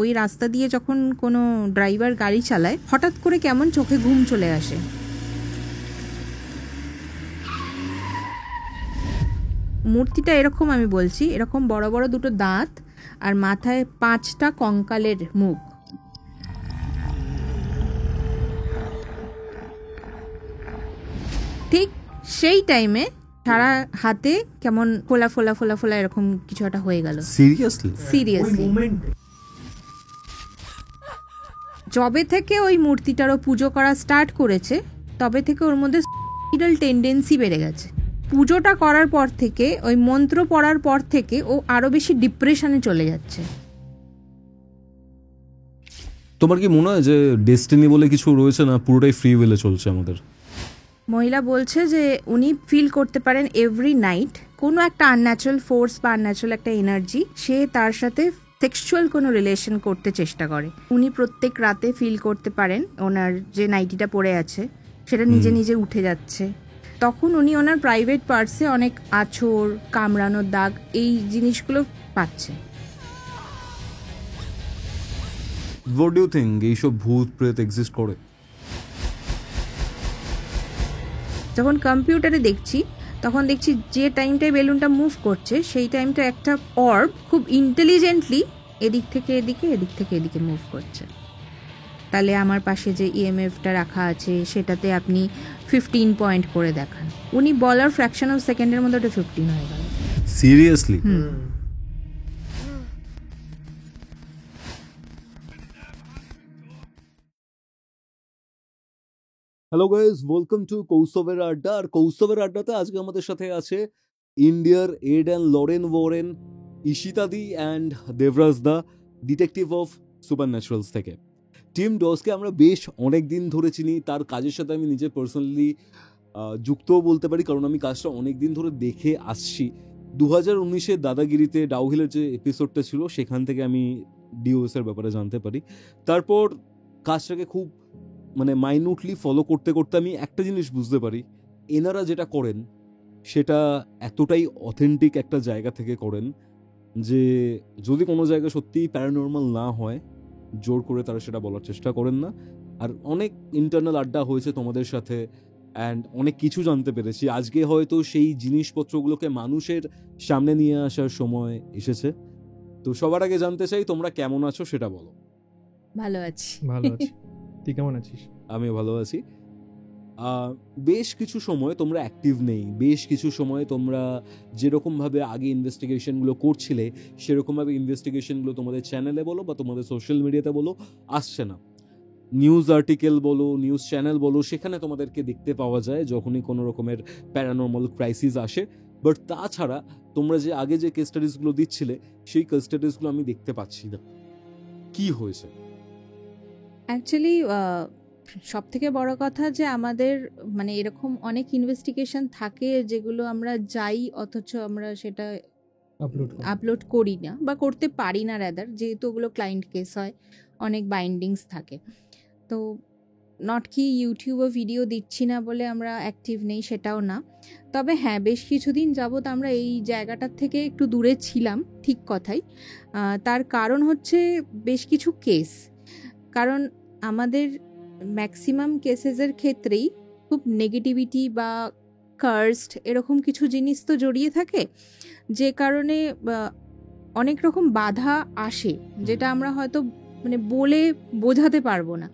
ওই রাস্তা দিয়ে যখন কোনো ড্রাইভার গাড়ি চালায় হঠাৎ করে কেমন চোখে ঘুম চলে আসে। মূর্তিটা এরকম, আমি বলছি এরকম বড় বড় দুটো দাঁত আর মাথায় 5টা কঙ্কালের মুখ। ঠিক সেই টাইমে সারা হাতে কেমন ফোলা ফোলা ফোলা ফোলা এরকম কিছু একটা হয়ে গেল। সিরিয়াসলি যবে থেকে ওই মূর্তিটারও পুজো করা স্টার্ট করেছে তবে থেকে ওর মধ্যে সুইসাইডাল টেন্ডেন্সি বেড়ে গেছে। পুজোটা করার পর থেকে, ওই মন্ত্র পড়ার পর থেকে ও আরো বেশি ডিপ্রেশনে চলে যাচ্ছে। তোমার কি মনে হয় যে ডেস্টিনি বলে কিছু রয়েছে, না পুরোটাই ফ্রি উইলে চলছে আমাদের? মহিলা বলছে যে উনি ফিল করতে পারেন এভরি নাইট কোনো একটা আনন্যাচারাল ফোর্স বা আনন্যাচারাল একটা এনার্জি সে তার সাথে সেক্সুয়াল কোনো রিলেশন করতে চেষ্টা করে। উনি প্রত্যেক রাতে ফিল করতে পারেন ওনার যে নাইটিটা পরে আছে সেটা নিজে নিজে উঠে যাচ্ছে। তখন উনি ওনার প্রাইভেট পার্টসে অনেক আঁচড়, কামড়ানোর দাগ, এই জিনিসগুলো পাচ্ছে। What do you think এইসব ভূত প্রেত এক্সিস্ট করে? যখন কম্পিউটারে দেখছি তখন দেখছি যে টাইমটায় বেলুনটা মুভ করছে সেই টাইমটা একটা অর্ব খুব ইন্টেলিজেন্টলি এদিক থেকে এদিকে, এদিক থেকে এদিকে মুভ করছে। তাহলে আমার পাশে যে ইএমএফটা রাখা আছে সেটাতে আপনি 15 পয়েন্ট করে দেখান। উনি বলার ফ্র্যাকশন অফ সেকেন্ডের মধ্যে ওটা 15 হয়ে গেল। Seriously? Hello guys, welcome to কৌস্তবের আড্ডা। আর কৌস্তবের আড্ডাতে আজকে আমাদের সাথে আছে ইন্ডিয়ার এড অ্যান্ড লরেন ওয়ারেন, ইশিতাদি and Debraj da, detective of supernaturals থেকে। টিম ডসকে আমরা বেশ অনেক দিন ধরে চিনি, তার কাজের সাথে আমি নিজে পার্সোনালি যুক্তও বলতে পারি, কারণ আমি কাজটা অনেক দিন ধরে দেখে আসছি। 2019-এ দাদাগিরিতে ডাউহিলের যে এপিসোডটা ছিল সেখান থেকে আমি ডিওএস এর ব্যাপারে জানতে পারি। তারপর কাজটাকে খুব মাইনুটলি ফলো করতে করতে আমি একটা জিনিস বুঝতে পারি, এনারা যেটা করেন সেটা এতটাই অথেন্টিক একটা জায়গা থেকে করেন যে যদি কোনো জায়গা সত্যিই প্যারানর্মাল না হয় জোর করে তারা সেটা বলার চেষ্টা করেন না। আর অনেক ইন্টারনাল আড্ডা হয়েছে তোমাদের সাথে অ্যান্ড অনেক কিছু জানতে পেরেছি। আজকে হয়তো সেই জিনিসপত্রগুলোকে মানুষের সামনে নিয়ে আসার সময় এসেছে। তো সবার আগে জানতে চাই তোমরা কেমন আছো সেটা বলো। ভালো আছি। ভালো আছি, তুই কেমন আছিস? আমি ভালো আছি। বেশ কিছু সময় তোমরা অ্যাক্টিভ নেই, বেশ কিছু সময় তোমরা যেরকমভাবে আগে ইনভেস্টিগেশনগুলো করছিলে সেরকমভাবে ইনভেস্টিগেশনগুলো তোমাদের চ্যানেলে বলো বা তোমাদের সোশ্যাল মিডিয়াতে বলো আসছে না। নিউজ আর্টিকেল বলো, নিউজ চ্যানেল বলো, সেখানে তোমাদেরকে দেখতে পাওয়া যায় যখনই কোনো রকমের প্যারানর্মাল ক্রাইসিস আসে। বাট তাছাড়া তোমরা যে আগে যে কেস স্টাডিজগুলো দিচ্ছিলে সেই কেস স্টাডিজগুলো আমি দেখতে পাচ্ছি না। কি হয়েছে? অ্যাকচুয়ালি সব থেকে বড় কথা যে আমাদের এরকম অনেক ইনভেস্টিগেশন থাকে যেগুলো আমরা যাই অথচ আমরা সেটা আপলোড করি না বা করতে পারি না, রাদার যেহেতু ওগুলো ক্লায়েন্ট কেস হয়, অনেক বাইন্ডিংস থাকে। তো নট কি ইউটিউবে ভিডিও দিচ্ছি না বলে আমরা অ্যাক্টিভ নেই সেটাও না। তবে হ্যাঁ, বেশ কিছুদিন যাবৎ আমরা এই জায়গাটার থেকে একটু দূরে ছিলাম, ঠিক কথাই। তার কারণ হচ্ছে বেশ কিছু কেস, কারণ আমাদের ম্যাক্সিমাম কেসেসের ক্ষেত্রেই খুব নেগেটিভিটি বা কার্সড এরকম কিছু জিনিস তো জড়িয়ে থাকে, যে কারণে অনেক রকম বাধা আসে যেটা আমরা হয়তো বলে বোঝাতে পারবো না।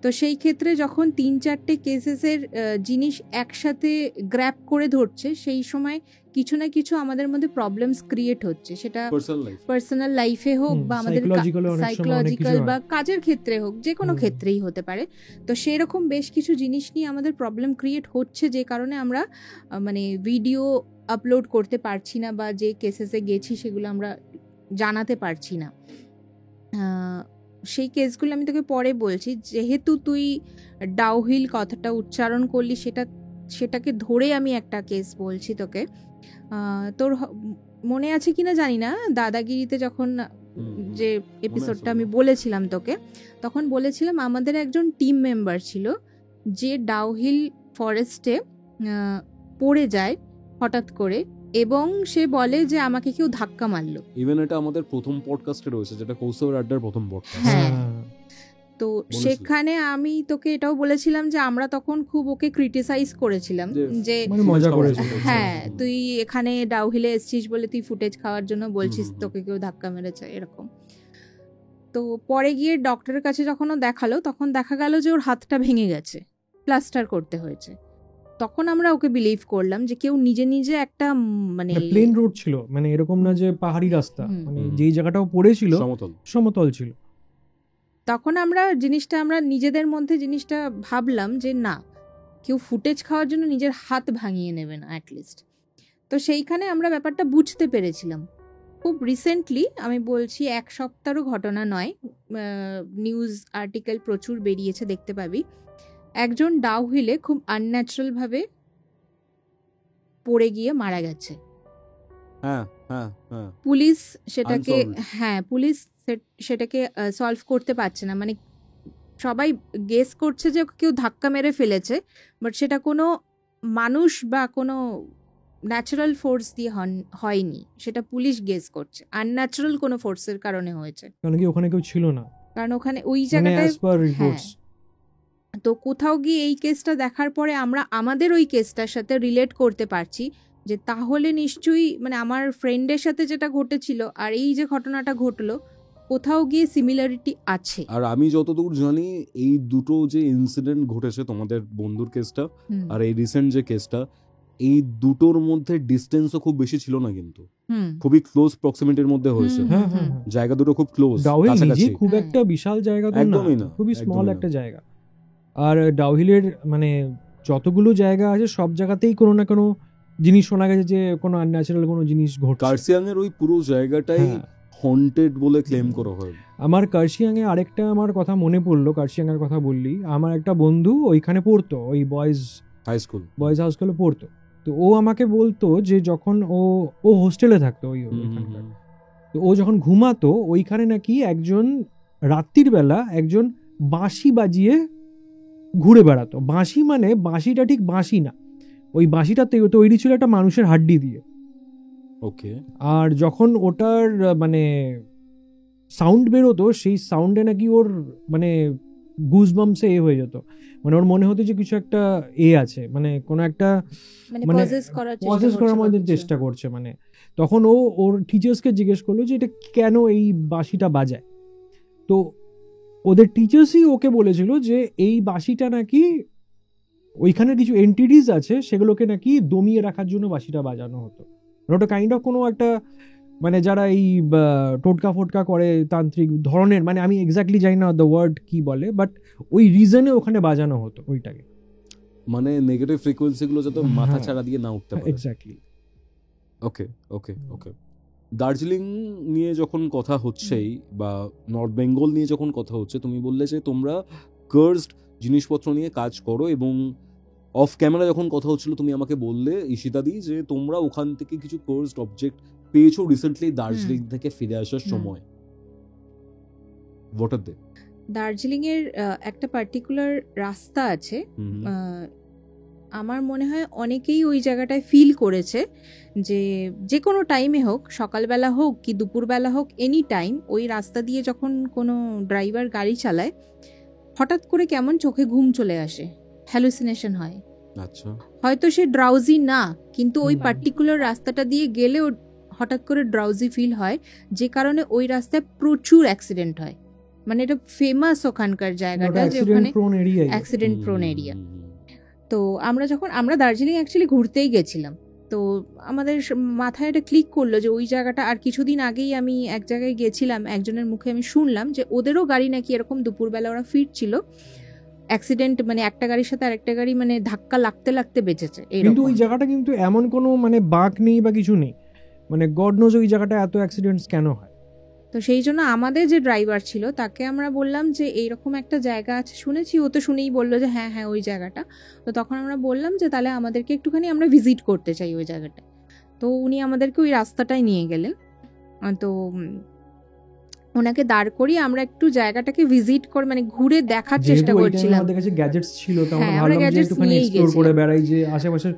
তো সেই ক্ষেত্রে যখন 3-4টে কেসেসের জিনিস একসাথে গ্র্যাপ করে ধরছে সেই সময় কিছু না কিছু আমাদের মধ্যে প্রবলেমস ক্রিয়েট হচ্ছে, সেটা পার্সোনাল লাইফে হোক বা আমাদের সাইকোলজিক্যাল বা কাজের ক্ষেত্রে হোক, যে কোনো ক্ষেত্রেই হতে পারে। তো সেই রকম বেশ কিছু জিনিস নিয়ে আমাদের প্রবলেম ক্রিয়েট হচ্ছে, যে কারণে আমরা ভিডিও আপলোড করতে পারছি না বা যে কেসেসে গেছি সেগুলো আমরা জানাতে পারছি না। সেই কেসগুলো আমি তোকে পরে বলছি। যেহেতু তুই ডাউহিল কথাটা উচ্চারণ করলি, সেটাকে ধরে আমি একটা কেস বলছি তোকে। তোর মনে আছে কিনা জানি না, দাদাগিরিতে যখন যে এপিসোডটা আমি বলেছিলাম তোকে, তখন বলেছিলাম আমাদের একজন টিম মেম্বার ছিল যে ডাউহিল ফরেস্টে পড়ে যায় হঠাৎ করে এবং সে বলে যে আমাকে কেউ ধাক্কা মারলো। ইভেন এটা আমাদের প্রথম পডকাস্টে রয়েছে, যেটা কৌশল আড্ডার প্রথম পডকাস্ট। হ্যাঁ, তো সেখানে আমি তোকে এটাও বলেছিলাম যে আমরা তখন খুব ওকে ক্রিটিসাইজ করেছিলাম যে মজা করেছিল। হ্যাঁ, তুই এখানে ডাউহিলে এসেছিস বলে তুই ফুটেজ খাওয়ার জন্য বলছিস তোকে কেউ ধাক্কা মেরেছে এরকম। তো পরে গিয়ে ডক্টরের কাছে যখন ও দেখালো তখন দেখা গেল যে ওর হাতটা ভেঙে গেছে, প্লাস্টার করতে হয়েছে। তখন আমরা ওকে বিলিভ করলাম যে কেউ নিজে নিজে একটা মানে প্লেন রোড ছিল, মানে এরকম না যে পাহাড়ি রাস্তা, মানে যেই জায়গাটাও পড়েছিল সমতল ছিল। তখন আমরা নিজেদের মধ্যে জিনিসটা ভাবলাম যে না, কেউ ফুটেজ খাওয়ার জন্য নিজের হাত ভাঙিয়ে নেবে না অ্যাটলিস্ট। তো সেইখানে আমরা ব্যাপারটা বুঝতে পেরেছিলাম খুব রিসেন্টলি। আমি বলছি 1 সপ্তাহেরও ঘটনা নয়, নিউজ আর্টিকেল প্রচুর বেরিয়েছে, দেখতে পাবি। একজন ডাউহিলে খুব আনন্যাচারাল ভাবে পড়ে গিয়ে মারা গেছে। পুলিশ সেটাকে সলভ করতে পারছে না, মানে সবাই গেস করছে যে কেউ ধাক্কা মেরে ফেলেছে, বাট সেটা কোনো মানুষ বা কোনো ন্যাচারাল ফোর্স দিয়ে হয়নি, সেটা পুলিশ গেস করছে আনন্যাচারাল কোনো ফোর্সের কারণে হয়েছে। কারণ কি ওখানে কেউ ছিল না, কারণ ওখানে ওই জায়গাটায় তো কোথাও গিয়ে এই কেসটা দেখার পরে আমরা আমাদের ওই কেসটার সাথে রিলেট করতে পারছি যে তাহলে নিশ্চয়ই মানে আমার ফ্রেন্ডের সাথে যেটা ঘটেছিল আর এই যে ঘটনাটা ঘটলো কোথাও গিয়ে সিমিলারিটি আছে। আর আমি যতদূর জানি এই দুটো যে ইনসিডেন্ট ঘটেছে, তোমাদের বন্ধুর কেসটা আর এই রিসেন্ট যে কেসটা, এই দুটোর মধ্যে ডিসটেন্সও খুব বেশি ছিল না, কিন্তু খুবই ক্লোজ প্রক্সিমিটির মধ্যে হয়েছে। জায়গা দুটো খুব ক্লোজ, কাছাকাছি, খুব একটা বিশাল জায়গা তো না, খুবই স্মল একটা জায়গা। আর ডাউহিলের মানে যতগুলো জায়গা আছে সব জায়গাতেই কোনো না কোনো জিনিস শোনা গেছে যে কোনো আনন্যাচারাল কোনো জিনিস ঘটছে। কার্সিয়াং এর ওই পুরো জায়গাটাই হন্টেড বলে ক্লেম করা হয়। আমার কার্সিয়াং এ আরেকটা আমার কথা মনে পড়লো, কার্সিয়াং এর কথা বললি, আমার একটা বন্ধু ওইখানে পড়তো, ওই বয়েজ হাই স্কুলে পড়তো। তো ও আমাকে বলতো যে যখন ও হোস্টেলে থাকতো ওইখানকার, তো ও যখন ঘুমাতো ওইখানে নাকি একজন রাত্রির বেলা একজন বাঁশি বাজিয়ে ঘুরে বেড়াতো। বাঁশি মানে বাঁশিটা ঠিক বাঁশি না, ওই বাঁশিটা তৈরি ছিল একটা মানুষের হাড্ডি দিয়ে। ওকে। আর যখন ওটার মানে সাউন্ড বেরোতো সেই সাউন্ডে নাকি ওর মানে গুজবাম্পসে হয়ে যেত, মানে ওর মনে হতো যে কিছু একটা আছে, মানে কোনো একটা মানে পজেস করার মধ্যে চেষ্টা করছে। মানে তখন ওর টিচার্সকে জিজ্ঞেস করলো যে এটা কেন এই বাঁশিটা বাজায়। তো ওদের টিচার্সই ওকে বলেছিল যে এই বাঁশিটা নাকি ওইখানে কিছু এন্টিটিস আছে, সেগুলোকে নাকি দমিয়ে রাখার জন্য বাঁশিটা বাজানো হতো। ওটা কাইন্ড অফ কোনো একটা মানে যারা এই টোটকা ফোটকা করে তান্ত্রিক ধরনের, মানে আমি এক্স্যাক্টলি জানি না দ্য ওয়ার্ড কি বলে, বাট ওই রিজনে ওখানে বাজানো হতো ওইটাকে, মানে নেগেটিভ ফ্রিকোয়েন্সি গুলো যাতে মাথা ছাড়া দিয়ে না উঠতে পারে। এক্স্যাক্টলি। ওকে ওকে ওকে। দার্জিলিং নিয়ে যখন কথা হচ্ছেই বা নর্থ বেঙ্গল নিয়ে যখন কথা হচ্ছে, তুমি বললে যে তোমরা কার্সড জিনিসপত্র নিয়ে কাজ করো, এবং অফ ক্যামেরা যখন কথা হচ্ছিল তুমি আমাকে বললে ঈশিতাদি যে তোমরা ওখান থেকে কিছু কার্সড অবজেক্ট পেয়েছো রিসেন্টলি দার্জিলিং থেকে ফিরে আসার সময়। হোয়াট আর দে? দার্জিলিং এর একটা পার্টিকুলার রাস্তা আছে, আমার মনে হয় অনেকেই ওই জায়গাটায় ফিল করেছে যে কোনো টাইমে হোক, সকালবেলা হোক কি দুপুরবেলা হোক, এনি টাইম ওই রাস্তা দিয়ে যখন কোনো ড্রাইভার গাড়ি চালায় হঠাৎ করে কেমন চোখে ঘুম চলে আসে, হ্যালুসিনেশন হয়। আচ্ছা। হয়তো সে ড্রাউজি না, কিন্তু ওই পার্টিকুলার রাস্তাটা দিয়ে গেলে হঠাৎ করে ড্রাউজি ফিল হয়, যে কারণে ওই রাস্তায় প্রচুর অ্যাক্সিডেন্ট হয়। মানে এটা ফেমাস ওখানকার জায়গাটা, যে ওখানে অ্যাক্সিডেন্ট প্রোন এরিয়া। তো আমরা দার্জিলিং অ্যাকচুয়ালি ঘুরতেই গেছিলাম, তো আমাদের মাথায় এটা ক্লিক করলো যে ওই জায়গাটা। আর কিছুদিন আগেই আমি এক জায়গায় গেছিলাম, একজনের মুখে আমি শুনলাম যে ওদেরও গাড়ি নাকি এরকম দুপুরবেলা ওরা ফিরছিল, অ্যাক্সিডেন্ট মানে একটা গাড়ির সাথে আরেকটা গাড়ি মানে ধাক্কা লাগতে লাগতে বেঁচেছে। কিন্তু ওই জায়গাটা কিন্তু এমন কোনো মানে বাঁক নেই বা কিছু নেই, মানে গড নোজ ওই জায়গাটা এত অ্যাক্সিডেন্টস কেন হয়। তো সেই জন্য আমাদের যে ড্রাইভার ছিল তাকে আমরা বললাম যে এইরকম একটা জায়গা আছে শুনেছি, ও তো শুনেই বললো যে হ্যাঁ হ্যাঁ ওই জায়গাটা। তো তখন আমরা বললাম যে তাহলে আমাদেরকে একটুখানি আমরা ভিজিট করতে চাই ওই জায়গাটা। তো উনি আমাদেরকে ওই রাস্তাটাই নিয়ে গেলেন। তো ওনাকে দাঁড় করিয়ে আমরা একটু জায়গাটাকে ভিজিট করে মানে ঘুরে দেখার চেষ্টা করছিলাম। আমাদের কাছে গ্যাজেটস ছিল, তো আমরা ভাবলাম যে একটুখানি এক্সপ্লোর করে বেড়াই, যে আশেপাশে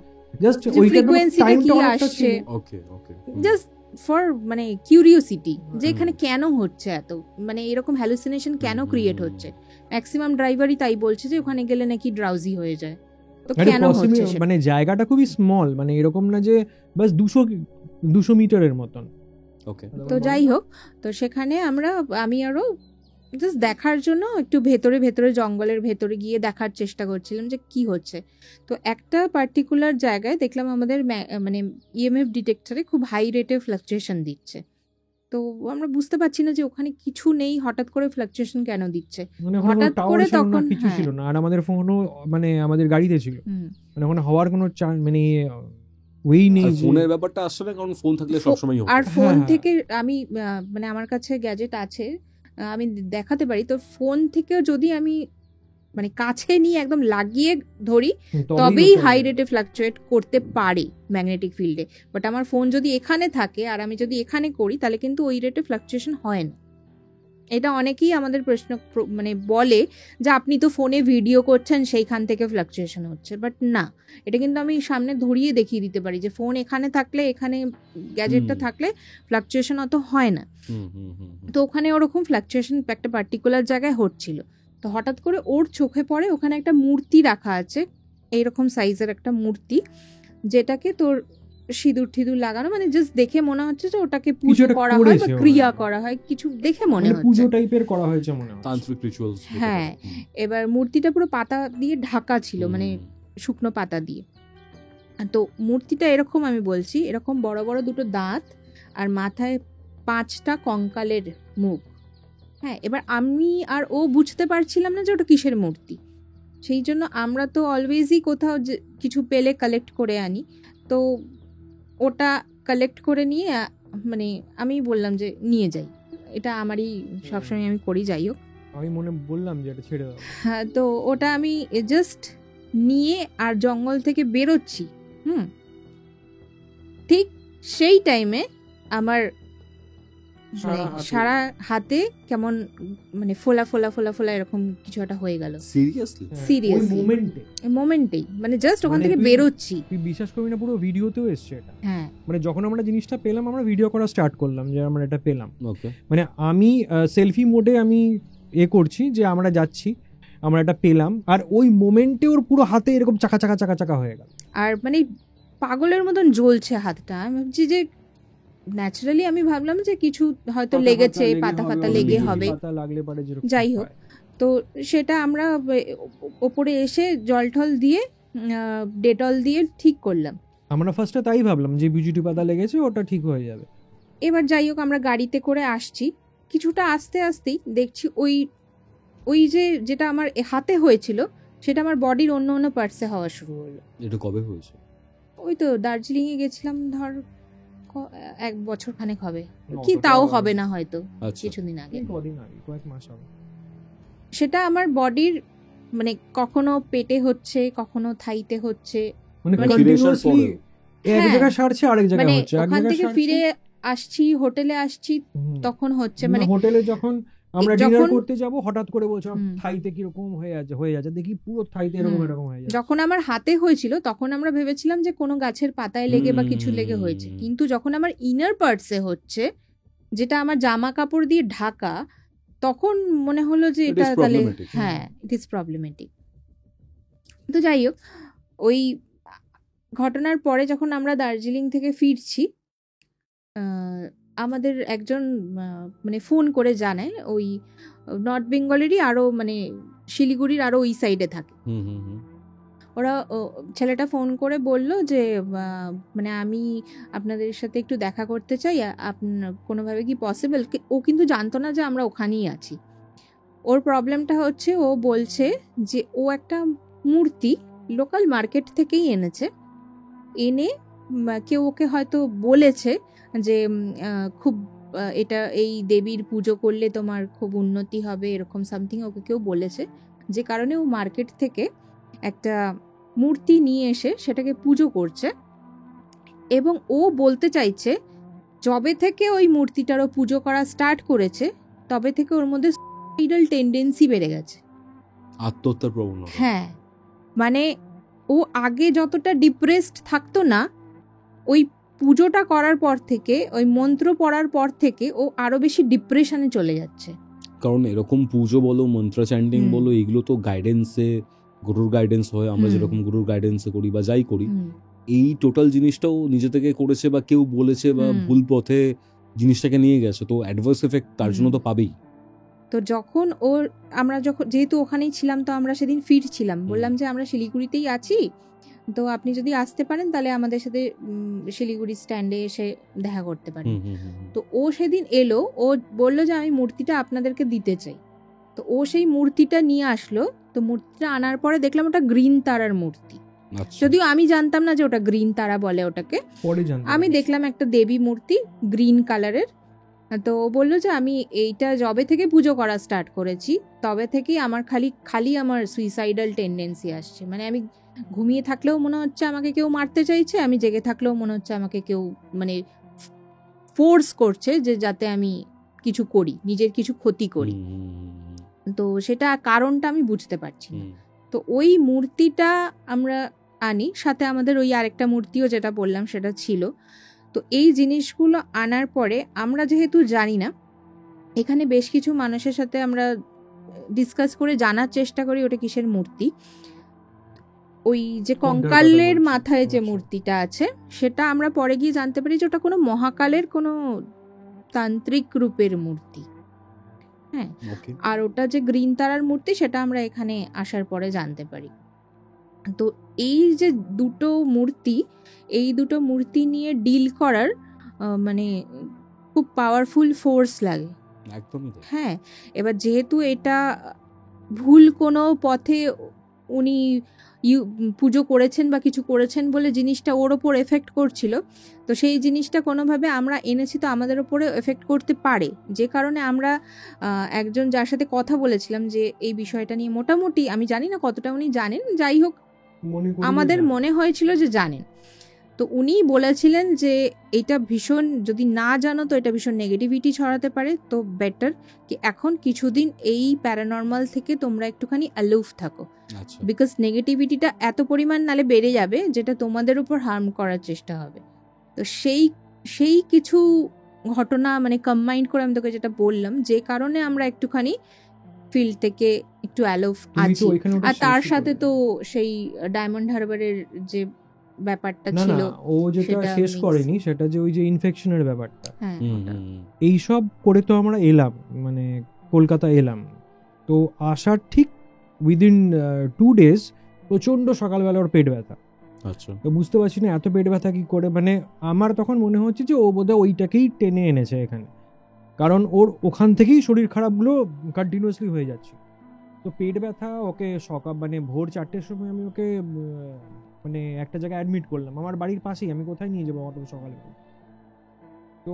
জাস্ট যে ওইটা frequency টা টাইমটা কি অনেকটা আসছে। ছিল। ওকে ওকে জাস্ট ফর মানে কিউরিওসিটি যে হুম। এখানে কেন হচ্ছে এত, মানে এরকম হ্যালুসিনেশন কেন ক্রিয়েট হচ্ছে। ম্যাক্সিমাম ড্রাইভারই তাই বলছে যে ওখানে গেলে নাকি ড্রাউজি হয়ে যায়, তো আরে কেন হচ্ছে সেটা। মানে জায়গাটা খুবই স্মল, মানে এরকম না যে বাস 200 মিটারের মতন। ওকে তো যাই হোক, তো সেখানে আমি আরো জাস্ট দেখার জন্য একটু ভেতরে ভেতরে জঙ্গলের ভেতরে গিয়ে দেখার চেষ্টা করছিলাম যে কি হচ্ছে। তো একটা পার্টিকুলার জায়গায় দেখলাম আমাদের মানে ইএমএফ ডিটেক্টরে খুব হাই রেটে ফ্লাকচুয়েশন দিচ্ছে। তো আমরা বুঝতে পারছি না যে ওখানে কিছু নেই, হঠাৎ করে ফ্লাকচুয়েশন কেন দিচ্ছে। মানে ওখানে কোনো হঠাৎ টাওয়ার করে ছিল না, তখন কিছু ছিল না, আর আমাদের ফোনও মানে আমাদের গাড়িতে ছিল, হুম। মানে ওখানে হওয়ার কোনো মানে ওই নেই আর যে- ফোনের ব্যাপারটা আসছে না, কারণ ফোন থাকলে সবসময় হতো। আর ফোন হ্যাঁ। থেকে আমি মানে আমার কাছে গ্যাজেট আছে, আমি দেখাতে পারি। তো ফোন থেকেও যদি আমি মানে কাছে নিয়ে একদম লাগিয়ে ধরি তবেই হাই রেটে ফ্লাকচুয়েট করতে পারে ম্যাগনেটিক ফিল্ডে। বাট আমার ফোন যদি এখানে থাকে আর আমি যদি এখানে করি তাহলে কিন্তু ওই রেটে ফ্লাকচুয়েশন হয় না। এটা অনেকেই আমাদের প্রশ্ন মানে বলে যে আপনি তো ফোনে ভিডিও করছেন সেইখান থেকে ফ্লাকচুয়েশন হচ্ছে, বাট না, এটা কিন্তু আমি সামনে ধরিয়ে দেখিয়ে দিতে পারি যে ফোন এখানে থাকলে, এখানে গ্যাজেটটা থাকলে ফ্লাকচুয়েশন অত হয় না। তো ওখানে ওরকম ফ্লাকচুয়েশন একটা পার্টিকুলার জায়গায় হচ্ছিল। তো হঠাৎ করে ওর চোখে পড়ে ওখানে একটা মূর্তি রাখা আছে, এইরকম সাইজের একটা মূর্তি, যেটাকে তোর সিঁদুর টিঁদুর লাগানো, মানে জাস্ট দেখে মনে হচ্ছে যে ওটাকে পুজো একটা করা হয় বা করেছে ক্রিয়া ওরা। করা হয়, কিছু দেখে মনে মানে পুজো হচ্ছে। টাইপের করা হয়েছে মনে হয়। তান্ত্রিক রিচুয়ালস। হ্যাঁ, এবার মূর্তিটা পুরো পাতা দিয়ে ঢাকা ছিল, মানে শুকনো পাতা দিয়ে। তো মূর্তিটা এরকম, আমি বলছি এরকম বড় বড় দুটো দাঁত আর মাথায় 5টা কঙ্কালের মুখ। হ্যাঁ, এবার আমি আর ও বুঝতে পারছিলাম না যে ওটা কিসের মূর্তি। সেই জন্য আমরা তো অলওয়েজই কোথাও কিছু পেলে কালেক্ট করে আনি। তো ওটা কালেক্ট করে নিয়ে মানে আমি বললাম যে নিয়ে যাই, এটা আমারই সবসময় আমি করি, যাই হোক। আমি মনে বললাম যে এটা ছেড়ে দাও। হ্যাঁ, তো ওটা আমি জাস্ট নিয়ে আর জঙ্গল থেকে বেরোচ্ছি। ঠিক সেই টাইমে আমার সারা হাতে কেমন মানে ফোলা ফোলা ফোলা ফোলা এরকম কিছু একটা হয়ে গেল। সিরিয়াসলি? Seriously. মোমেন্টেই, মানে জাস্ট ওখান থেকে বেরোচ্ছি। তুই বিশ্বাস করবি না, পুরো ভিডিওতেও এসছে এটা। হ্যাঁ, মানে যখন আমরা জিনিসটা পেলাম আমরা ভিডিও করা স্টার্ট করলাম যে আমরা এটা পেলাম। ওকে মানে আমি সেলফি মোডে আমি করছি যে আমরা যাচ্ছি, আমরা এটা পেলাম, আর ওই মোমেন্টে ওর পুরো হাতে এরকম চাকা চাকা চাকা চাকা হয়ে গেল। আর মানে পাগলের মতন জ্বলছে হাতটা। আমি ভাবছি যে ন্যাচারালি আমি ভাবলাম যে কিছু হয়তো লেগেছে, পাতা ফাতা লেগে হবে, যাই হোক। তো সেটা আমরা ওপরে এসে জল টল দিয়ে ডেটল দিয়ে ঠিক করলাম। আমরা ফার্স্টে তাই ভাবলাম যে বিজুটি পাতা লেগেছে, ওটা ঠিক হয়ে যাবে। এবার যাই হোক, আমরা গাড়িতে করে আসছি, কিছুটা আস্তে আস্তেই দেখছি ওই যেটা আমার হাতে হয়েছিল সেটা আমার বডির অন্য অন্য পার্টসে হওয়া শুরু হলো। এটা কবে হয়েছে? ওই তো দার্জিলিং এ গেছিলাম, ধর 1 বছর খানেক হবে কি, তাও হবে না হয়তো, কিছুদিন আগে, কয়েক মাস হবে। সেটা আমার বডির মানে কখনো পেটে হচ্ছে, কখনো থাইতে হচ্ছে, মানে মানে কন্টিনিউয়াসলি এক হ্যাঁ, জায়গায় সারছে আরেক জায়গায় মানে হচ্ছে, এক ওখান জায়গায় থেকে সারছে। ফিরে আসছি, হোটেলে আসছি, তখন হচ্ছে মানে হোটেলে যখন আমরা ডিনার যখন করতে যাব হঠাৎ করে বলছো হুম। থাইতে কিরকম হয়ে যাচ্ছে, দেখি পুরো থাইতে এরকম হুম। এরকম হয়ে যাচ্ছে। যখন আমার হাতে হয়েছিল তখন আমরা ভেবেছিলাম যে কোনো গাছের পাতায় লেগে বা কিছু লেগে হয়েছে, কিন্তু যখন আমার ইনার পার্টসে হচ্ছে, যেটা আমার জামা কাপড় দিয়ে ঢাকা, তখন মনে হলো যে It is এটা তাহলে problematic. হ্যাঁ, ইট ইজ প্রবলেমেটিক। তো যাই হোক, ওই ঘটনার পরে যখন আমরা দার্জিলিং থেকে ফিরছি, আমাদের একজন মানে ফোন করে জানায়, ওই নর্থ বেঙ্গলেরই আরো মানে শিলিগুড়ির আরো ওই সাইডে থাকে। ওরা ছেলেটা ফোন করে বলল যে মানে আমি আপনাদের সাথে একটু দেখা করতে চাই, আপনার কোনোভাবে কি পসিবল? ও কিন্তু জানতো না যে আমরা ওখানেই আছি। ওর প্রবলেমটা হচ্ছে, ও বলছে যে ও একটা মূর্তি লোকাল মার্কেট থেকেই এনেছে, এনে কেউ ওকে হয়তো বলেছে যে খুব এটা এই দেবীর পুজো করলে তোমার খুব উন্নতি হবে, এরকম সামথিং ওকে কেউ বলেছে, যে কারণে ও মার্কেট থেকে একটা মূর্তি নিয়ে এসে সেটাকে পুজো করছে। এবং ও বলতে চাইছে যবে থেকে ওই মূর্তিটারও পুজো করা স্টার্ট করেছে তবে থেকে ওর মধ্যে সুইসাইডাল টেন্ডেন্সি বেড়ে গেছে, আত্মহত্যার প্রবণতা। হ্যাঁ, মানে ও ও আগে যতটা ডিপ্রেসড থাকতো না, ওই পুজোটা করার পর থেকে, ওই মন্ত্র পড়ার পর থেকে ও আরো বেশি ডিপ্রেশনে চলে যাচ্ছে। কারণ এরকম পুজো বলো, মন্ত্র চ্যান্টিং বলো, এগুলো তো গাইডেন্সে, গুরুর গাইডেন্স হয়, আমরা যেরকম গুরুর গাইডেন্সে করি বা যাই করি, এই টোটাল জিনিসটাও নিজে থেকে করেছে বা কেউ বলেছে বা ভুল পথে জিনিসটাকে নিয়ে গেছে, তো অ্যাডভার্স এফেক্ট তার জন্য তো পাবেই। তো যখন আমরা যখন যেহেতু ওখানেই ছিলাম, তো আমরা সেদিন ফিরছিলাম, বললাম যে আমরা শিলিগুড়িতেই আছি, তো আপনি যদি আসতে পারেন তাহলে আমাদের সাথে শিলিগুড়ি স্ট্যান্ডে এসে দেখা করতে পারেন। তো ও সেদিন এলো, ও বললো যে আমি মূর্তিটা আপনাদেরকে দিতে চাই। তো ও সেই মূর্তিটা নিয়ে আসলো। তো মূর্তিটা আনার পরে দেখলাম ওটা গ্রিন তারার মূর্তি, যদিও আমি জানতাম না যে ওটা গ্রিন তারা বলে ওটাকে। আমি দেখলাম একটা দেবী মূর্তি গ্রিন কালারের। তো ও বললো যে আমি এইটা যবে থেকে পুজো করা স্টার্ট করেছি তবে থেকেই আমার খালি আমার সুইসাইডাল টেন্ডেন্সি আসছে। মানে আমি ঘুমিয়ে থাকলেও মনে হচ্ছে আমাকে কেউ মারতে চাইছে, আমি জেগে থাকলেও মনে হচ্ছে আমাকে কেউ মানে ফোর্স করছে যে যাতে আমি কিছু করি, নিজের কিছু ক্ষতি করি। তো সেটা কারণটা আমি বুঝতে পারছি না। তো ওই মূর্তিটা আমরা আনি, সাথে আমাদের ওই আরেকটা মূর্তিও যেটা বললাম সেটা ছিল। তো এই জিনিসগুলো আনার পরে আমরা যেহেতু জানি না, এখানে বেশ কিছু মানুষের সাথে আমরা ডিসকাস করে জানার চেষ্টা করি ওটা কিসের মূর্তি। ওই যে কঙ্কালের মাথায় যে মূর্তিটা আছে সেটা আমরা পরে গিয়ে জানতে পারি যে ওটা কোনো মহাকালের কোনো তান্ত্রিক রূপের মূর্তি। হ্যাঁ, আর ওটা যে গ্রিন তারার মূর্তি সেটা আমরা এখানে আসার পরে জানতে পারি। তো এই যে দুটো মূর্তি নিয়ে ডিল করার মানে খুব পাওয়ারফুল ফোর্স লাগে। হ্যাঁ, এবার যেহেতু এটা ভুল কোনো পথে উনি পুজো করেছেন বা কিছু করেছেন বলে জিনিসটা ওর ওপর এফেক্ট করছিল, তো সেই জিনিসটা কোনোভাবে আমরা এনেছি তো আমাদের ওপরে এফেক্ট করতে পারে। যে কারণে আমরা একজন যার সাথে কথা বলেছিলাম যে এই বিষয়টা নিয়ে, মোটামুটি আমি জানি না কতটা উনি জানেন, যাই হোক আমাদের মনে হয়েছিল যে জানেন। তো উনি বলেছিলেন যে এটা ভীষণ, যদি না জানো তো এটা ভীষণ নেগেটিভিটি ছড়াতে পারে, তো বেটার কি এখন কিছুদিন এই প্যারানর্মাল থেকে তোমরা একটুখানি অ্যালুফ থাকো, বিকজ নেগেটিভিটিটা এত পরিমাণ নালে বেড়ে যাবে যেটা তোমাদের উপর হার্ম করার চেষ্টা হবে। তো সেই কিছু ঘটনা মানে কম্বাইন্ড করে আমি তোকে যেটা বললাম, যে কারণে আমরা একটুখানি ফিল্ড থেকে একটু অ্যালুফ আছি। আর তার সাথে তো সেই ডায়মন্ড হারবারের যে ব্যাপারটা ছিল, ও যেটা শেষ করেনি সেটা যে ওই যে ইনফেকশনের ব্যাপারটা, এই সব করে তো আমরা এলাম, মানে কলকাতা এলাম। তো আসার ঠিক উইদিন 2 days প্রচন্ড সকালবেলা ওর পেট ব্যথা। আচ্ছা, তো বুঝতে পারছি না এত পেট ব্যথা কি করে, মানে আমার তখন মনে হচ্ছে যে ও বোধহয় ওইটাকেই টেনে এনেছে এখানে, কারণ ওর ওখান থেকেই শরীর খারাপগুলো কন্টিনিউয়াসলি হয়ে যাচ্ছে। তো পেট ব্যথা, ওকে সকাল মানে ভোর 4টের সময় আমি ওকে মানে একটা জায়গায় অ্যাডমিট করলাম, আমার বাড়ির পাশেই, আমি কোথায় নিয়ে যাবো অত সকালে। তো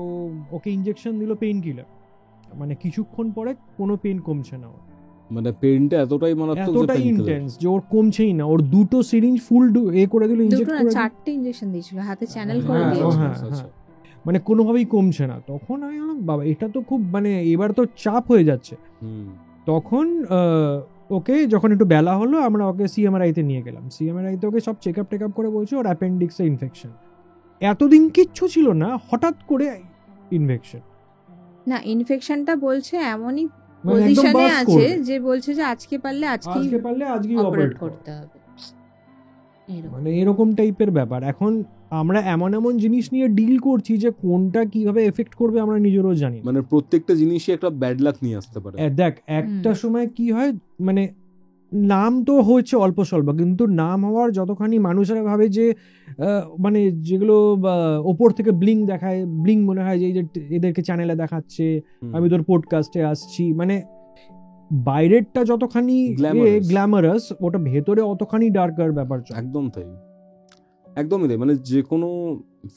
ওকে ইনজেকশন দিল পেইন কিলার, মানে কিছুক্ষণ পরে কোনো পেইন কমছে না ওর, মানে পেইনটা এতটাই মারাত্মক, এতটাই ইন্টেন্স যে ওর কমছেই না। ওর 2টো সিরিঞ্জ ফুল করে দিল, ইনজেক্ট করে 4টে ইনজেকশন দিয়েছিল, হাতে চ্যানেল করে দিয়েছিল, মানে কোনোভাবেই কমছে না। তখন আমি বললাম বাবা এটা তো খুব মানে এবার তো চাপ হয়ে যাচ্ছে। তখন ওকে যখন একটু বেলা হলো আমরা ওকে সিএমআরআইতে নিয়ে গেলাম। সিএমআরআইতে ওকে সব চেক আপ করে বলছে ওর অ্যাপেন্ডিক্সে ইনফেকশন। এতদিন কিচ্ছু ছিল না, হঠাৎ করে ইনফেকশন। না, ইনফেকশনটা বলছে এমনই পজিশনে আছে যে বলছে যে আজকে পারলে আজকেই অপারেট করতে হবে, মানে এরকম টাইপের ব্যাপার। এখন আমরা এমন জিনিস নিয়ে ডিল করছি যে কোনটা কিভাবে এফেক্ট করবে আমরা নিজেরও জানি, মানে প্রত্যেকটা জিনিসই একটা ব্যাড লাক নিয়ে আসতে পারে। দেখ একটা সময় কি হয়, মানে নাম তো হচ্ছে অল্প স্বল্প, কিন্তু নাম হওয়ার যতখানি মানুষেরা ভাবে যে মানে যেগুলো ওপর থেকে ব্লিং দেখায়, ব্লিং মনে হয় যে এদেরকে চ্যানেলে দেখাচ্ছে, আমি তোর পডকাস্টে আসছি, মানে বাইরেরটা যতখানি গ্ল্যামারাস ওটা ভেতরে অতখানি ডার্কার ব্যাপার। একদমই তাই, মানে যে কোনো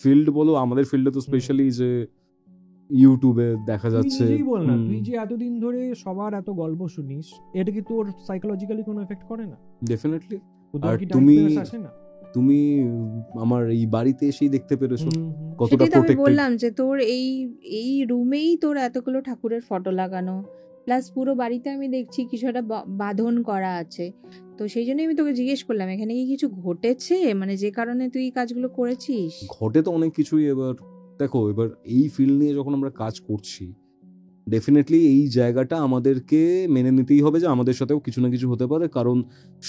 ফিল্ড বলো, আমাদের ফিল্ডে তো স্পেশালি যে ইউটিউবে দেখা যাচ্ছে। বল না, তুই যে এতদিন ধরে সবার এত গল্প শুনিস, এটা কি তোর সাইকোলজিক্যালি কোনো এফেক্ট করে না? ডেফিনেটলি। আর তুমি আমার এই বাড়িতে এসেই দেখতে পেরেছো কতটা প্রোটেক্টেড। বললাম যে তোর এই রুমেই তোর এতগুলো ঠাকুরের ফটো লাগানো, প্লাস পুরো বাড়িতে আমি দেখছি কিছু একটা বাঁধন করা আছে। তো সেই জন্যই আমি তোকে জিজ্ঞেস করলাম এখানে কি কিছু ঘটেছে, মানে যে কারণে তুই এই কাজগুলো করেছিস? ঘটে তো অনেক কিছুই। এবার দেখো, এবার এই ফিল্ড নিয়ে যখন আমরা কাজ করছি, ডেফিনেটলি এই জায়গাটা আমাদেরকে মেনে নিতেই হবে যে আমাদের সাথেও কিছু না কিছু হতে পারে, কারণ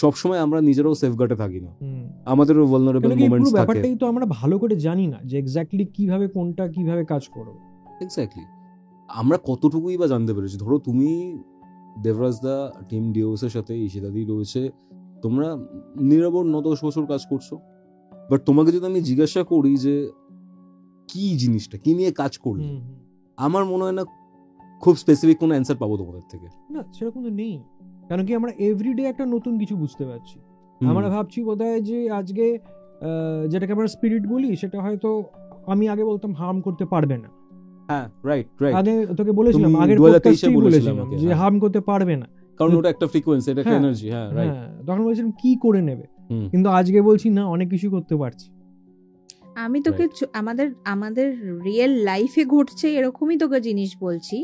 সবসময় আমরা নিজেরাও সেফগার্ডে থাকি না, আমাদেরও ভালনারেবল কারণ কি পুরো মোমেন্টস থাকে। ব্যাপারটাই তো আমরা ভালো করে জানি না যে এক্স্যাক্টলি কিভাবে কোনটা কিভাবে কাজ করবে। এক্স্যাক্টলি। আমরা কতটুকুই বা জানতে পেরেছি। ধরো তুমি দেবরাজ দা, টিম ডিওস এর সাথে ঈশিতাদি রয়েছে, তোমরা নিরবর 9-10 বছর কাজ করছো, বাট তোমাকে যদি আমি জিজ্ঞাসা করি যে কি জিনিসটা, কি নিয়ে কাজ করলে, আমার মনে হয় না খুব স্পেসিফিক কোনো অ্যান্সার পাবো তোমাদের থেকে। না, সেরকম তো নেই। কারণ কি আমরা এভরিডে একটা নতুন কিছু বুঝতে পারছি। আমরা ভাবছি বোধহয় যে আজকে যেটাকে আমরা স্পিরিট বলি, সেটা হয়তো আমি আগে বলতাম হার্ম করতে পারবে না। হ্যাঁ, রাইট রাইট। আগে তোকে বলেছিলাম, আগের পডকাস্টেই বলেছিলাম যে হার্ম করতে পারবে না, কারণ ওটা একটা ফ্রিকোয়েন্সি, এটা একটা এনার্জি। হ্যাঁ, রাইট। তখন বলেছিলাম কি করে নেবে, কিন্তু আজকে বলছি না, অনেক কিছু করতে পারছি। আমি তোকে আমাদের রিয়েল লাইফে ঘটছে এরকমই তোকে জিনিস বলছি।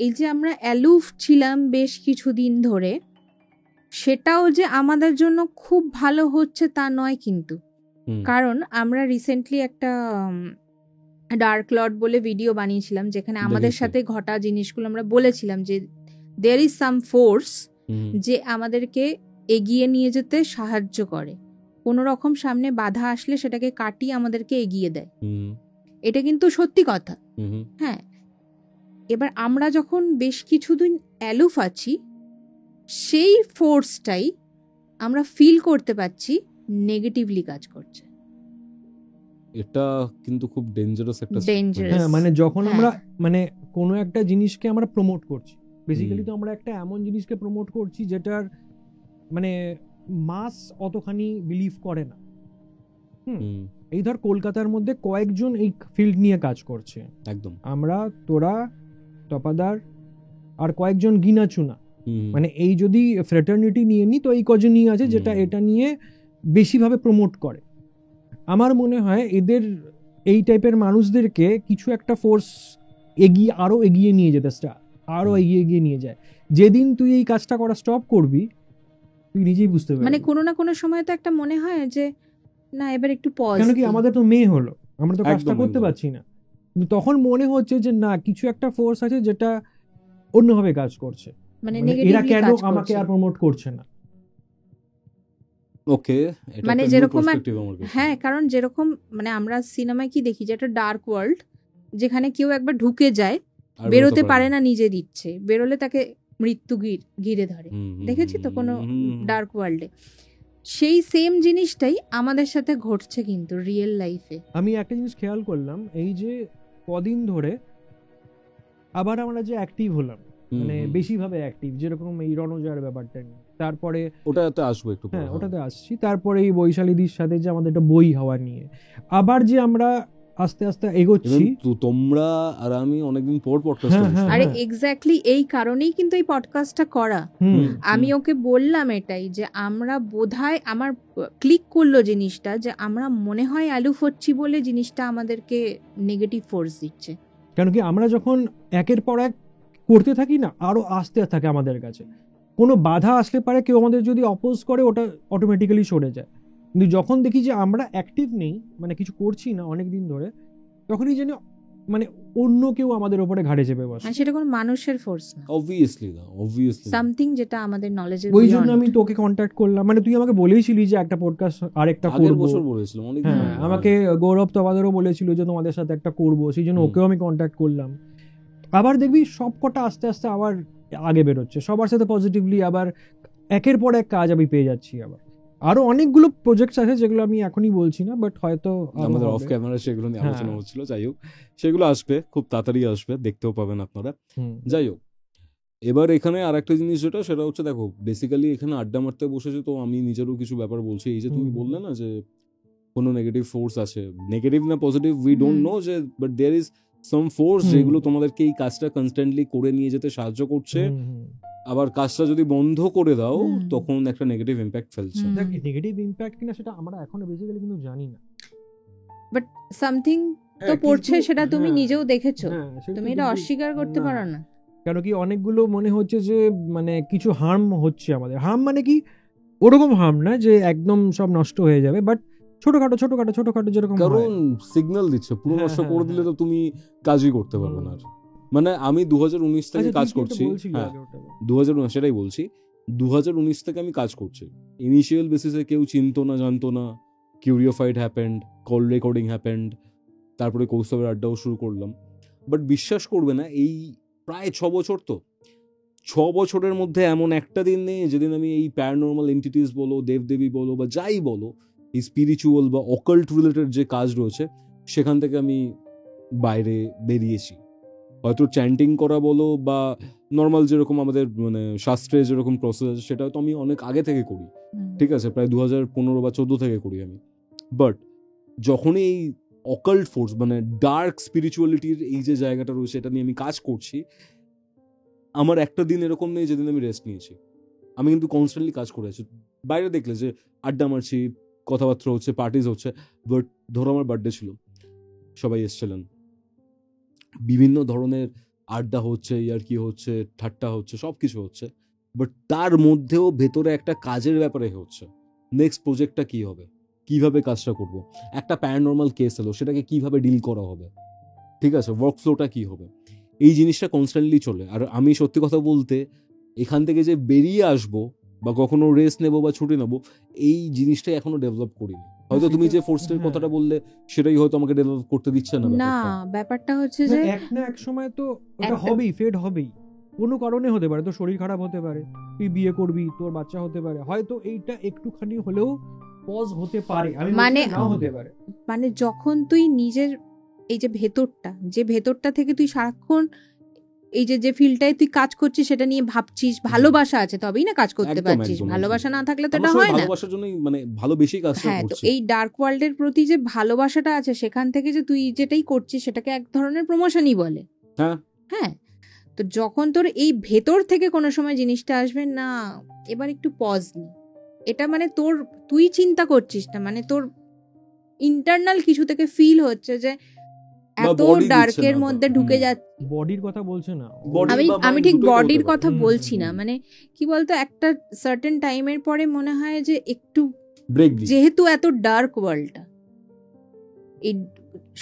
এই যে আমরা অ্যালুফ ছিলাম বেশ কিছুদিন ধরে, সেটাও যে আমাদের জন্য খুব ভালো হচ্ছে তা নয় কিন্তু। কারণ আমরা রিসেন্টলি একটা ডার্ক লর্ড বলে ভিডিও বানিয়েছিলাম, যেখানে আমাদের সাথে ঘটা জিনিসগুলো আমরা বলেছিলাম যে দেয়ার ইজ সাম ফোর্স যে আমাদেরকে এগিয়ে নিয়ে যেতে সাহায্য করে, কোনো রকম সামনে বাধা আসলে সেটাকে কাটিয়ে আমাদেরকে এগিয়ে দেয়। এটা কিন্তু সত্যি কথা। হ্যাঁ, এবার আমরা যখন বেশ কিছুদিন অ্যালুফ আছি, সেই ফোর্সটাই আমরা ফিল করতে পাচ্ছি নেগেটিভলি কাজ করছে। এটা কিন্তু খুব ডেঞ্জারাস একটা ডেঞ্জারাস। মানে যখন আমরা মানে কোনো একটা জিনিসকে আমরা প্রমোট করছি, বেসিক্যালি তো আমরা একটা এমন জিনিসকে প্রমোট করছি যেটার মানে মাস অতখানি বিলিভ করে না। এই ধর কলকাতার মধ্যে কয়েকজন এই ফিল্ড নিয়ে কাজ করছে, একদম আমরা, তোরা, তপাদার আর কয়েকজন গিনাচুনা, মানে এই যদি ফ্রেটার্নিটি নিয়ে নি তো এই কজনই আছে যেটা এটা নিয়ে বেশিভাবে প্রমোট করে। আমার মনে হয় এদের এই টাইপের মানুষদেরকে কিছু একটা ফোর্স আরো এগিয়ে নিয়ে যেতে আরো এগিয়ে নিয়ে যায়। যেদিন তুই এই কাজটা করা স্টপ করবি, তুই নিজেই বুঝতে পারবি। মানে কোনো না কোনো সময় তো একটা মনে হয় যে না, এবার একটু পজ। কেন কি আমাদের তো মেয়ে হলো, আমরা তো কাজটা করতে পারছি না, কিন্তু তখন মনে হচ্ছে যে না, কিছু একটা ফোর্স আছে যেটা অন্যভাবে কাজ করছে, মানে এরা কেন আমাকে আর প্রমোট করছে না। ওকে, মানে যেরকম, হ্যাঁ, কারণ যেরকম মানে আমরা সিনেমায় কি দেখি যে একটা ডার্ক ওয়ার্ল্ড, যেখানে কেউ একবার ঢুকে যায় বেরোতে পারে না নিজের ইচ্ছে, বেরোলে তাকে মৃত্যু ঘিরে ধরে। দেখেছি তো কোনো ডার্ক ওয়ার্ল্ডে, সেই সেম জিনিসটাই আমাদের সাথে ঘটছে কিন্তু রিয়েল লাইফে। আমি একটা জিনিস খেয়াল করলাম, এই যে কদিন ধরে আবার আমরা যে অ্যাক্টিভ হলাম, মানে বেশিভাবে অ্যাক্টিভ, যেরকম এই রণজার ব্যাপারটা নিয়ে, তারপরে ওটাতে আসবো একটু, হ্যাঁ ওটাতে আসছি, তারপরে এই বৈশালীদির সাথে যে আমাদের একটা বই হওয়া নিয়ে আবার যে আমরা আস্তে আস্তে এগোচ্ছি। তোমরা আর আমি অনেকদিন পর পডকাস্ট করছি। আরে এক্স্যাক্টলি এই কারণেই কিন্তু এই পডকাস্টটা করা। আমি ওকে বললাম এটাই যে আমরা বোধহয়, আমার ক্লিক করলো জিনিসটা, যে আমরা মনে হয় অ্যালুফ হচ্ছি বলে জিনিসটা আমাদেরকে নেগেটিভ ফোর্স দিচ্ছে। কেন কি আমরা যখন একের পর এক করতে থাকি না, আরো আসতে থাকে আমাদের কাছে, কোনো বাধা আসলে পারে, কেউ আমাদের যদি অপোজ করে ওটা অটোমেটিক্যালি সরে যায়। কিন্তু যখন দেখি যে আমরা অ্যাক্টিভ নেই, মানে কিছু করছি না অনেকদিন ধরে, তখনই যেন মানে অন্য কেউ আমাদের উপরে ঘাড়ে চেপে বসে। মানে সেটা কোনো মানুষের ফোর্স না, অবভিয়াসলি সামথিং যেটা আমাদের নলেজের। ওই জন্য আমি তোকে কন্ট্যাক্ট করলাম, মানে তুই আমাকে বলেইছিলি যে একটা পডকাস্ট আরেকটা করব, আগের বছর বলেছিলাম অনেক। হ্যাঁ, আমাকে গৌরব তবাদেরও বলেছিল যে তোমাদের সাথে একটা করব, সেই জন্য ওকেও আমি কন্ট্যাক্ট করলাম। আবার দেখবি সব কটা আস্তে আস্তে আবার আগে বেরোচ্ছে, সবার সাথে পজিটিভলি আবার একের পর এক কাজ আমি পেয়ে যাচ্ছি। আবার আরো অনেকগুলো প্রজেক্টস আছে যেগুলো আমি এখনই বলছি না, বাট হয়তো আমাদের অফ ক্যামেরা সেগুলো নিয়ে আলোচনা হচ্ছিল। যাই হোক, সেগুলো আসবে, খুব তাড়াতাড়ি আসবে, দেখতেও পাবেন আপনারা। যাই হোক, এবার এখানে আর একটা জিনিস সেটা হচ্ছে, দেখো বেসিক্যালি এখানে আড্ডা মারতে বসেছে, তো আমি নিজেরও কিছু ব্যাপার বলছি। এই যে তুমি বললে না যে কোনো নেগেটিভ ফোর্স আছে, নেগেটিভ না পজিটিভ উই ডোন্ট নো, যে but there is some force যেগুলো তোমাদেরকে এই কাজটা কনস্ট্যান্টলি করে নিয়ে যেতে সাহায্য করছে। আবার কাজটা যদি বন্ধ করে দাও তখন একটা নেগেটিভ ইমপ্যাক্ট ফেলছে। নেগেটিভ ইমপ্যাক্ট কিনা সেটা আমরা এখনো বেসিক্যালি কিন্তু জানি না, বাট সামথিং তো পড়ছে, সেটা তুমি নিজেও দেখেছো, তুমি এটা অস্বীকার করতে পারো না। কেন কি অনেকগুলো মনে হচ্ছে যে মানে কিছু হার্ম হচ্ছে আমাদের। হার্ম মানে কি ওরকম হার্ম না যে একদম সব নষ্ট হয়ে যাবে, বাট ছোটখাটো ছোটখাটো ছোটখাটো যেরকম হয়। কারণ সিগন্যাল দিচ্ছে পুরো হ্যাঁ, নষ্ট হ্যাঁ, করে দিলে হ্যাঁ। তো তুমি কাজই করতে পারবে না আর। মানে আমি 2019 থেকে আচ্ছা, কাজ তুই কি একটা করছি, বলছিলি হ্যাঁ আগে ওটা? 2019 সেটাই বলছি, 2019 থেকে আমি কাজ করছি। ইনিশিয়াল বেসিসে কেউ চিনতো না, জানতো না। কিউরিওফাইড হ্যাপেন্ড, কল রেকর্ডিং হ্যাপেন্ড, তারপরে কৌস্তবের আড্ডাও শুরু করলাম। বাট বিশ্বাস করবে না, এই প্রায় 6 বছর, তো 6 বছরের মধ্যে এমন একটা দিন নেই যেদিন আমি এই প্যারানর্মাল এন্টিটিস বলো, দেবদেবী বলো বা যাই বলো, এই স্পিরিচুয়াল বা অকাল্ট রিলেটেড যে কাজ রয়েছে সেখান থেকে আমি বাইরে বেরিয়েছি। হয়তো চ্যান্টিং করা বলো বা নর্মাল যেরকম আমাদের মানে শাস্ত্রে যেরকম প্রসেস, সেটা তো আমি অনেক আগে থেকে করি, ঠিক আছে, প্রায় 2015 বা 14 থেকে করি আমি। বাট যখনই এই অকাল্ট ফোর্স মানে ডার্ক স্পিরিচুয়ালিটির এই যে জায়গাটা রয়েছে এটা নিয়ে আমি কাজ করছি, আমার একটা দিন এরকম নেই যেদিন আমি রেস্ট নিয়েছি। আমি কিন্তু কনস্ট্যান্টলি কাজ করে আছি। বাইরে দেখলে যে আড্ডা মারছি, কথাবার্তা হচ্ছে, পার্টিজ হচ্ছে, বাট ধরো আমার বার্থডে ছিল, সবাই এসেছিলেন, বিভিন্ন ধরনের আড্ডা হচ্ছে, ইয়ার্কি হচ্ছে, ঠাট্টা হচ্ছে, সব কিছু হচ্ছে, বাট তার মধ্যেও ভেতরে একটা কাজের ব্যাপারে হচ্ছে। নেক্সট প্রজেক্টটা কি হবে, কিভাবে কাজটা করব, একটা প্যারানর্মাল কেস এলো সেটাকে কিভাবে ডিল করা হবে, ঠিক আছে, ওয়ার্ক ফ্লোটা কি হবে, এই জিনিসটা কনস্ট্যান্টলি চলে। আর আমি সত্যি কথা বলতে এখান থেকে যে বেরিয়ে আসবো বা কখনো রেস্ট নেবো বা ছুটি নেবো, এই জিনিসটাই এখনো ডেভেলপ করিনি। হয়তো তুমি যে ফোর্সের হ্যাঁ। কথাটা বললে সেটাই হয়তো আমাকে ডেভেলপ করতে দিচ্ছে না না, ব্যাপারটা। ব্যাপারটা হচ্ছে না, যে এক না এক সময় তো ওটা একটা- হবেই, ফেড হবেই, কোনো কারণে হতে পারে। তোর শরীর খারাপ হতে পারে, তুই বিয়ে করবি, তোর বাচ্চা হতে পারে, হয়তো এইটা একটুখানি হলেও পজ হতে পারে, আমি মানে- নাও হতে পারে। মানে যখন তুই নিজের এই যে ভেতরটা থেকে তুই সারাক্ষণ এই যে ফিল্ডটায় তুই কাজ করছিস সেটা নিয়ে ভাবছিস, ভালোবাসা আছে তবেই না কাজ করতে একদম, পারছিস, একদম, ভালোবাসা না থাকলে তো আমার এটা সবাই হয় না। ভালোবাসার জন্যই মানে ভালোবেসেই কাজটা হ্যাঁ, তো করছি। এই ডার্ক ওয়ার্ল্ডের প্রতি যে ভালোবাসাটা আছে সেখান থেকে যে তুই যেটাই করছিস সেটাকে এক ধরনের প্রমোশনই বলে। হ্যাঁ। হ্যাঁ, তো যখন তোর এই ভেতর থেকে কোনো সময় জিনিসটা আসবে না, এবার একটু পজ নি, এটা মানে তুই চিন্তা করছিস না, মানে তোর ইন্টারনাল কিছু থেকে ফিল হচ্ছে যে বা এত body দিচ্ছে ডার্কের না, মধ্যে হুম। ঢুকে যাচ্ছে। বডির কথা বলছে না, Body আমি বা আমি mind ঠিক দুটোই বডির হতে কথা পারে। বলছি না, হুম। মানে কি বলতো, একটা সার্টেন টাইমের পরে মনে হয় যে একটু, ব্রেক দি। যেহেতু এত ডার্ক ওয়ার্ল্ডটা, এই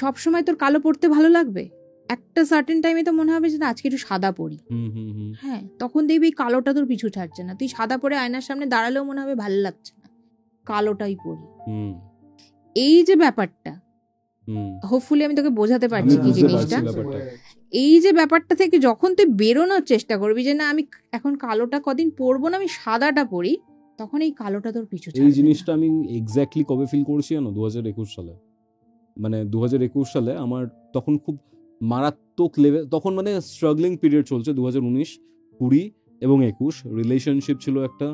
সব সময় তোর কালো পড়তে ভালো লাগবে, একটা সার্টেন টাইমে তো মনে হবে যে না আজকে একটু সাদা পরি। হ্যাঁ, তখন দেখবি এই কালোটা তোর পিছু ছাড়ছে না, তুই সাদা পরে আয়নার সামনে দাঁড়ালেও মনে হবে ভালো লাগছে না, কালোটাই পরি। এই যে ব্যাপারটা, হোপফুলি আমি তোকে বোঝাতে পারছি আমি কি বুঝতে জিনিসটা। পারছি ব্যাপারটা। এই যে ব্যাপারটা থেকে যখন তুই বেরোনোর চেষ্টা করবি যে না আমি এখন কালোটা কদিন পরবো না, আমি সাদাটা পরি, তখন এই কালোটা তোর পিছু এই ছাড়বে না। জিনিসটা আমি এক্স্যাক্টলি কবে ফিল করেছি জানো? 2021 সালে। মানে 2021 সালে আমার তখন খুব মারাত্মক লেভেল, তখন মানে স্ট্রাগলিং পিরিয়ড চলছে, 2019, 20 এবং 21 রিলেশনশিপ ছিল একটা,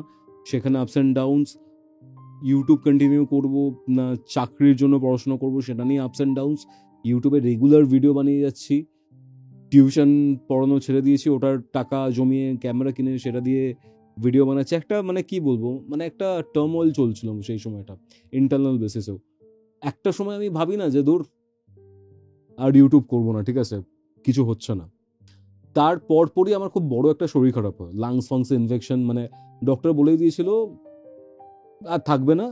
সেখানে ups and downs, YouTube continue করব না চাকরির জন্য পড়াশোনা করব সেটা নিয়ে আপস অ্যান্ড ডাউনস, ইউটিউবে রেগুলার ভিডিও বানিয়ে যাচ্ছি, টিউশন পড়ানো ছেড়ে দিয়েছি, ওটার টাকা জমিয়ে ক্যামেরা কিনে সেটা দিয়ে ভিডিও বানাচ্ছি, একটা মানে কি বলবো, মানে একটা টার্মোইল চলছিল সেই সময়টা ইন্টারনাল বেসিসেও। একটা সময় আমি ভাবি না যে দূর আর ইউটিউব করবো না, ঠিক আছে, কিছু হচ্ছে না। তার পরপরই আমার খুব বড় একটা শরীর খারাপ হয়, লাংস ফাংসে ইনফেকশন, মানে ডক্টর বলেই দিয়েছিল আর থাকবে না।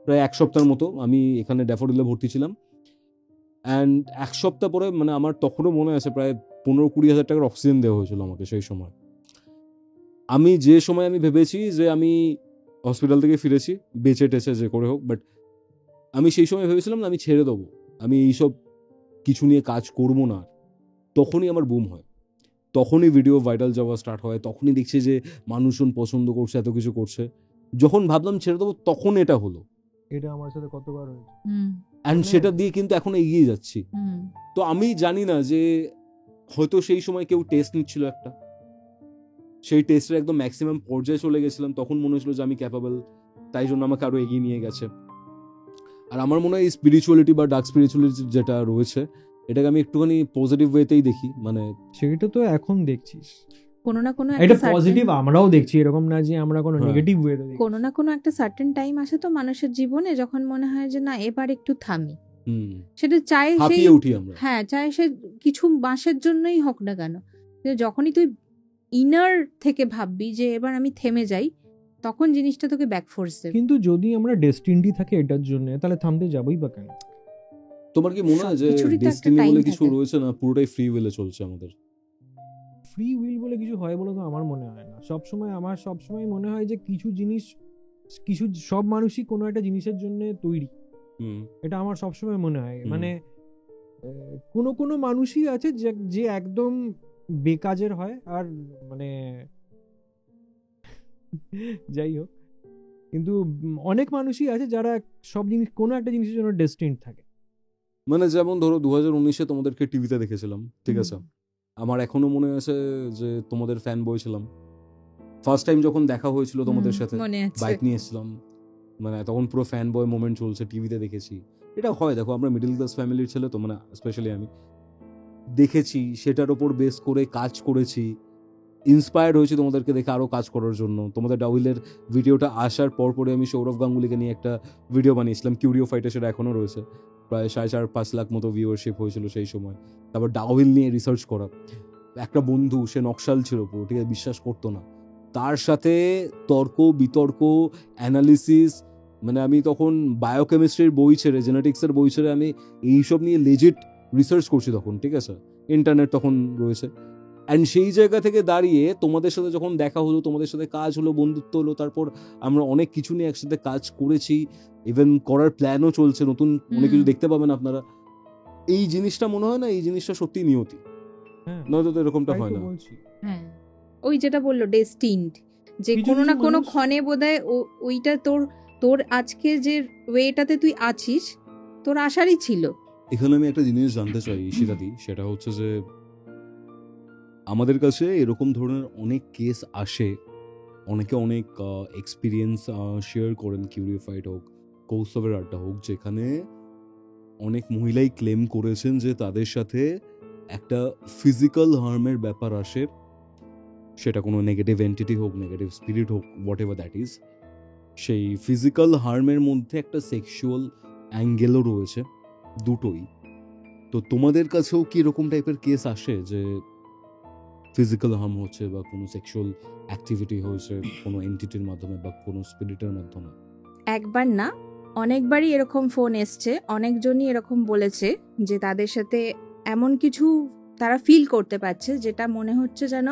প্রায় 1 সপ্তাহের মতো আমি এখানে ড্যাফোডিলে ভর্তি ছিলাম, অ্যান্ড 1 সপ্তাহ পরে মানে আমার তখনও মনে আছে প্রায় 15-20 হাজার টাকার অক্সিজেন দেওয়া হয়েছিল আমাকে সেই সময়। আমি যে সময় আমি ভেবেছি যে আমি হসপিটাল থেকে ফিরেছি বেঁচে টেছে যে করে হোক, বাট আমি সেই সময় ভেবেছিলাম না আমি ছেড়ে দেবো, আমি এইসব কিছু নিয়ে কাজ করবো না। তখনই আমার বুম হয়, তখনই ভিডিও ভাইরাল যাওয়া স্টার্ট হয়, তখনই দেখছি যে মানুষজন পছন্দ করছে, এত কিছু করছে। যখন ভাবলাম ছেড়ে দেবো তখন এটা হলো, এটা আমার সাথে কতবার হয়েছে, অ্যান্ড সেটা দিয়ে কিন্তু এখন এগিয়ে যাচ্ছি। হুম। তো আমি জানি না যে হয়তো সেই সময় কেউ টেস্ট নিচ্ছিল একটা, সেই টেস্টের একদম ম্যাক্সিমাম পর্যায়ে চলে গেছিলাম, তখন মনে হচ্ছিল যে আমি ক্যাপাবল, তাই জন্য আমাকে আরো এগিয়ে নিয়ে গেছে। আর আমার মনে হয় এই স্পিরিচুয়ালিটি বা ডার্ক স্পিরিচুয়ালিটি যেটা রয়েছে এটাকে আমি একটুখানি পজিটিভ ওয়েতেই দেখি, মানে সেটা তো এখন দেখছিস কোনো না কোনো এটা একটা পজিটিভ, আমরাও দেখছি, এরকম না যে আমরা কোনো হ্যাঁ। নেগেটিভ ওয়েতে দেখছি। কোনো না কোনো একটা সার্টেন টাইম আসে তো মানুষের জীবনে যখন মনে হয় যে না এবার একটু থামি, সেটা চাই সেই, হাঁপিয়ে উঠি আমরা। হ্যাঁ চাই সে কিছু মাসের জন্যই হোক না কেন, কিন্তু যখনই তুই ইনার থেকে ভাববি যে এবার আমি থেমে যাই, তখন জিনিসটা তোকে ব্যাকফোর্স দেবে। কিন্তু যদি আমরা ডেস্টিনি থাকে এটার জন্য, তাহলে থামতে যাবোই বা কেন? তোমার কি মনে হয় যে সবকিছুরই তো একটা ডেস্টিনি time বলে কিছু থাকে। রয়েছে না, পুরোটাই ফ্রি উইলে চলছে আমাদের? ফ্রি উইল বলে কিছু হয় বলে তো আমার মনে হয় না। আমার সবসময় মনে হয় যে কিছু সব মানুষই কোনো একটা জিনিসের জন্য তৈরি, এটা আমার সবসময় মনে হয়। মানে কোনো মানুষই আছে যে একদম বেকাজের হয়, আর মানে যাই হোক, কিন্তু অনেক মানুষই আছে যারা সব জিনিস কোনো একটা জিনিসের জন্য ডেস্টিনড থাকে। মানে যেমন ধরো 2019-এ তোমাদেরকে টিভিতে দেখেছিলাম, ঠিক আছে, আমার এখনো মনে আছে যে তোমাদের ফ্যান বয় ছিলাম। ফার্স্ট টাইম যখন দেখা হয়েছিল তোমাদের সাথে, মনে আছে। বাইক নিয়ে এসেছিলাম, মানে তখন পুরো ফ্যান বয় মোমেন্ট চলছে, টিভিতে দেখেছি। এটা হয়, দেখো আমরা মিডল ক্লাস ফ্যামিলির ছেলে তো, মানে স্পেশালি আমি দেখেছি, সেটার ওপর বেস করে কাজ করেছি, ইন্সপায়ার্ড হয়েছি তোমাদেরকে দেখে আরও কাজ করার জন্য। তোমাদের ডাউইলের ভিডিওটা আসার পরে আমি সৌরভ গাঙ্গুলিকে নিয়ে একটা ভিডিও বানিয়েছিলাম, কিউরিও ফাইটে, সেটা এখনও রয়েছে। প্রায় 4.5-5 লাখ মতো ভিউয়ারশিপ হয়েছিল সেই সময়। তারপর ডাউইল নিয়ে রিসার্চ করা, একটা বন্ধু, সে নকশাল ছিল পুরো, ঠিক আছে, বিশ্বাস করতো না, তার সাথে তর্ক বিতর্ক, অ্যানালিসিস, মানে আমি তখন বায়োকেমিস্ট্রির বই ছেড়ে, জেনেটিক্সের বই ছেড়ে আমি এইসব নিয়ে লেজিট রিসার্চ করছি তখন, ঠিক আছে, ইন্টারনেট তখন রয়েছে। অ্যান্ড সেই জায়গা থেকে দাঁড়িয়ে তোমাদের সাথে যখন দেখা হলো, তোমাদের সাথে কাজ হলো, বন্ধুত্ব হলো, তারপর আমরা অনেক কিছু নিয়ে একসাথে কাজ করেছি, ইভেন করার প্ল্যানও চলছে, নতুন অনেক কিছু দেখতে পাবেন আপনারা। এই জিনিসটা মনে হয় না, এই জিনিসটা সত্যি নিয়তি, নয়তো তো এরকমটা হয় না। হ্যাঁ, ওই যেটা বললো ডেস্টিনড, যে কিছু কোনো না কিছু কোনো মানুষ- ক্ষণে বোধহয় ওইটা তোর আজকে যে ওয়েটাতে তুই আছিস, তোর আশারই ছিল। এখানে আমি একটা জিনিস জানতে চাই ঈশিতাদি, সেটা হচ্ছে যে আমাদের কাছে এরকম ধরনের অনেক কেস আসে, অনেকে অনেক এক্সপিরিয়েন্স শেয়ার করেন, কিউরিও ফাইট হোক, কৌস্তবের আড্ডা হোক, যেখানে অনেক মহিলাই ক্লেম করেছেন যে তাদের সাথে একটা ফিজিক্যাল হার্মের ব্যাপার আসে, সেটা কোনো নেগেটিভ এন্টিটি হোক, নেগেটিভ স্পিরিট হোক, হোয়াট এভার দ্যাট ইজ। সেই ফিজিক্যাল হার্মের মধ্যে একটা সেক্সুয়াল অ্যাঙ্গেলও রয়েছে, দুটোই। তো তোমাদের কাছেও কি এরকম টাইপের কেস আসে যে ফিজিক্যাল হার্ম হচ্ছে বা কোনো সেক্সুয়াল অ্যাক্টিভিটি হয়েছে কোনো এন্টিটির মাধ্যমে বা কোনো স্পিরিটের মাধ্যমে? একবার না, অনেকবারই এরকম ফোন এসছে, অনেকজনই এরকম বলেছে যে তাদের সাথে এমন কিছু তারা ফিল করতে পারছে যেটা মনে হচ্ছে যেন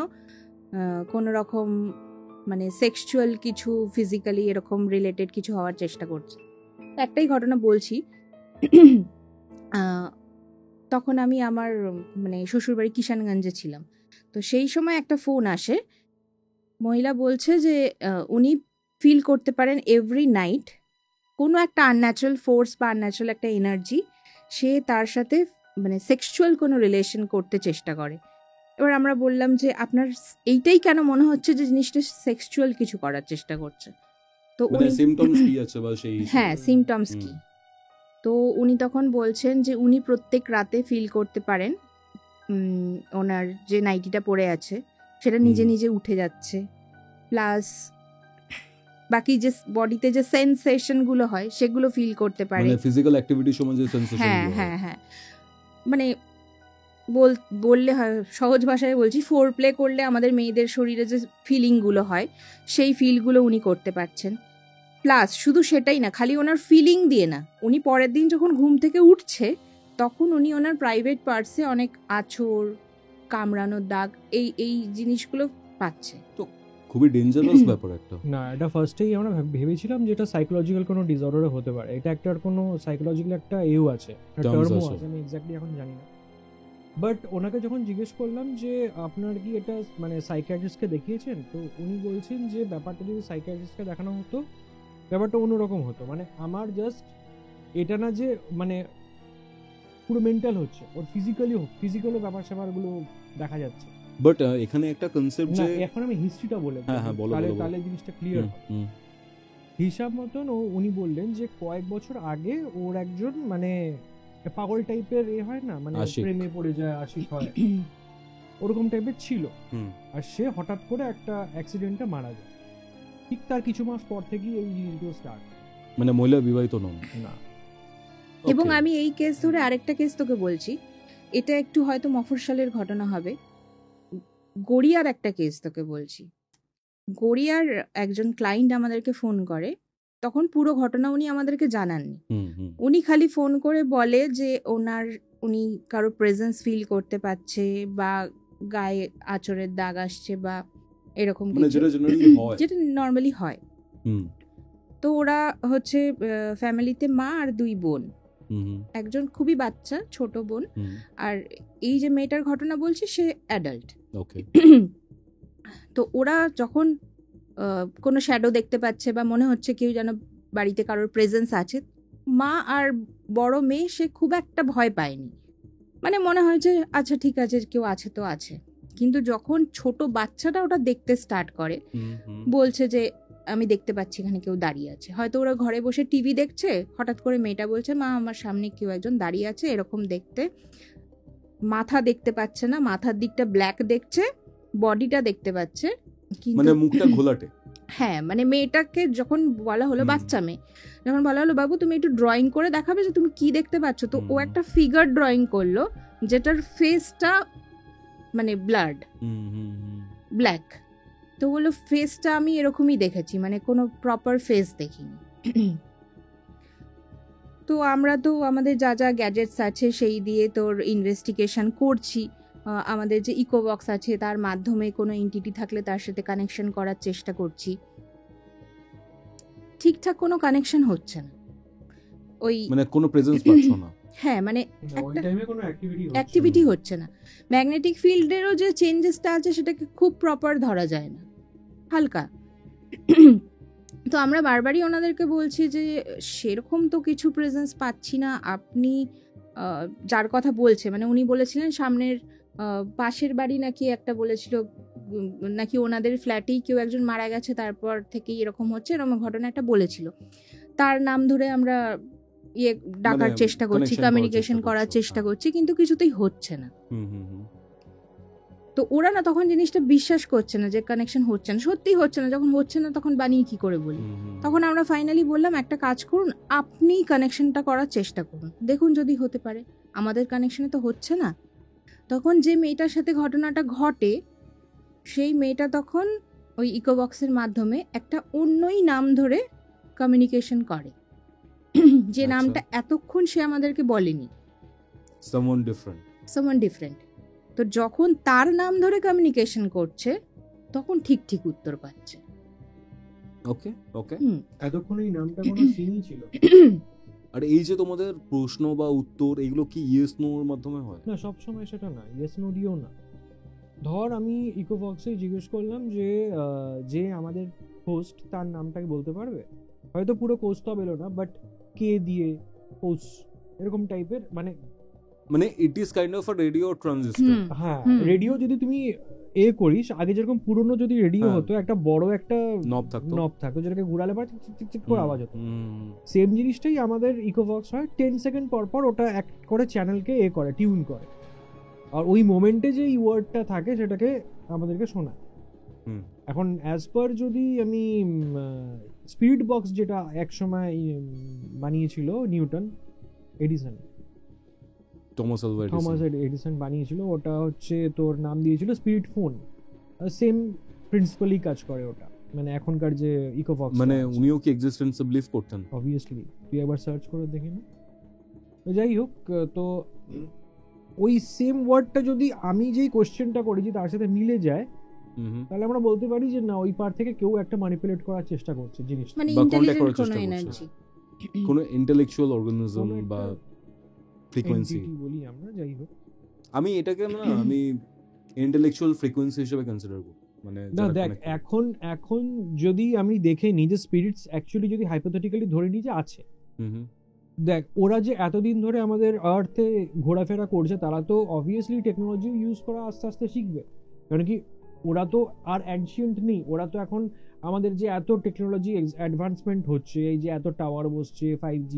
কোনো রকম মানে সেক্সুয়াল কিছু, ফিজিক্যালি এরকম রিলেটেড কিছু হওয়ার চেষ্টা করছে। একটাই ঘটনা বলছি। তখন আমি আমার মানে শ্বশুরবাড়ি কিষানগঞ্জে ছিলাম, তো সেই সময় একটা ফোন আসে, মহিলা বলছে যে উনি ফিল করতে পারেন এভরি নাইট কোনো একটা আনন্যাচারাল ফোর্স বা আনন্যাচারাল একটা এনার্জি সে তার সাথে মানে সেক্সুয়াল কোনো রিলেশন করতে চেষ্টা করে। এবার আমরা বললাম যে আপনার এইটাই কেন মনে হচ্ছে যে জিনিসটা সেক্সুয়াল কিছু করার চেষ্টা করছে? তো মানে উনি সিম্পটমস কি আছে বা সেই হ্যাঁ, সিমটমস কি? তো উনি তখন বলছেন যে উনি প্রত্যেক রাতে ফিল করতে পারেন ওনার যে নাইটিটা পরে আছে সেটা নিজে নিজে উঠে যাচ্ছে, প্লাস বাকি যে বডিতে যে সেন্সেশন গুলো হয় সেগুলো ফিল করতে পারে। মানে ফিজিক্যাল অ্যাক্টিভিটির সময় যে সেন্সেশন হ্যাঁ হ্যাঁ হ্যাঁ, মানে বললে হয় সহজ ভাষায় বলছি, ফোর প্লে করলে আমাদের মেয়েদের শরীরে যে ফিলিংগুলো হয় সেই ফিলগুলো উনি করতে পারছেন। প্লাস শুধু সেটাই না, খালি ওনার ফিলিং দিয়ে না, উনি পরের দিন যখন ঘুম থেকে উঠছে তখন উনি ওনার প্রাইভেট পার্টসে অনেক আঁচড়, কামড়ানোর দাগ, এই জিনিসগুলো পাচ্ছে। তো খুবই ডেঞ্জারাস ব্যাপার একটা। না, এটা ফার্স্টেই আমরা ভেবেছিলাম যে এটা সাইকোলজিক্যাল কোনো ডিসঅর্ডারও হতে পারে, এটা একটা কোনো সাইকোলজিক্যাল একটা এও আছে, টার্মও আছে, আমি এক্স্যাক্টলি এখন জানি না। বাট ওনাকে যখন জিজ্ঞেস করলাম যে আপনার কি এটা মানে সাইকিয়াট্রিস্টকে দেখিয়েছেন, তো উনি বলছেন যে ব্যাপারটা যদি সাইকিয়াট্রিস্টকে দেখানো হতো ব্যাপারটা অন্যরকম হতো। মানে আমার জাস্ট এটা না যে মানে পুরো মেন্টাল হচ্ছে, ওর ফিজিক্যালও ব্যাপার স্যাপারগুলো দেখা যাচ্ছে। বাট এখানে একটা কনসেপ্ট যে এখন আমি হিস্ট্রিটা বলে বলো, তাহলে জিনিসটা ক্লিয়ার হয়। হিসাব মতন উনি বললেন যে কয়েক বছর আগে ওর একজন মানে পাগল টাইপের হয় না, মানে প্রেমে পড়ে যায়, আশিক হয়, ওরকম টাইপের ছিল। আর সে হঠাৎ করে একটা অ্যাক্সিডেন্টে মারা যায়। ঠিক তার কিছু মাস পর থেকেই এই জিনিসগুলো স্টার্ট। মানে মহিলা বিবাহিত নন না। এবং আমি এই কেস ধরে আরেকটা কেস তোকে বলছি, এটা একটু হয়তো মফস্বলের ঘটনা হবে। গড়িয়ার একটা কেস তোকে বলছি। গড়িয়ার একজন ক্লায়েন্ট আমাদেরকে ফোন করে, তখন পুরো ঘটনা উনি আমাদেরকে জানাননি। উনি খালি ফোন করে বলে যে উনি কারো প্রেজেন্স ফিল করতে পাচ্ছে, বা গায়ে আঁচড়ের দাগ আসছে, বা এরকম কিছু, যেটা নর্মালি হয়। তো ওরা হচ্ছে ফ্যামিলিতে মা আর 2 বোন, একজন খুবই বাচ্চা ছোট বোন, আর এই যে মেয়েটার ঘটনা বলছি সে অ্যাডাল্ট। তো ওরা যখন কোনো শ্যাডো দেখতে পাচ্ছে বা মনে হচ্ছে কেউ যেন বাড়িতে কারোর প্রেজেন্স আছে, মা আর বড় মেয়ে সে খুব একটা ভয় পায়নি, মানে মনে হয়েছে আচ্ছা ঠিক আছে কেউ আছে তো আছে। কিন্তু যখন ছোট বাচ্চাটা ওটা দেখতে স্টার্ট করে, বলছে যে আমি দেখতে পাচ্ছি এখানে কেউ দাঁড়িয়ে আছে। হয়তো ওরা ঘরে বসে টিভি দেখছে, হঠাৎ করে মেয়েটা বলছে মা আমার সামনে কেউ একজন দাঁড়িয়ে আছে, এরকম দেখতে, মাথা দেখতে পাচ্ছে না, মাথার দিকটা ব্ল্যাক দেখছে, বডিটা দেখতে পাচ্ছে, মানে মুখটা ঘোলাটে। হ্যাঁ, মানে মেয়েটাকে যখন বলা হলো, বাচ্চা মেয়ে, যখন বলা হলো বাবু তুমি একটু ড্রয়িং করে দেখাবে যে তুমি কি দেখতে পাচ্ছ, তো ও একটা ফিগার ড্রয়িং করলো যেটার ফেসটা মানে ব্লাড ব্ল্যাক। তো বললো ফেসটা আমি এরকমই দেখেছি, মানে কোনো প্রপার ফেস দেখিনি। তো আমরা তো আমাদের যা যা গ্যাজেটস আছে সেই দিয়ে তোর ইনভেস্টিগেশন করছি। আমাদের যে ইকোবক্স আছে তার মাধ্যমে কোনো এন্টিটি থাকলে তার সাথে কানেকশন করার চেষ্টা করছি। ঠিকঠাক কোনো কানেকশন হচ্ছে না, ওই মানে কোনো প্রেজেন্স পাচ্ছ না। হ্যাঁ, মানে ওই টাইমে কোনো অ্যাক্টিভিটি হচ্ছে না। ম্যাগনেটিক ফিল্ডেরও যে চেঞ্জেসটা আছে সেটাকে খুব প্রপার ধরা যায় না, হালকা। তো আমরা বারবারই ওনাদেরকে বলছি যে সেরকম তো কিছু প্রেজেন্স পাচ্ছি না। আপনি যার কথা বলছে, মানে উনি বলেছিলেন সামনের পাশের বাড়ি নাকি একটা বলেছিল, নাকি ওনাদের ফ্ল্যাটেই কেউ একজন মারা গেছে, তারপর থেকেই এরকম হচ্ছে, এরকম ঘটনা একটা বলেছিল। তার নাম ধরে আমরা ডাকার চেষ্টা করছি, কমিউনিকেশন করার চেষ্টা করছি, কিন্তু কিছুতেই হচ্ছে না। তো ওরা না তখন জিনিসটা বিশ্বাস করছে না যে কানেকশন হচ্ছে না, সত্যি হচ্ছে না। যখন হচ্ছে না তখন বানিয়ে কি করে বলি। তখন আমরা ফাইনালি বললাম একটা কাজ করুন, আপনি কানেকশনটা করার চেষ্টা করুন, দেখুন যদি হতে পারে। আমাদের কানেকশনে তো হচ্ছে না। তখন যে মেয়েটার সাথে ঘটনাটা ঘটে সেই মেয়েটা তখন ওই ইকোবক্সের মাধ্যমে একটা অন্যই নাম ধরে কমিউনিকেশন করে, যে নামটা এতক্ষণ সে আমাদেরকে বলেনি, সামওয়ান ডিফারেন্ট। তো যখন তার নাম ধরে কমিউনিকেশন করছে তখন ঠিক ঠিক উত্তর পাচ্ছে। ওকে ওকে, এতক্ষণ এই নামটা কোনো সিনই ছিল। আর এই যে তোমাদের প্রশ্ন বা উত্তর এগুলো কি ইয়েস নো এর মাধ্যমে হয়? না, সব সময় সেটা না, ইয়েস নো দিও না। ধর আমি ইকোবক্সে জিজ্ঞেস করলাম যে আমাদের হোস্ট তার নামটাকে বলতে পারবে, হয়তো পুরো কোর্স তো এলো না, বাট কে দিয়ে কোর্স এরকম টাইপের, মানে it is kind of a radio transistor. হ্যাঁ, রেডিও যদি তুমি করিস, আগে যেরকম পুরনো যদি রেডিও হতো, একটা বড় একটা নব থাকতো যেটাকে ঘুরালে পর চিক চিক করে আওয়াজ হতো। সেম জিনিসটাই আমাদের ইকোবক্স হয়, 10 সেকেন্ড পর পর ওটা এক করে চ্যানেলকে করে টিউন করে, আর ওই মোমেন্টে যে ওয়ার্ডটা থাকে সেটাকে আমাদেরকে শোনায়। এখন অ্যাজ পার যদি আমি স্পিরিট বক্স, যেটা একসময় বানিয়েছিল নিউটন এডিসন, থমাস এডিসন বানিয়েছিল, ওটা হচ্ছে তোর নাম দিয়েছিল স্পিরিট ফোন। সেম প্রিন্সিপালি কাজ করে ওটা, মানে এখনকার যে ইকোবক্স, মানে উনিও কি এক্সিস্টেন্সে বিলিভ করতেন? অবভিয়াসলি, তুই একবার সার্চ করে দেখে নে। তো যাই হোক, তো ওই সেম ওয়ার্ডটা যদি আমি যেই কোশ্চেনটা করেছি তার সাথে মিলে যায়, তাহলে আমরা বলতে পারি যে না, ওই পার থেকে কেউ একটা ম্যানিপুলেট করার চেষ্টা করছে জিনিসটা, মানে ইন্টেলিজেন্ট কোনো এনার্জি, কোনো ইন্টেলেকচুয়াল অর্গানিজম বা ফ্রিকোয়েন্সি বলি আমরা। যাই হোক, আমি এটাকে না আমি ইন্টেলেকচুয়াল ফ্রিকোয়েন্সি হিসেবে কনসিডার করি। মানে না দেখ, এখন যদি আমি দেখে নিই যে স্পিরিটস অ্যাকচুয়ালি যদি হাইপোথেটিক্যালি ধরে নিই যে আছে, দেখ ওরা যে এতদিন ধরে আমাদের আর্থে ঘোরাফেরা করছে, তারা তো অবভিয়াসলি টেকনোলজি ইউজ করা আস্তে আস্তে শিখবে, কারণ কি ওরা তো আর অ্যানশিয়েন্ট নেই। ওরা তো এখন আমাদের যে এত টেকনোলজি অ্যাডভান্সমেন্ট হচ্ছে, এই যে এত টাওয়ার বসছে, 5G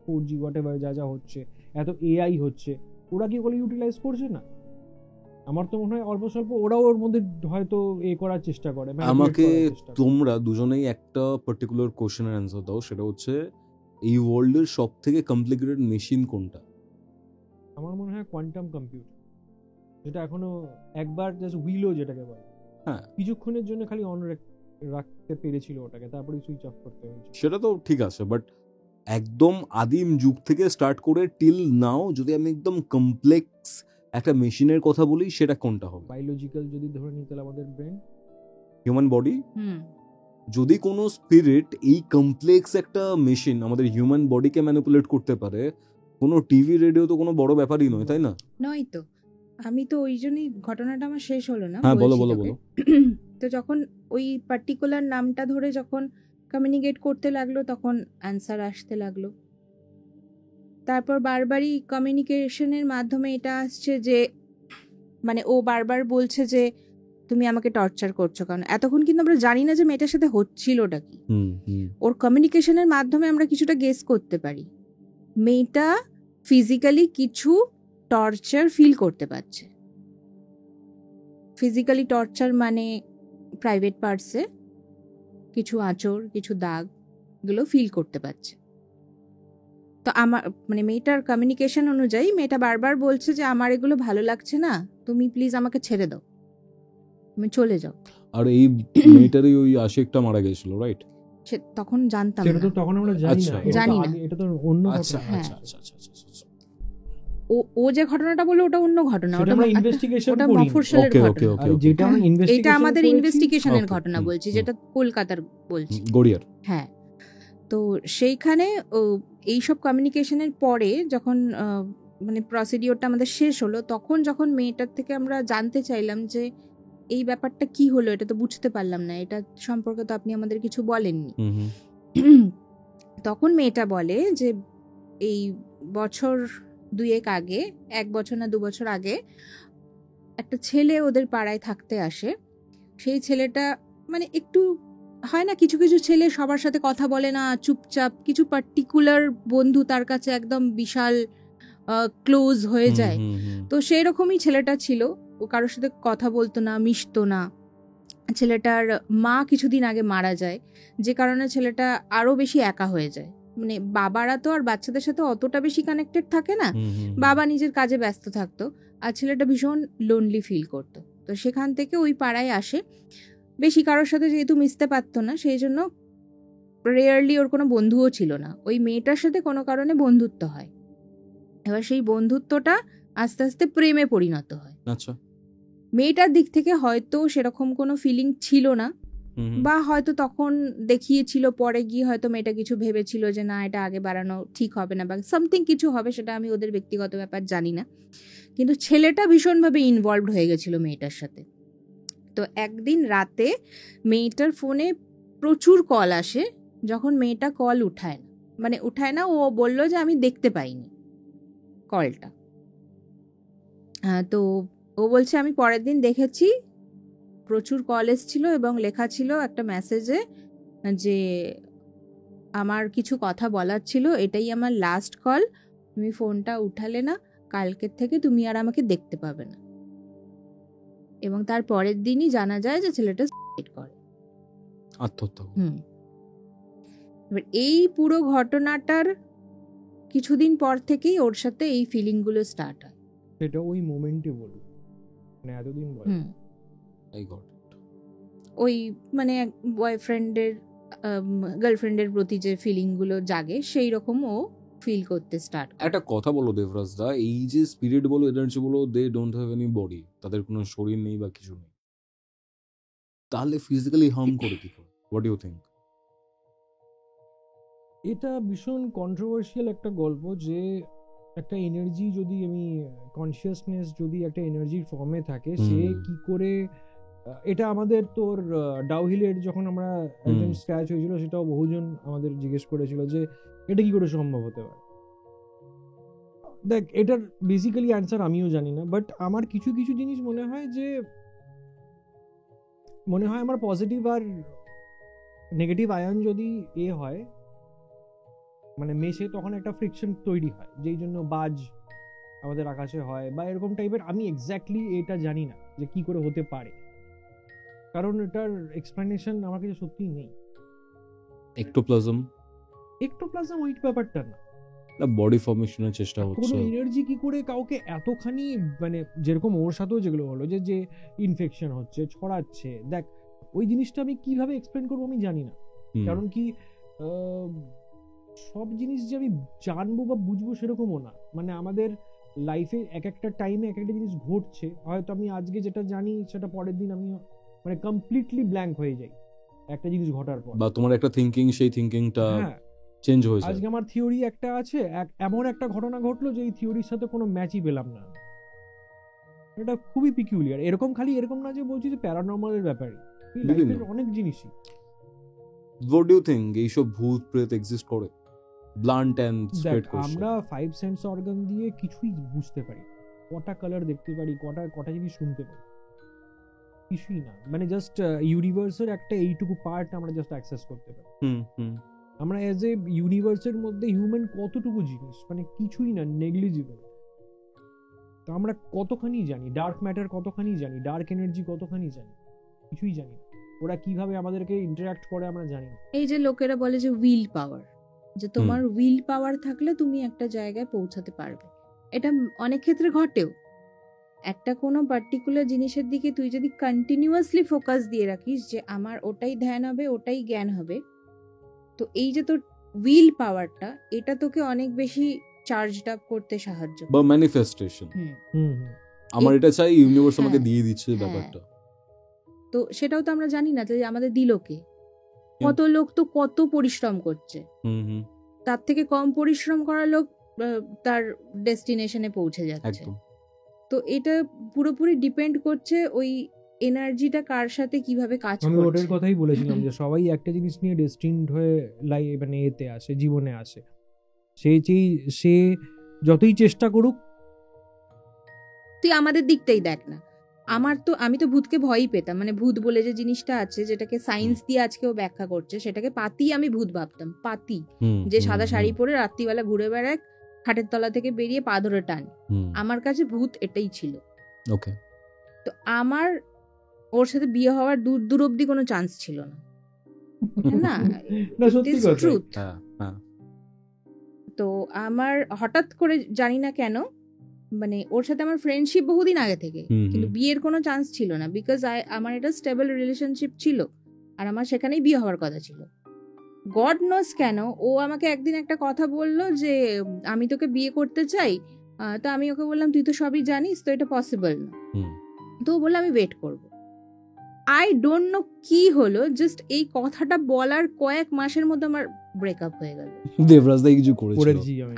4G হোয়াটএভার যা যা হচ্ছে, এত AI হচ্ছে, ওরা কি ওগুলো ইউটিলাইজ করছে না? আমার তো মনে হয় অল্প স্বল্প ওরাও ওর মধ্যে হয়তো করার চেষ্টা করে। আমাকে তোমরা দুজনেই একটা পার্টিকুলার কোশ্চেনের অ্যান্সার দাও, সেটা হচ্ছে এই ওয়ার্ল্ডের সব থেকে কমপ্লিকেটেড মেশিন কোনটা? আমার মনে হয় কোয়ান্টাম কম্পিউটার। যেটা এখনো একবার জাস্ট হুইলো যেটাকে বলে, হ্যাঁ কিছুক্ষণের জন্য খালি অন রাখতে পেরেছিল ওটাকে, তারপরে সুইচ অফ করতে হয়েছে। সেটা তো ঠিক আছে, বাট একদম আদিম যুগ থেকে স্টার্ট করে টিল নাও যদি আমি একদম কমপ্লেক্স একটা মেশিনের কথা বলি, সেটা কোনটা হবে? বায়োলজিক্যাল যদি ধরে নিই তাহলে আমাদের ব্রেন, হিউম্যান বডি। হুম যদি কোনো স্পিরিট এই কমপ্লেক্স একটা মেশিন আমাদের হিউম্যান বডিকে ম্যানিপুলেট করতে পারে, কোনো টিভি রেডিও তো কোনো বড় ব্যাপারই নয়, তাই না? নয় তো, আমি তো ওই জন্যই, ঘটনাটা আমার শেষ হলো না, হ্যাঁ বলো বলছি বলো তোকে। বলো। তো যখন ওই পার্টিকুলার নামটা ধরে যখন কমিউনিকেট করতে লাগলো, তখন অ্যান্সার আসতে লাগলো। তারপর বারবারই কমিউনিকেশনের মাধ্যমে এটা আসছে যে, মানে ও বারবার বলছে যে তুমি আমাকে টর্চার করছো, কারণ এতক্ষণ কিন্তু আমরা জানি না যে মেয়েটার সাথে হচ্ছিলটা কি। ওর কমিউনিকেশনের মাধ্যমে আমরা কিছুটা গেস করতে পারি মেয়েটা ফিজিক্যালি কিছু টর্চার ফিল করতে পারছে। ফিজিক্যালি টর্চার মানে প্রাইভেট পার্টসে কিছু আঁচড়, কিছু দাগ, এগুলো ফিল করতে পারছে। তো আমার মানে মেয়েটার কমিউনিকেশন অনুযায়ী মেয়েটা বারবার বলছে যে আমার এগুলো ভালো লাগছে না, তুমি প্লিজ আমাকে ছেড়ে দাও, তুমি চলে যাও। আর এই মেয়েটারই ওই আশিকটা মারা গেছিল, রাইট? সে তখন জানতাম সেটা না, তো তখন আমরা জানি আচ্ছা, না, এটা তো জানি না। আগে- এটা তো অন্য আচ্ছা ঘটনা। হ্যাঁ। আচ্ছা আচ্ছা আচ্ছা আচ্ছা আচ্ছা। ও যে ঘটনাটা বললো ওটা অন্য ঘটনা, সেটা ওটা আমরা একটা- ইনভেস্টিগেশন ওটা করি। মফস্বলের Okay, okay, ঘটনা। okay. আর যেটা আমরা এটা ইনভেস্টিগেশন আমাদের ইনভেস্টিগেশনের Okay, ঘটনা বলছি, হুম। যেটা কলকাতার বলছি। গড়িয়ার। হ্যাঁ, তো সেইখানে এইসব কমিউনিকেশনের পরে যখন মানে প্রসিডিওরটা আমাদের শেষ হলো, তখন যখন মেয়েটার থেকে আমরা জানতে চাইলাম যে এই ব্যাপারটা কি হলো, এটা তো বুঝতে পারলাম না, এটা সম্পর্কে তো আপনি আমাদের কিছু বলেননি। তখন মেয়েটা বলে যে এই বছর 2 আগে, 1 বছর না 2 বছর আগে একটা ছেলে ওদের পাড়ায় থাকতে আসে। সেই ছেলেটা মানে একটু হয় না, কিছু কিছু ছেলে সবার সাথে কথা বলে না, চুপচাপ, কিছু পার্টিকুলার বন্ধু তার কাছে একদম বিশাল ক্লোজ হয়ে যায়। তো সেই রকমই ছেলেটা ছিল, ও কারোর সাথে কথা বলতো না, মিশতো না। ছেলেটার মা কিছুদিন আগে মারা যায়, যে কারণে ছেলেটা আরো বেশি একা হয়ে যায়। মানে বাবারা তো আর বাচ্চাদের সাথে অতটা বেশি কানেক্টেড থাকে না, বাবা নিজের কাজে ব্যস্ত থাকতো, আর ছেলেটা ভীষণ লোনলি ফিল করতো। তো সেখান থেকে ওই পাড়ায় আসে, বেশি কারোর সাথে যেহেতু মিশতে পারতো না, সেই জন্য রেয়ারলি ওর কোনো বন্ধুও ছিল না। ওই মেয়েটার সাথে কোনো কারণে বন্ধুত্ব হয়, এবার সেই বন্ধুত্বটা আস্তে আস্তে প্রেমে পরিণত হয়। আচ্ছা। মেয়েটার দিক থেকে হয়তো সেরকম কোনো ফিলিং ছিল না, বা হয়তো তখন দেখিয়েছিল, পরে গিয়ে হয়তো মেয়েটা কিছু ভেবেছিল যে না, এটা আগে বাড়ানো ঠিক হবে না, বা সামথিং কিছু হবে, সেটা আমি ওদের ব্যক্তিগত ব্যাপার জানি না। কিন্তু ছেলেটা ভীষণভাবে ইনভলভড হয়ে গেছিল মেয়েটার সাথে। তো একদিন রাতে মেয়েটার ফোনে প্রচুর কল আসে, যখন মেয়েটা কল উঠায় না, ও বলল যে আমি দেখতে পাইনি কলটা। তো ও বলছে আমি পরের দিন দেখেছি, প্রচুর কল এসেছিল এবং লেখা ছিল একটা মেসেজে যে আমার কিছু কথা বলার ছিল, এটাই আমার লাস্ট কল, তুমি ফোনটা উঠালে না, কালকের থেকে তুমি আর আমাকে দেখতে পাবে না। এবং তার পরের দিনই জানা যায় যে ছেলেটা সুইসাইড করে, আত্মহত্যা। এবার এই পুরো ঘটনাটার কিছুদিন পর থেকেই ওর সাথে এই ফিলিংগুলো স্টার্ট হয়। সেটা ওই মোমেন্টে বলবো, মানে এতদিন বলে। এই গড। ওই মানে বয়ফ্রেন্ডের গার্লফ্রেন্ডের প্রতি যে ফিলিংগুলো জাগে, সেই রকম ও ফিল করতে স্টার্ট করে। একটা কথা বলো দেবরাজ দা, এই যে স্পিরিট বলো, এনার্জি বলো, they don't have any body, তাদের কোনো শরীর নেই বা কিছু নেই, তাহলে ফিজিক্যালি হার্ম করে কি করে? What you think? এটা ভীষণ কন্ট্রোভার্সিয়াল একটা গল্প, যে একটা এনার্জি যদি আমি কনসিয়াসনেস যদি একটা এনার্জির ফর্মে থাকে, সে কি করে এটা আমাদের তোর ডাউহিলের যখন আমরা একদম স্ক্র্যাচ হয়েছিল, সেটাও বহুজন আমাদের জিজ্ঞেস করেছিল যে এটা কি করে সম্ভব হতে পারে। দেখ, এটার বেসিক্যালি অ্যান্সার আমিও জানি না, বাট আমার কিছু কিছু জিনিস মনে হয় আমার পজিটিভ আর নেগেটিভ আয়ন যদি হয় মানে মেশে, তখন একটা ফ্রিকশন তৈরি হয়, যেই জন্য বাজ আমাদের আকাশে হয় বা এরকম টাইপের। আমি এক্স্যাক্টলি এটা জানি না যে কি করে হতে পারে, কারণ এটার এক্সপ্লেনেশন আমার কাছে সত্যিই নেই। এক্টোপ্লাজম ওই ব্যাপারটা না, বডি ফর্মেশনের চেষ্টা কোনো হচ্ছে। এনার্জি কি করে কাউকে এতখানি, মানে যেরকম ওর সাথেও যেগুলো হলো যে যে ইনফেকশন হচ্ছে, ছড়াচ্ছে, দেখ ওই জিনিসটা আমি কিভাবে এক্সপ্লেন করবো আমি জানি না। হুম, কারণ কি সব জিনিস যে আমি জানবো বা বুঝবো সেরকমও না। মানে আমাদের লাইফে এক একটা টাইমে এক একটা জিনিস ঘটছে, হয়তো আমি আজকে যেটা জানি সেটা পরের দিন আমি মানে কমপ্লিটলি ব্ল্যাঙ্ক হয়ে যাই একটা জিনিস ঘটার পর। বা তোমার একটা থিঙ্কিং, সেই থিঙ্কিংটা হ্যাঁ, চেঞ্জ হয়ে যায়। আজকে আমার থিওরি একটা আছে, এমন একটা ঘটনা ঘটলো যে এই থিওরির সাথে কোনো ম্যাচই পেলাম না। এটা খুবই পিকিউলিয়ার। এরকম খালি এরকম না যে বলছি যে প্যারানর্মালের ব্যাপারে, লাইফের অনেক জিনিসই। What do you think? এইসব ভূত প্রেত এক্সিস্ট করে? Blunt and straight question. আমরা 5 সেন্স অর্গান দিয়ে কিছুই বুঝতে পারি, কটা কালার দেখতে পারি, কটা জিনিস শুনতে পারি, কিছুই না। মানে জাস্ট ইউনিভার্সের একটা এইটুকু পার্ট আমরা জাস্ট অ্যাক্সেস করতে পারি। আমরা এজ এ ইউনিভার্সের মধ্যে হিউম্যান কতটুকু জিনিস, মানে কিছুই না, নেগলিজিবল। তো আমরা কতখানি জানি, ডার্ক ম্যাটার কতখানি জানি, ডার্ক এনার্জি কতখানি জানি, কিছুই জানি না। ওরা কিভাবে আমাদেরকে ইন্টারঅ্যাক্ট করে আমরা জানি না। এই যে লোকেরা বলে যে উইল পাওয়ার, যে তোমার উইল পাওয়ার থাকলে তুমি একটা জায়গায় পৌঁছাতে পারবে, এটা অনেক ক্ষেত্রে ঘটেও। একটা কোনো পার্টিকুলার জিনিসের দিকে তুই যদি কন্টিনিউয়াসলি ফোকাস দিয়ে রাখিস যে আমার ওটাই ধ্যান হবে, ওটাই জ্ঞান হবে, তো এই যে তোর উইল পাওয়ারটা, এটা তোকে অনেক বেশি চার্জড আপ করতে সাহায্য করে। বা ম্যানিফেস্টেশন। হুম, আমার এটা চাই, ইউনিভার্স আমাকে হ্যাঁ, দিয়ে দিচ্ছে হ্যাঁ। ব্যাপারটা। তো সেটাও তো আমরা জানি না যে আমাদের দিল কে। কত লোক তো কত পরিশ্রম করছে, তার থেকে কম পরিশ্রম করা লোক তার ডেস্টিনেশনে পৌঁছে যাচ্ছে। একদম। তো এটা পুরোপুরি ডিপেন্ড করছে ওই এনার্জিটা কার সাথে কিভাবে কাজ আমি করছে। ওটার কথাই বলেছিলাম যে সবাই একটা জিনিস নিয়ে ডেস্টিনড হয়ে মানে এতে আসে, জীবনে আসে। সে যতই চেষ্টা করুক, তুই আমাদের দিকটাই দেখ না, আমি তো ভূতকে ভয়ই পেতাম। মানে ভূত বলে যে জিনিসটা আছে, যেটাকে সায়েন্স দিয়ে আজকেও ব্যাখ্যা করছে, সেটাকে পাতি আমি ভূত ভাবতাম। পাতি, যে সাদা শাড়ি পরে রাত্রিবেলা ঘুরে বেড়ায়, খাটের তলা থেকে বেরিয়ে পা ধরে টান, আমার কাছে ভূত এটাই ছিল। ওকে। তো আমার ওর সাথে বিয়ে হওয়ার দূর অব্দি কোনো চান্স ছিল না। না, সত্যি কথা। ট্রুথ। হ্যাঁ। তো আমার হঠাৎ করে জানি না কেন, মানে ওর সাথে আমার ফ্রেন্ডশিপ বহুদিন আগে থেকে, কিন্তু বিয়ের কোনো চান্স ছিল না, বিকজ আমার এটা স্টেবল রিলেশনশিপ ছিল, আর আমার সেখানেই বিয়ে হওয়ার কথা ছিল। গড নোস কেন ও আমাকে একদিন একটা কথা বললো যে আমি তোকে বিয়ে করতে চাই। তো আমি ওকে বললাম তুই তো সবই জানিস, তো এটা পসিবল না। তো ও বললো আমি ওয়েট করবো। আই ডোন্ট নো কি হলো, জাস্ট এই কথাটা বলার কয়েক মাসের মধ্যে আমার ব্রেকআপ হয়ে গেল। দেবরাজ দা কিছু করেছিল?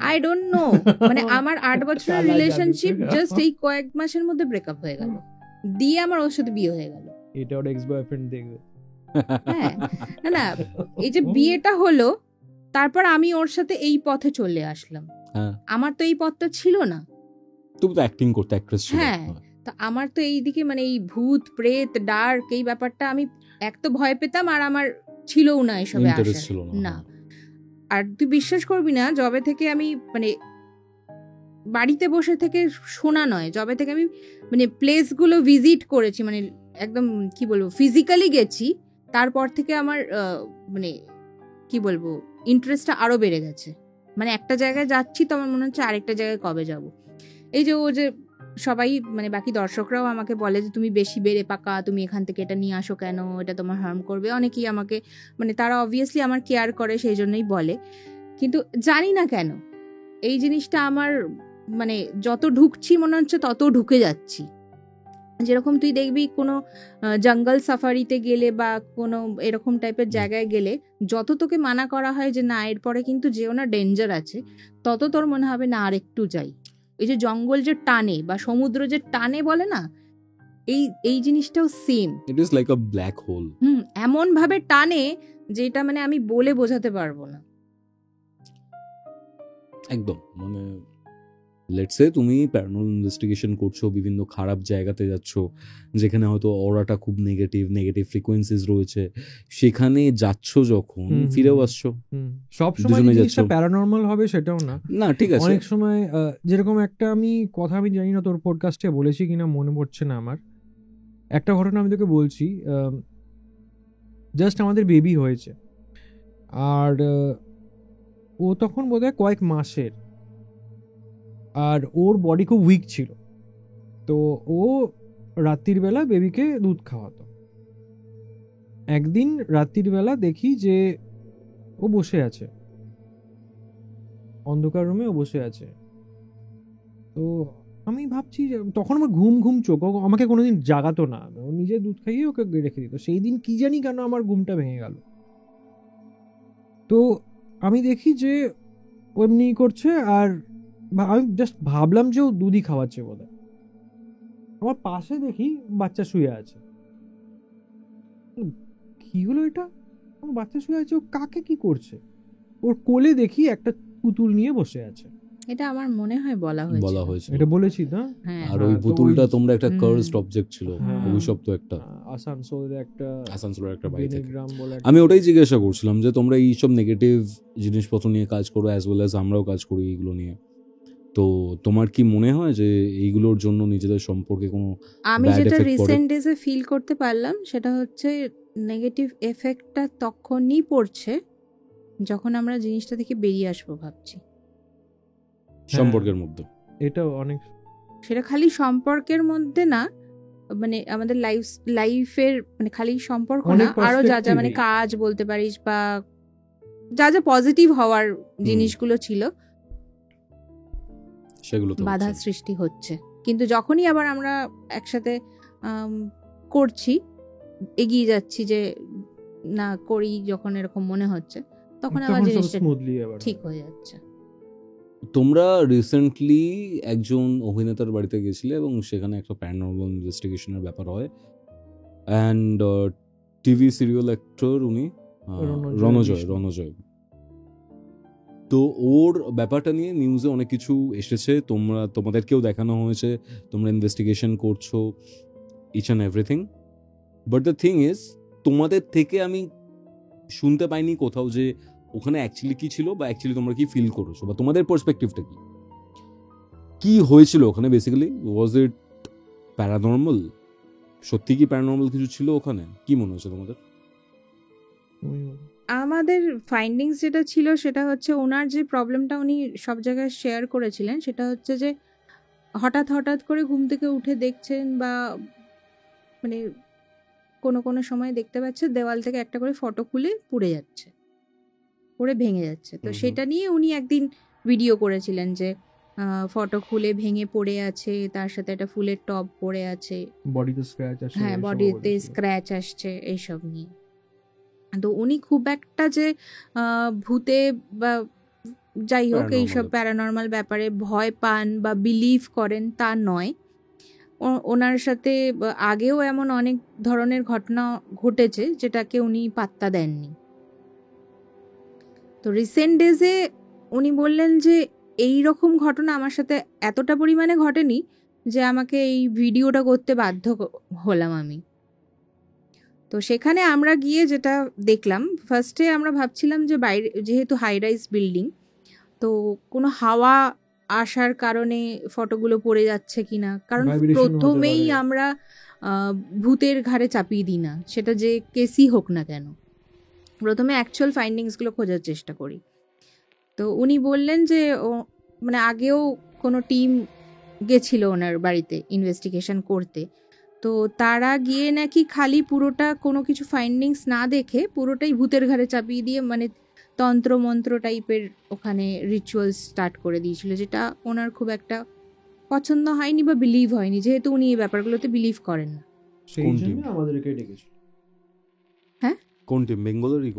আই ডোন্ট নো, মানে আমার 8 বছরের রিলেশনশিপ জাস্ট এই কয়েক মাসের মধ্যে ব্রেকআপ হয়ে গেল, দিয়ে আমার ওর সাথে বিয়ে হয়ে গেল। এটা ওর এক্স বয়ফ্রেন্ড দেখবে। হ্যাঁ, না, এই যে বিয়েটা হলো, তারপর আমি ওর সাথে এই পথে চলে আসলাম। আমার তো এই পথটা ছিল না। তুমি তো অ্যাক্টিং করতে, অ্যাক্ট্রেস ছিলে। হ্যাঁ, তো আমার তো এইদিকে মানে এই ভূত প্রেত ডার্ক এই ব্যাপারটা আমি এক তো ভয় পেতাম, আর আমার ছিলও না এসবে আসার না। আর তুই বিশ্বাস করবি না, যবে থেকে আমি মানে বাড়িতে বসে থেকে শোনা নয়, যবে থেকে আমি মানে প্লেসগুলো ভিজিট করেছি, মানে একদম কি বলবো ফিজিক্যালি গেছি, তারপর থেকে আমার মানে কি বলবো ইন্টারেস্টটা আরো বেড়ে গেছে। মানে একটা জায়গায় যাচ্ছি তো আমার মনে হচ্ছে আরেকটা জায়গায় কবে যাব। এই যে ও যে সবাই মানে বাকি দর্শকরাও আমাকে বলে যে তুমি বেশি বেড়ে পাকা, তুমি এখান থেকে এটা নিয়ে আসো কেন, এটা তোমার হার্ম করবে। অনেকেই আমাকে মানে তারা অবভিয়াসলি আমার কেয়ার করে, সেই জন্যই বলে, কিন্তু জানি না কেন এই জিনিসটা আমার মানে যত ঢুকছি মনে হচ্ছে তত ঢুকে যাচ্ছি। যেরকম তুই দেখবি কোনো জঙ্গল সাফারিতে গেলে বা কোনো এরকম টাইপের জায়গায় গেলে যত তোকে মানা করা হয় যে না এরপরে কিন্তু যেও না, ডেঞ্জার আছে, তত তোর মনে হবে না আর একটু যাই। এই যে জঙ্গল যে টানে বা সমুদ্র যে টানে বলে না, এই জিনিসটাও same. It is like a black hole. এমন ভাবে টানে যেটা মানে আমি বলে বোঝাতে পারবো না। একদম, মানে লেটস সে তুমি প্যারানর্মাল ইনভেস্টিগেশন করছো, বিভিন্ন খারাপ জায়গাতে যাচ্ছ যেখানে হয়তো অরাটা খুব নেগেটিভ ফ্রিকোয়েন্সিজ রয়েছে, সেখানে যাচ্ছ যখন ফিরেও আসছো। সব সময় জিনিসটা প্যারানর্মাল হবে সেটাও না, না ঠিক আছে। অনেক সময় যেরকম একটা কথা আমি জানি না তোর পডকাস্টে বলেছি কিনা মনে পড়ছে না আমার, একটা ঘটনা আমি তোকে বলছি। জাস্ট আমাদের বেবি হয়েছে, আর ও তখন বোধহয় কয়েক মাসের, আর ওর বডি খুব উইক ছিল, তো ও রাত্রির বেলা বেবিকে দুধ খাওয়াতো। একদিন রাত্রির বেলা দেখি যে ও বসে আছে, অন্ধকার রুমে ও বসে আছে। তো আমি ভাবছি যে তখন আমার ঘুম ঘুম চোখ, ও আমাকে কোনোদিন জাগাতো না, ও নিজে দুধ খাইয়ে ওকে রেখে দিত। সেই দিন কি জানি কেন আমার ঘুমটা ভেঙে গেল। তো আমি দেখি যে ও এমনি করছে, আর আমি জাস্ট ভাবলাম যে ও দুধই খাওয়াচ্ছে বোধহয়। আমার পাশে দেখি বাচ্চা শুয়ে আছে। কি হলো এটা, আমার বাচ্চা শুয়ে আছে, ও কাকে কি করছে? ওর কোলে দেখি একটা পুতুল নিয়ে বসে আছে। এটা আমার মনে হয় বলা হয়েছে। এটা বলেছি না? হ্যাঁ। আর ওই পুতুলটা তোমরা একটা হুম। কার্সড অবজেক্ট ছিল, হ্যাঁ। অভিশপ্ত একটা, আসানসোলের একটা বাড়ি থেকে। বেনেগ্রাম বলে একটা- আমি ওটাই জিজ্ঞাসা করছিলাম যে তোমরা এইসব নেগেটিভ জিনিসপত্র নিয়ে কাজ করো, অ্যাজ ওয়েল অ্যাজ আমরাও কাজ করি এইগুলো নিয়ে। তো তোমার কি মনে হয় যে এইগুলোর জন্য নিজেদের সম্পর্কে কোনো আমি bad যেটা effect পড়ে? রিসেন্ট ডেজে ফিল করতে পারলাম সেটা হচ্ছে নেগেটিভ এফেক্টটা তখনই পড়ছে যখন আমরা জিনিসটা থেকে বেরিয়ে আসবো ভাবছি। সম্পর্কের মধ্যে? এটা অনেক, সেটা খালি সম্পর্কের মধ্যে না, মানে আমাদের লাইফের মানে খালি সম্পর্ক অনেক না, আরো যা যা মানে perspective-ই। কাজ বলতে পারিস বা যা যা পজিটিভ হওয়ার জিনিসগুলো ছিল সেগুলো তো বাধা হচ্ছে। সৃষ্টি হচ্ছে। কিন্তু যখনই আবার আমরা একসাথে করছি, এগিয়ে যাচ্ছি যে না করি, যখন এরকম মনে হচ্ছে তখন আবার তখন সব জিনিসটা স্মুথলি আবার ঠিক হয়ে যাচ্ছে। তোমরা রিসেন্টলি একজন অভিনেতার বাড়িতে গেছিলে এবং সেখানে একটা প্যারানর্মাল ইনভেস্টিগেশনের ব্যাপার হয়, অ্যান্ড টিভি সিরিয়াল অ্যাক্টর উনি রণজয়। তো ওর ব্যাপারটা নিয়ে নিউজে অনেক কিছু এসেছে, তোমাদেরকেও দেখানো হয়েছে, তোমরা ইনভেস্টিগেশন করছো, each and everything. But the thing is, তোমাদের থেকে আমি শুনতে পাইনি কোথাও যে ওখানে অ্যাকচুয়ালি কি ছিল, বা অ্যাকচুয়ালি তোমরা কি ফিল করেছো, বা তোমাদের পার্সপেক্টিভটা কি হয়েছিল ওখানে। বেসিক্যালি ওয়াজ ইট প্যারানর্মাল? সত্যি কি প্যারানর্মাল কিছু ছিল ওখানে? কি মনে হচ্ছে তোমাদের? আমাদের ফাইন্ডিংস যেটা ছিল সেটা হচ্ছে ওনার যে প্রবলেমটা উনি সব জায়গায় শেয়ার করেছিলেন সেটা হচ্ছে যে হঠাৎ হঠাৎ করে ঘুম থেকে উঠে দেখছেন বা মানে কোনো কোনো সময় দেখতে পাচ্ছে দেওয়াল থেকে একটা করে ফটো খুলে পুড়ে যাচ্ছে, পুড়ে ভেঙে যাচ্ছে। তো সেটা নিয়ে উনি একদিন ভিডিও করেছিলেন যে ফটো খুলে ভেঙে পড়ে আছে, তার সাথে একটা ফুলের টব পড়ে আছে, বডিতে স্ক্র্যাচ আসছে, হ্যাঁ বডিতে স্ক্র্যাচ আসছে, এইসব নিয়ে। তো উনি খুব একটা যে ভূতে বা যাই হোক এইসব প্যারানর্মাল ব্যাপারে ভয় পান বা বিলিভ করেন তা নয়। ওনার সাথে আগেও এমন অনেক ধরনের ঘটনা ঘটেছে যেটাকে উনি পাত্তা দেননি। তো রিসেন্ট ডেজে উনি বললেন যে এই রকম ঘটনা আমার সাথে এতটা পরিমাণে ঘটেনি যে আমাকে এই ভিডিওটা করতে বাধ্য হলাম আমি। তো সেখানে আমরা গিয়ে যেটা দেখলাম, ফার্স্টে আমরা ভাবছিলাম যে বাইরে যেহেতু হাই রাইজ বিল্ডিং, তো কোনো হাওয়া আসার কারণে ফটোগুলো পড়ে যাচ্ছে কিনা, কারণ প্রথমেই আমরা ভূতের ঘাড়ে চাপিয়ে দিই না, সেটা যে কেসই হোক না কেন, প্রথমে অ্যাকচুয়াল ফাইন্ডিংসগুলো খোঁজার চেষ্টা করি। তো উনি বললেন যে মানে আগেও কোনো টিম গেছিল ওনার বাড়িতে ইনভেস্টিগেশন করতে, তো তারা গিয়ে নাকি খালি পুরোটা কোনো কিছু ফাইন্ডিংস না দেখে পুরোটাই ভূতের ঘাড়ে চাপিয়ে দিয়ে মানে তন্ত্রমন্ত্র টাইপের ওখানে রিচুয়াল স্টার্ট করে দিয়েছিল, যেটা ওনার খুব একটা পছন্দ হয়নি বা বিলিভ হয়নি, যেহেতু উনি এই ব্যাপারগুলোতে বিলিভ করেন না। সেই জন্য আমাদেরকে ডেকেছিল। হ্যাঁ, কোন টিম? বেঙ্গলেরই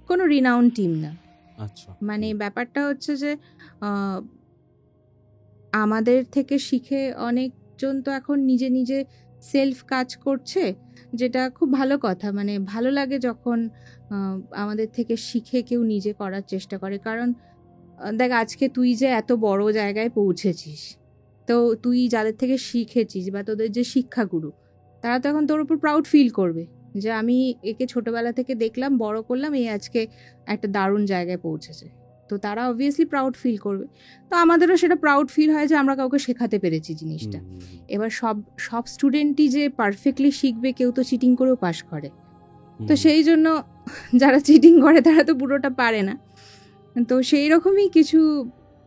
কোনো রিনাউন টিম না। আচ্ছা। মানে ব্যাপারটা হচ্ছে যে আমাদের থেকে শিখে অনেকজন তো এখন নিজে নিজে সেলফ কাজ করছে, যেটা খুব ভালো কথা। মানে ভালো লাগে যখন আমাদের থেকে শিখে কেউ নিজে করার চেষ্টা করে, কারণ দেখ আজকে তুই যে এত বড় জায়গায় পৌঁছেছিস, তো তুই যাদের থেকে শিখেছিস বা তোদের যে শিক্ষাগুরু, তারা তো এখন তোর উপর প্রাউড ফিল করবে যে আমি একে ছোটবেলা থেকে দেখলাম, বড় করলাম, এই আজকে একটা দারুণ জায়গায় পৌঁছেছে। তো তারা অবভিয়াসলি প্রাউড ফিল করবে। তো আমাদেরও সেটা প্রাউড ফিল হয় যে আমরা কাউকে শেখাতে পেরেছি জিনিসটা। এবার সব স্টুডেন্টই যে পারফেক্টলি শিখবে, কেউ তো চিটিং করেও পাশ করে। তো সেই জন্য যারা চিটিং করে তারা তো পুরোটা পারে না। তো সেই রকমই কিছু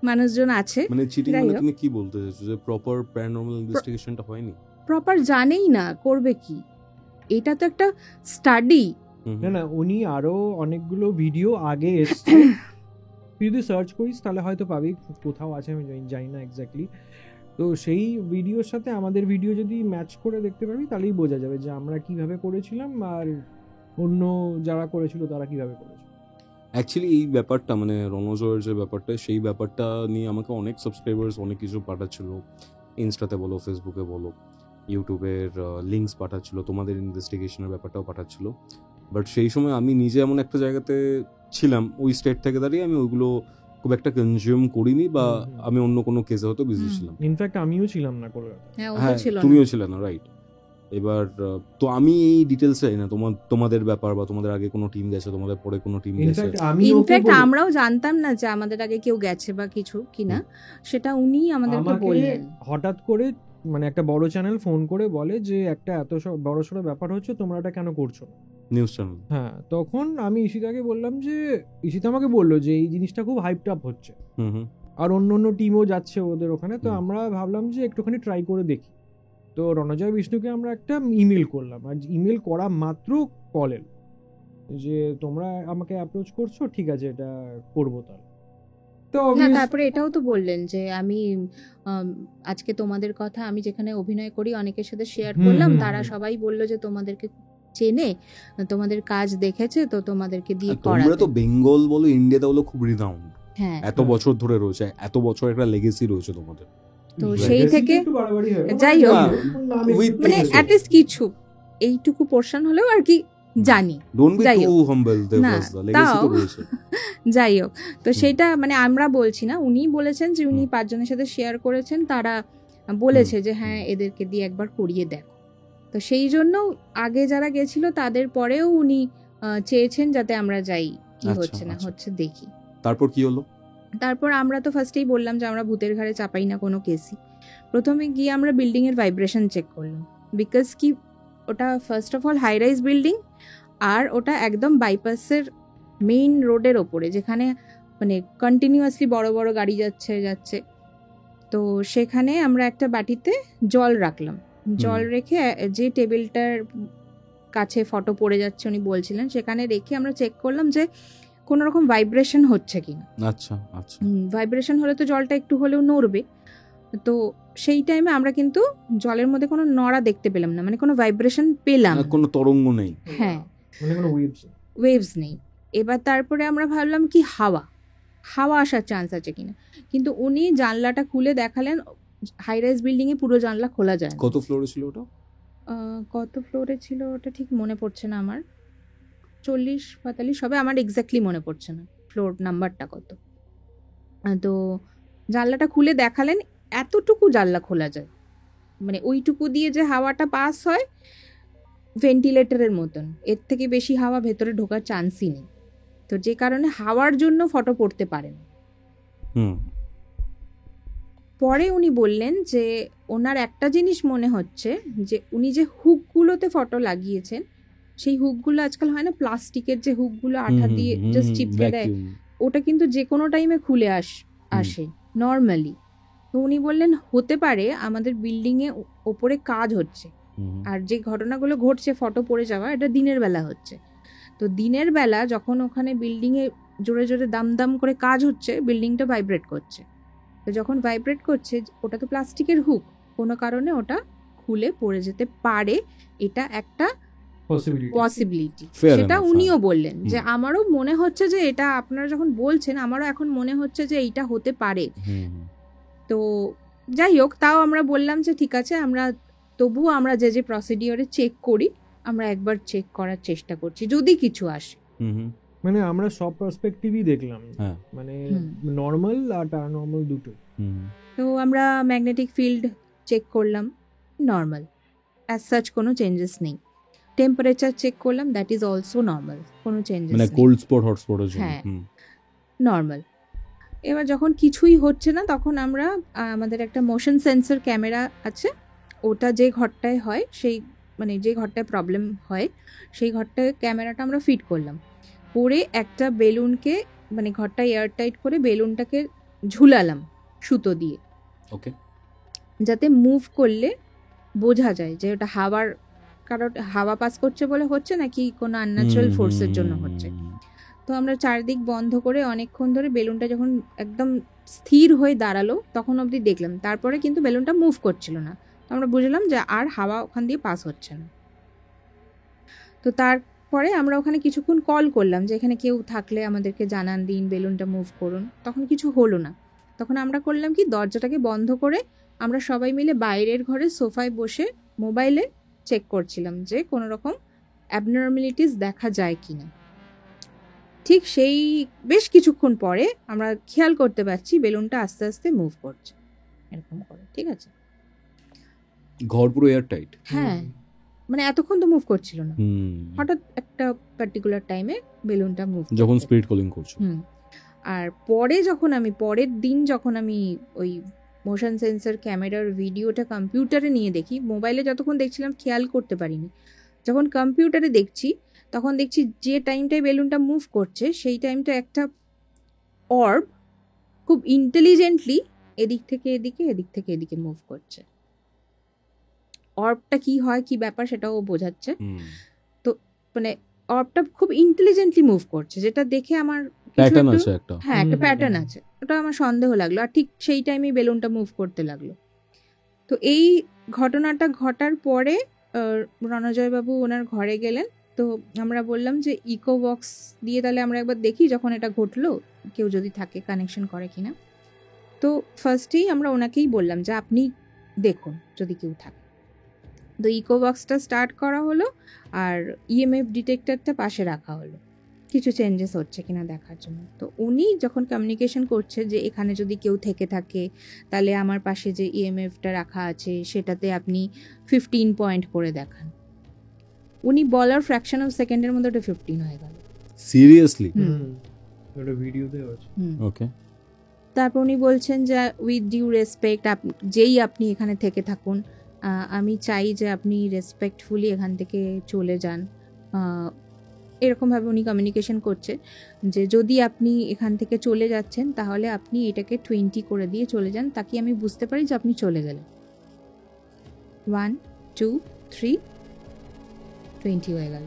মানুষজন আছে, মানে চিটিং যাই মানে হোক। তুমি কি বলতে চাইছো যে প্রপার প্যারানর্মাল ইনভেস্টিগেশনটা হয়নি? প্রপার জানেই না, করবে কি? এটা তো একটা স্টাডি। না না, উনি আরো অনেকগুলো ভিডিও আগে এসছে, তুই যদি সার্চ করিস তাহলে হয়তো পাবি, কোথাও আছে আমি জানি না এক্স্যাক্টলি। তো সেই ভিডিওর সাথে আমাদের ভিডিও যদি ম্যাচ করে দেখতে পারবি তাহলেই বোঝা যাবে যে আমরা কিভাবে করেছিলাম আর অন্য যারা করেছিল তারা কিভাবে করেছিল। অ্যাকচুয়ালি এই ব্যাপারটা মানে রণজয়ের যে ব্যাপারটা, সেই ব্যাপারটা নিয়ে আমাকে অনেক সাবস্ক্রাইবার্স অনেক কিছু পাঠাচ্ছিল, ইনস্টাতে বলো, ফেসবুকে বলো, ইউটিউবের লিঙ্কস পাঠাচ্ছিল, তোমাদের ইনভেস্টিগেশনের ব্যাপারটাও পাঠাচ্ছিল। বাট সেই সময় আমি নিজে এমন একটা জায়গাতে ছিলাম, ওই স্টেট থেকে দাঁড়িয়ে আমি ওইগুলো খুব একটা কনজিউম করিনি, বা আমি অন্য কোনো কেসে হয়তো বিজি ছিলাম। ইনফ্যাক্ট আমিও ছিলাম না কলকাতা। হ্যাঁ, তুমিও ছিলে না, রাইট। এবার তো আমি এই ডিটেলস চাই না, তোমাদের ব্যাপার বা তোমাদের আগে কোনো টিম গেছে, তোমাদের পরে কোনো টিম গেছে। ইনফ্যাক্ট আমরাও জানতাম না যে আমাদের আগে কেউ গেছে বা কিছু কিনা, সেটা উনি আমাদেরকে বললেন। হঠাৎ করে মানে একটা বড় চ্যানেল ফোন করে বলে যে একটা এত বড় সড়ো ব্যাপার হচ্ছে, তোমরা এটা কেন করছো না, নিউজ চ্যানেল। হ্যাঁ, তখন আমি ঈশিতাকে বললাম যে, ঈশিতা আমাকে বললো যে এই জিনিসটা খুব হাইপড আপ হচ্ছে আর অন্য অন্য টিমও যাচ্ছে ওদের ওখানে, তো আমরা ভাবলাম যে একটুখানি ট্রাই করে দেখি। তো রণজয় বিষ্ণুকে আমরা একটা ইমেল করলাম, আর ইমেল করা মাত্র কল এলো যে তোমরা আমাকে অ্যাপ্রোচ করছো, ঠিক আছে এটা করবো তাহলে। তো হ্যাঁ, তারপরে এটাও তো বললেন যে আমি আজকে তোমাদের কথা আমি যেখানে অভিনয় করি অনেকের সাথে শেয়ার করলাম, তারা সবাই বললো যে তোমাদেরকে চেনে, তোমাদের কাজ দেখেছে, তো তোমাদেরকে দিয়ে করাবে। তোমরা তো বেঙ্গল বলো, ইন্ডিয়াতে বলো, খুব রিনাউন্ড, হ্যাঁ, এত বছর ধরে রয়েছে, এত বছর একটা লেগেসি রয়েছে তোমাদের। তো সেই থেকে যাই হোক, মানে অ্যাটলিস্ট কিছু এইটুকু পোরশন হলেও আর কি জানি। ডোন্ট বি টু হাম্বল, দেবরাজদা লেগেসি তো রয়েছে। যাই হোক, তো সেটা মানে আমরা বলছি না, উনি বলেছেন যে উনি 5 জনের সাথে শেয়ার করেছেন, তারা বলেছে যে হ্যাঁ এদেরকে দিয়ে একবার করিয়ে দেখো। তো সেই জন্য আগে যারা গেছিল তাদের পরেও উনি চেয়েছেন যাতে আমরা যাই, কি হচ্ছে না হচ্ছে দেখি। তারপর কি হলো? তারপর আমরা তো ফার্স্টেই বললাম যে আমরা ভূতের ঘাড়ে চাপাই না কোনো কেসই। প্রথমে গিয়ে আমরা বিল্ডিং এর ভাইব্রেশন চেক করলাম, বিকজ কি ওটা first of all high rise building, আর ওটা একদম বাইপাসের মেইন রোডের ওপরে, যেখানে মানে কন্টিনিউয়াসলি বড় বড় গাড়ি যাচ্ছে। তো সেখানে আমরা একটা বাটিতে জল রাখলাম, জল রেখে যে টেবিলটার কাছে ফটো পড়ে যাচ্ছে উনি বলছিলেন, সেখানে রেখে আমরা চেক করলাম যে কোনো রকম ভাইব্রেশন হচ্ছে কিনা। আচ্ছা আচ্ছা, ভাইব্রেশন হলে তো জলটা একটু হলেও নড়বে। তো সেই টাইমে আমরা কিন্তু জলের মধ্যে কোনো নড়া দেখতে পেলাম না, মানে কোনো ভাইব্রেশন পেলাম না, কোনো তরঙ্গ নেই, হ্যাঁ মানে কোনো ওয়েভস নেই। এবার তারপরে আমরা ভাবলাম কি হাওয়া আসার চান্স আছে কিনা, কিন্তু উনি জানলাটা খুলে দেখালেন, হাই রাইজ বিল্ডিং এ পুরো জানলা খোলা যায়। কত ফ্লোরে ছিল ওটা? কত ফ্লোরে ছিল ওটা ঠিক মনে পড়ছে না আমার, 40-45 হবে, আমার এক্স্যাক্টলি মনে পড়ছে না ফ্লোর নাম্বারটা কত। তো জানলাটা খুলে দেখালেন, এতটুকু জানলা খোলা যায়, মানে ওইটুকু দিয়ে যে হাওয়াটা পাস হয় ভেন্টিলেটরের মতন, এর থেকে বেশি হাওয়া ভেতরে ঢোকার চান্সই নেই। তো যে কারণে হাওয়ার জন্য ফটো পড়তে পারেন। পরে উনি বললেন যে ওনার একটা জিনিস মনে হচ্ছে যে উনি যে হুকগুলোতে ফটো লাগিয়েছেন, সেই হুকগুলো আজকাল হয় না প্লাস্টিকের যে হুকগুলো আঠা দিয়ে জাস্ট চিপকে দেয়, ওটা কিন্তু যে কোনো টাইমে খুলে আসে নর্মালি। তো উনি বললেন হতে পারে আমাদের বিল্ডিং এ ওপরে কাজ হচ্ছে, আর যে ঘটনাগুলো ঘটছে ফটো পড়ে যাওয়া, এটা দিনের বেলা হচ্ছে। তো দিনের বেলা যখন ওখানে বিল্ডিং এ জোরে জোরে দাম দাম করে কাজ হচ্ছে, বিল্ডিংটা ভাইব্রেট করছে। তো যখন ভাইব্রেট করছে, ওটা তো প্লাস্টিকের হুক, কোনো কারণে ওটা খুলে পড়ে যেতে পারে, এটা একটা পসিবিলিটি। সেটা উনিও বললেন যে আমারও মনে হচ্ছে যে এটা আপনারা যখন বলছেন আমারও এখন মনে হচ্ছে যে এইটা হতে পারে। তো যাই হোক, তাও আমরা বললাম যে ঠিক আছে, আমরা তবুও আমরা যে প্রসিডিওরে চেক করি, আমরা একবার চেক করার চেষ্টা করছি যদি কিছু আসে। মানে আমরা সব পার্সপেক্টিভই দেখলাম, মানে নরমাল আর প্যারানর্মাল দুটো। তো আমরা ম্যাগনেটিক ফিল্ড চেক করলাম, নর্মাল, অ্যাজ সাচ কোনো চেঞ্জেস নেই। টেম্পারেচার চেক করলাম, দ্যাট ইজ অলসো নর্মাল, কোনো চেঞ্জেস নেই, মানে কোল্ড স্পট হট স্পট আছে, হ্যাঁ নর্মাল। এবার যখন কিছুই হচ্ছে না, তখন আমরা আমাদের একটা মোশন সেন্সর ক্যামেরা আছে, ওটা যে ঘরটায় হয় সেই মানে যে ঘরটায় প্রবলেম হয় সেই ঘরটায় ক্যামেরাটা আমরা ফিট করলাম, করে একটা বেলুনকে মানে ঘরটা এয়ারটাইট করে বেলুনটাকে ঝুলালাম সুতো দিয়ে, ওকে, যাতে মুভ করলে বোঝা যায় যে ওটা হাওয়া পাস করছে বলে হচ্ছে নাকি কোনো আনন্যাচারাল ফোর্সের জন্য হচ্ছে। তো আমরা চারদিক বন্ধ করে অনেকক্ষণ ধরে বেলুনটা যখন একদম স্থির হয়ে দাঁড়ালো তখন অবধি দেখলাম, তারপরে কিন্তু বেলুনটা মুভ করছিল না। তো আমরা বুঝলাম যে আর হাওয়া ওখান দিয়ে পাস হচ্ছে না। তো তারপরে আমরা ওখানে কিছুক্ষণ কল করলাম যে এখানে কেউ থাকলে আমাদেরকে জানান দিন, বেলুনটা মুভ করুন। তখন কিছু হলো না। তখন আমরা করলাম কি, দরজাটাকে বন্ধ করে আমরা সবাই মিলে বাইরের ঘরে সোফায় বসে মোবাইলে চেক করছিলাম যে কোনো রকম অ্যাবনর্মালিটিস দেখা যায় কিনা। ঠিক সেই বেশ কিছুক্ষণ পরে আমরা খেয়াল করতে পারছি বেলুনটা আস্তে আস্তে মুভ করছে এরকম করে, ঠিক আছে। ঘর পুরো এয়ার টাইট। হ্যাঁ, মানে এতক্ষণ তো মুভ করছিল না, হঠাৎ একটা পার্টিকুলার টাইমে বেলুনটা মুভ, যখন স্পিরিট কলিং করছো। আর পরে পরের দিন যখন আমি ওই মোশন সেন্সর ক্যামেরার ভিডিওটা কম্পিউটারে নিয়ে দেখি, মোবাইলে যতক্ষণ দেখছিলাম খেয়াল করতে পারিনি, যখন কম্পিউটারে দেখছি তখন দেখছি যে টাইমটায় বেলুনটা মুভ করছে সেই টাইমটা একটা অর্ব খুব ইন্টেলিজেন্টলি এদিক থেকে এদিকে এদিক থেকে এদিকে মুভ করছে। অর্বটা কি হয় কি ব্যাপার সেটাও বোঝাচ্ছে। তো মানে অর্বটা খুব ইন্টেলিজেন্টলি মুভ করছে, যেটা দেখে আমার প্যাটার্ন আছে একটা, হ্যাঁ একটা প্যাটার্ন আছে, ওটা আমার সন্দেহ লাগলো। আর ঠিক সেই টাইমেই বেলুনটা মুভ করতে লাগলো। তো এই ঘটনাটা ঘটার পরে রণজয় বাবু ওনার ঘরে গেলেন। তো আমরা বললাম যে ইকো বক্স দিয়ে তাহলে আমরা একবার দেখি যখন এটা ঘটলো কেউ যদি থাকে কানেকশন করে কিনা। তো ফার্স্টেই আমরা ওনাকেই বললাম যে আপনি দেখুন যদি কেউ থাকে। তো ইকো বক্সটা স্টার্ট করা হলো আর ইএমএফ ডিটেক্টরটা পাশে রাখা হলো কিছু চেঞ্জেস হচ্ছে কিনা দেখার জন্য। তো উনি যখন কমিউনিকেশন করছে যে এখানে যদি কেউ থেকে থাকে তাহলে আমার পাশে যে ইএমএফটা রাখা আছে সেটাতে আপনি 15 পয়েন্ট করে দেখান। উনি বলার ফ্র্যাকশন অফ সেকেন্ডের মধ্যে ওটা 15 হয়ে গেল। সিরিয়াসলি? ওটা ভিডিওতে আছে। ওকে। তারপর উনি বলছেন যে উইথ ডিউ রেসপেক্ট, যেই আপনি এখানে থেকে থাকুন, আমি চাই যে আপনি রেসপেক্টফুলি এখান থেকে চলে যান। এরকমভাবে উনি কমিউনিকেশন করছে যে যদি আপনি এখান থেকে চলে যাচ্ছেন তাহলে আপনি এটাকে 20 করে দিয়ে চলে যান, তাকে আমি বুঝতে পারি যে আপনি চলে গেলেন। 1 2 3 20 হয়ে গেল।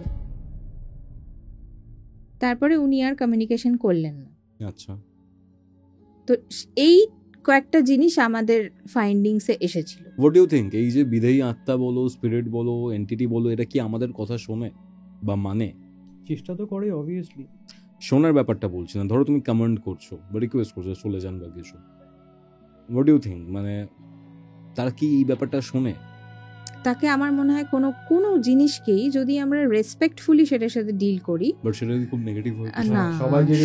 তারপরে উনি আর কমিউনিকেশন করলেন না। আচ্ছা। তো এই কয়েকটা জিনিস আমাদের ফাইন্ডিংসে এসেছিল। হোয়াট ডু ইউ থিঙ্ক, এই যে বিদেহী আত্মা বলো, স্পিরিট বলো, এন্টিটি বলো, এটা কি আমাদের কথা শোনে বা মানে? চেষ্টা তো করে অবভিয়াসলি। শোনার ব্যাপারটা বলছি না, ধরো তুমি কমেন্ট করছো বা রিকোয়েস্ট করছো চলে যান বা কিছু, হোয়াট ডু ইউ থিঙ্ক, মানে তারা কি এই ব্যাপারটা শোনে? তাকে আমার মনে হয় কোনো জিনিসকেই যদি আমরা রেসপেক্টফুলি সেটার সাথে ডিল করি, বাট সেটা খুব নেগেটিভ হয় না সবাই যে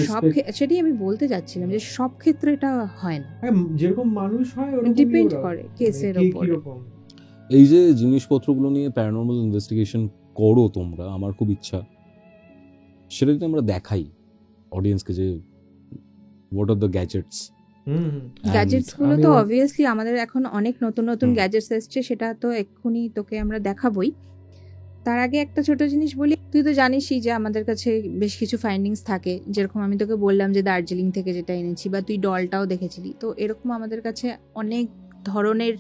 সেটাই আমি বলতে যাচ্ছিলাম যে সব ক্ষেত্রে এটা হয় না। যেরকম মানুষ হয় ওরকম ডিপেন্ড করে কেসের উপর। এই যে জিনিসপত্রগুলো নিয়ে প্যারানর্মাল ইনভেস্টিগেশন করো তোমরা, আমার খুব ইচ্ছা সেটা যদি আমরা দেখাই অডিয়েন্সকে যে what are the gadgets. Gadgets গুলো তো অবভিয়াসলি আমাদের এখন অনেক নতুন নতুন গ্যাজেটস এসছে, সেটা তো এক্ষুনি তোকে আমরা দেখাবই। তার আগে একটা ছোট জিনিস বলি, তুই তো জানিসই যে আমাদের কাছে বেশ কিছু ফাইন্ডিংস থাকে, যেরকম আমি তোকে বললাম যে দার্জিলিং থেকে যেটা এনেছি, বা তুই ডলটাও দেখেছিলি। তো এরকম আমাদের কাছে অনেক ধরনের